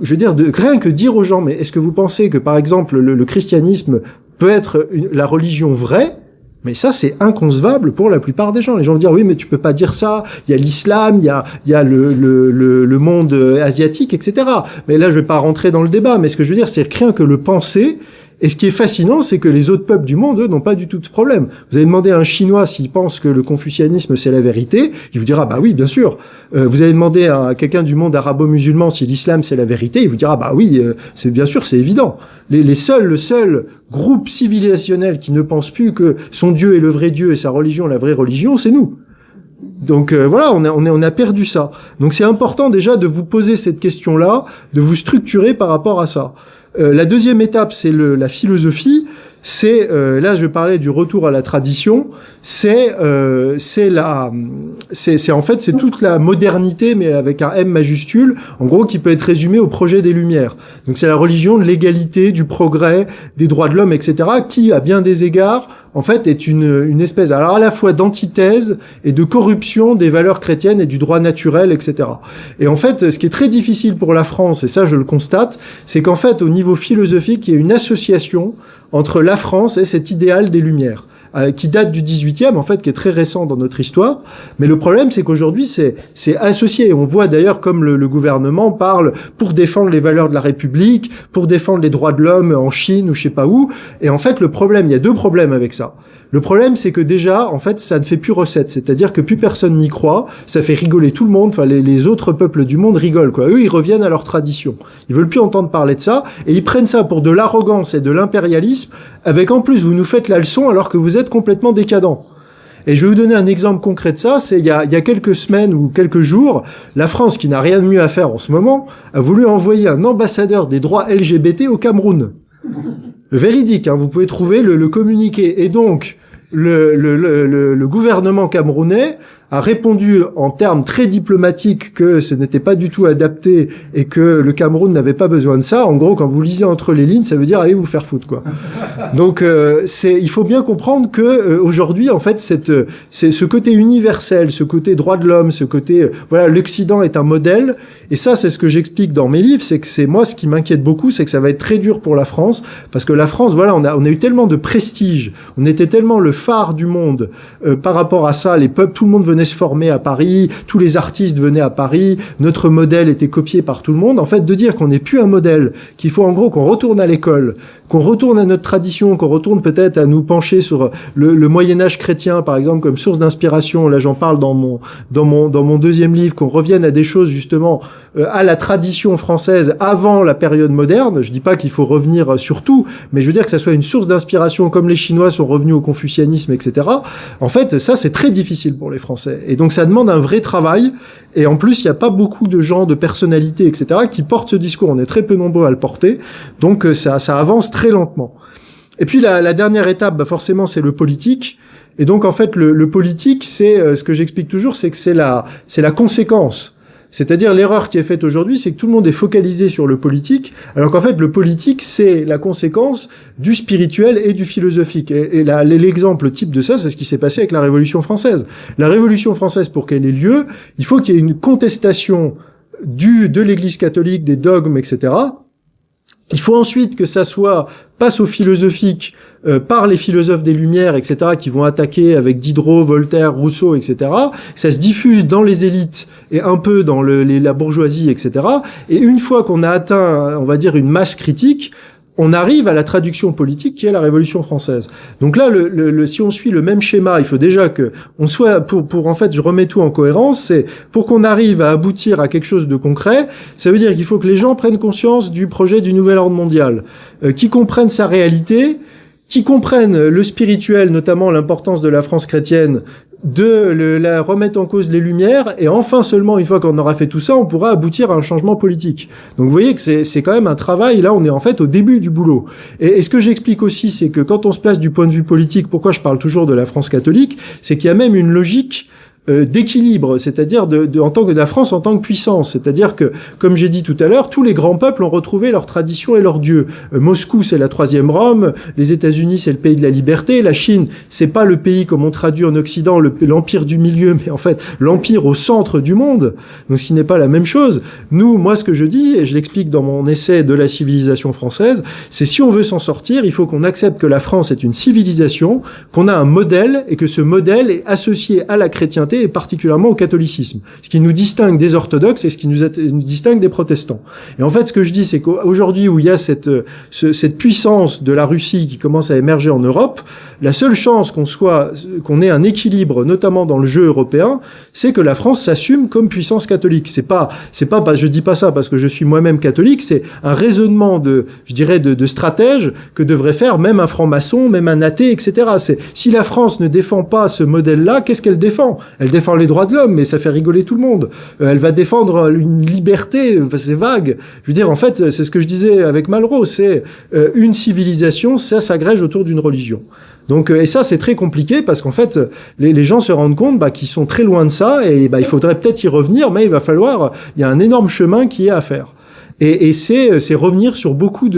je veux dire, rien que dire aux gens, mais est-ce que vous pensez que, par exemple, le christianisme peut être la religion vraie? Mais ça, c'est inconcevable pour la plupart des gens. Les gens vont dire, oui, mais tu peux pas dire ça. Il y a l'islam, il y a le monde asiatique, etc. Mais là, je vais pas rentrer dans le débat. Mais ce que je veux dire, c'est rien que le penser. Et ce qui est fascinant, c'est que les autres peuples du monde, eux, n'ont pas du tout de problème. Vous avez demandé à un Chinois s'il pense que le confucianisme, c'est la vérité. Il vous dira, bah oui, bien sûr. Vous avez demandé à quelqu'un du monde arabo-musulman si l'islam, c'est la vérité. Il vous dira, bah oui, c'est bien sûr, c'est évident. Le seul groupe civilisationnel qui ne pense plus que son Dieu est le vrai Dieu et sa religion la vraie religion, c'est nous. Donc voilà, on a perdu ça. Donc c'est important déjà de vous poser cette question-là, de vous structurer par rapport à ça. La deuxième étape, c'est la philosophie. C'est là, je parlais du retour à la tradition. C'est en fait c'est toute la modernité, mais avec un M majuscule, en gros, qui peut être résumé au projet des Lumières. Donc c'est la religion de l'égalité, du progrès, des droits de l'homme, etc., qui, à bien des égards, en fait, est une espèce, alors à la fois d'antithèse et de corruption des valeurs chrétiennes et du droit naturel, etc. Et en fait, ce qui est très difficile pour la France, et ça je le constate, c'est qu'en fait, au niveau philosophique, il y a une association entre la France et cet idéal des Lumières, qui date du 18e, en fait, qui est très récent dans notre histoire. Mais le problème, c'est qu'aujourd'hui, c'est associé. Et on voit d'ailleurs comme le gouvernement parle pour défendre les valeurs de la République, pour défendre les droits de l'homme en Chine ou je sais pas où. Et en fait, il y a deux problèmes avec ça. Le problème, c'est que déjà, en fait, ça ne fait plus recette. C'est-à-dire que plus personne n'y croit. Ça fait rigoler tout le monde. Enfin, les autres peuples du monde rigolent, quoi. Eux, ils reviennent à leur tradition. Ils veulent plus entendre parler de ça. Et ils prennent ça pour de l'arrogance et de l'impérialisme. Avec, en plus, vous nous faites la leçon alors que vous êtes complètement décadent. Et je vais vous donner un exemple concret de ça. C'est il y a quelques semaines ou quelques jours, la France, qui n'a rien de mieux à faire en ce moment, a voulu envoyer un ambassadeur des droits LGBT au Cameroun. Véridique, hein, vous pouvez trouver le communiqué. Et donc, le gouvernement camerounais a répondu en termes très diplomatiques que ce n'était pas du tout adapté et que le Cameroun n'avait pas besoin de ça. En gros, quand vous lisez entre les lignes, ça veut dire allez vous faire foutre, quoi. Donc il faut bien comprendre que aujourd'hui, en fait, c'est ce côté universel, ce côté droit de l'homme, ce côté voilà, l'Occident est un modèle. Et ça, c'est ce que j'explique dans mes livres, c'est que c'est moi ce qui m'inquiète beaucoup, c'est que ça va être très dur pour la France, parce que la France, voilà, on a eu tellement de prestige, on était tellement le phare du monde par rapport à ça, les peuples, tout le monde venait se former à Paris, tous les artistes venaient à Paris, notre modèle était copié par tout le monde. En fait, de dire qu'on n'est plus un modèle, qu'il faut en gros qu'on retourne à l'école, qu'on retourne à notre tradition, qu'on retourne peut-être à nous pencher sur le Moyen-Âge chrétien, par exemple, comme source d'inspiration. Là, j'en parle dans mon deuxième livre, qu'on revienne à des choses, justement, à la tradition française avant la période moderne. Je dis pas qu'il faut revenir sur tout, mais je veux dire que ça soit une source d'inspiration, comme les Chinois sont revenus au confucianisme, etc. En fait, ça, c'est très difficile pour les Français. Et donc, ça demande un vrai travail. Et en plus, il n'y a pas beaucoup de gens, de personnalités, etc., qui portent ce discours. On est très peu nombreux à le porter. Donc, ça avance très lentement. Et puis, la dernière étape, bah, forcément, c'est le politique. Et donc, en fait, le politique, c'est ce que j'explique toujours, c'est que c'est la conséquence. C'est-à-dire, l'erreur qui est faite aujourd'hui, c'est que tout le monde est focalisé sur le politique, alors qu'en fait, le politique, c'est la conséquence du spirituel et du philosophique. Et l'exemple type de ça, c'est ce qui s'est passé avec la Révolution française. La Révolution française, pour qu'elle ait lieu, il faut qu'il y ait une contestation de l'Église catholique, des dogmes, etc. Il faut ensuite que ça passe au philosophique par les philosophes des Lumières, etc., qui vont attaquer avec Diderot, Voltaire, Rousseau, etc. Ça se diffuse dans les élites et un peu dans la bourgeoisie, etc. Et une fois qu'on a atteint, on va dire, une masse critique, on arrive à la traduction politique qui est la Révolution française. Donc là, si on suit le même schéma, il faut déjà que on soit, pour en fait, je remets tout en cohérence, c'est pour qu'on arrive à aboutir à quelque chose de concret, ça veut dire qu'il faut que les gens prennent conscience du projet du nouvel ordre mondial, qu'ils comprennent sa réalité, qui comprennent le spirituel, notamment l'importance de la France chrétienne, la remettre en cause les Lumières, et enfin seulement une fois qu'on aura fait tout ça, on pourra aboutir à un changement politique. Donc vous voyez que c'est quand même un travail, là on est en fait au début du boulot. Et ce que j'explique aussi, c'est que quand on se place du point de vue politique, pourquoi je parle toujours de la France catholique, c'est qu'il y a même une logique d'équilibre, c'est-à-dire en tant que de la France en tant que puissance, c'est-à-dire que, comme j'ai dit tout à l'heure, tous les grands peuples ont retrouvé leur tradition et leur dieu. Moscou, c'est la troisième Rome, les États-Unis, c'est le pays de la liberté, la Chine, c'est pas le pays comme on traduit en Occident, l'empire du milieu, mais en fait l'empire au centre du monde. Donc ce n'est pas la même chose. Nous, moi, ce que je dis, et je l'explique dans mon essai de la civilisation française, c'est si on veut s'en sortir, il faut qu'on accepte que la France est une civilisation, qu'on a un modèle et que ce modèle est associé à la chrétienté et particulièrement au catholicisme. Ce qui nous distingue des orthodoxes et ce qui nous distingue des protestants. Et en fait, ce que je dis, c'est qu'aujourd'hui où il y a cette puissance de la Russie qui commence à émerger en Europe, la seule chance qu'on ait un équilibre, notamment dans le jeu européen, c'est que la France s'assume comme puissance catholique. C'est pas, je dis pas ça parce que je suis moi-même catholique, c'est un raisonnement de stratège que devrait faire même un franc-maçon, même un athée, etc. Si la France ne défend pas ce modèle-là, qu'est-ce qu'elle défend? Elle défend les droits de l'homme, mais ça fait rigoler tout le monde. Elle va défendre une liberté, c'est vague. Je veux dire, en fait, c'est ce que je disais avec Malraux, c'est une civilisation, ça s'agrège autour d'une religion. Donc, et ça, c'est très compliqué parce qu'en fait, les gens se rendent compte qu'ils sont très loin de ça et il faudrait peut-être y revenir, mais il y a un énorme chemin qui est à faire. Et c'est revenir sur beaucoup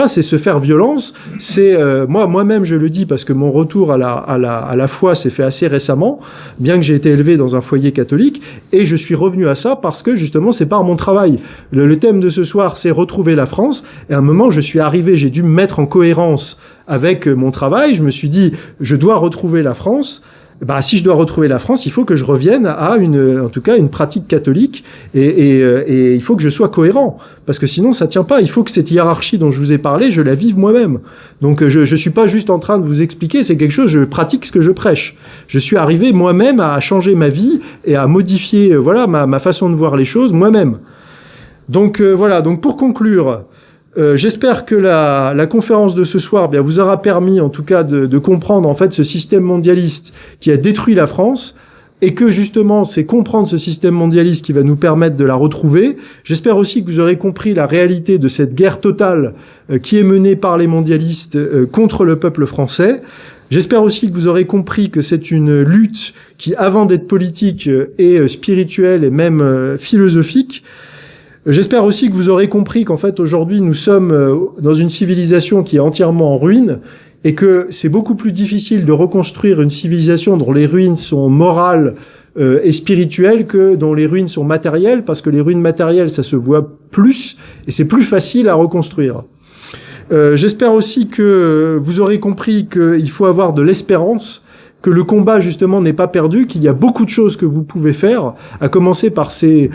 c'est se faire violence. C'est moi-même je le dis parce que mon retour à la foi s'est fait assez récemment, bien que j'ai été élevé dans un foyer catholique, et je suis revenu à ça parce que justement c'est par mon travail. Le thème de ce soir, c'est retrouver la France. Et à un moment, j'ai dû me mettre en cohérence avec mon travail. Je me suis dit, je dois retrouver la France. Si je dois retrouver la France, il faut que je revienne à en tout cas une pratique catholique et il faut que je sois cohérent parce que sinon ça tient pas. Il faut que cette hiérarchie dont je vous ai parlé, je la vive moi-même. Donc je suis pas juste en train de vous expliquer, c'est quelque chose, je pratique ce que je prêche. Je suis arrivé moi-même à changer ma vie et à modifier ma façon de voir les choses moi-même. Donc donc pour conclure, j'espère que la conférence de ce soir vous aura permis en tout cas de comprendre en fait ce système mondialiste qui a détruit la France et que justement c'est comprendre ce système mondialiste qui va nous permettre de la retrouver. J'espère aussi que vous aurez compris la réalité de cette guerre totale qui est menée par les mondialistes contre le peuple français. J'espère aussi que vous aurez compris que c'est une lutte qui, avant d'être politique, est spirituelle et même philosophique. J'espère aussi que vous aurez compris qu'en fait aujourd'hui nous sommes dans une civilisation qui est entièrement en ruine et que c'est beaucoup plus difficile de reconstruire une civilisation dont les ruines sont morales et spirituelles que dont les ruines sont matérielles, parce que les ruines matérielles ça se voit plus et c'est plus facile à reconstruire. J'espère aussi que vous aurez compris qu'il faut avoir de l'espérance, que le combat justement n'est pas perdu, qu'il y a beaucoup de choses que vous pouvez faire, à commencer par ce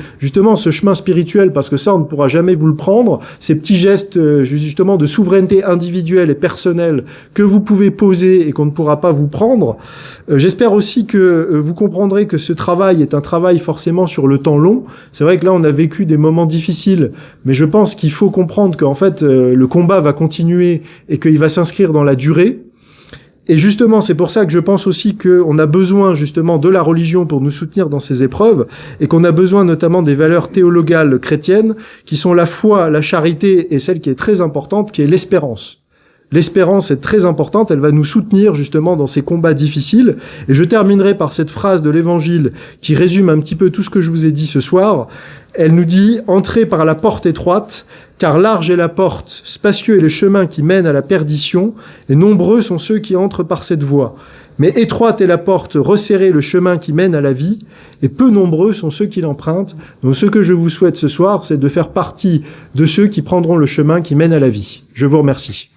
chemin spirituel, parce que ça on ne pourra jamais vous le prendre, ces petits gestes justement de souveraineté individuelle et personnelle que vous pouvez poser et qu'on ne pourra pas vous prendre. J'espère aussi que vous comprendrez que ce travail est un travail forcément sur le temps long. C'est vrai que là on a vécu des moments difficiles, mais je pense qu'il faut comprendre qu'en fait le combat va continuer et qu'il va s'inscrire dans la durée. Et justement, c'est pour ça que je pense aussi qu'on a besoin justement de la religion pour nous soutenir dans ces épreuves et qu'on a besoin notamment des valeurs théologales chrétiennes qui sont la foi, la charité et celle qui est très importante, qui est l'espérance. L'espérance est très importante, elle va nous soutenir justement dans ces combats difficiles. Et je terminerai par cette phrase de l'Évangile qui résume un petit peu tout ce que je vous ai dit ce soir. Elle nous dit « Entrez par la porte étroite, car large est la porte, spacieux est le chemin qui mène à la perdition, et nombreux sont ceux qui entrent par cette voie. Mais étroite est la porte, resserré le chemin qui mène à la vie, et peu nombreux sont ceux qui l'empruntent. » Donc ce que je vous souhaite ce soir, c'est de faire partie de ceux qui prendront le chemin qui mène à la vie. Je vous remercie.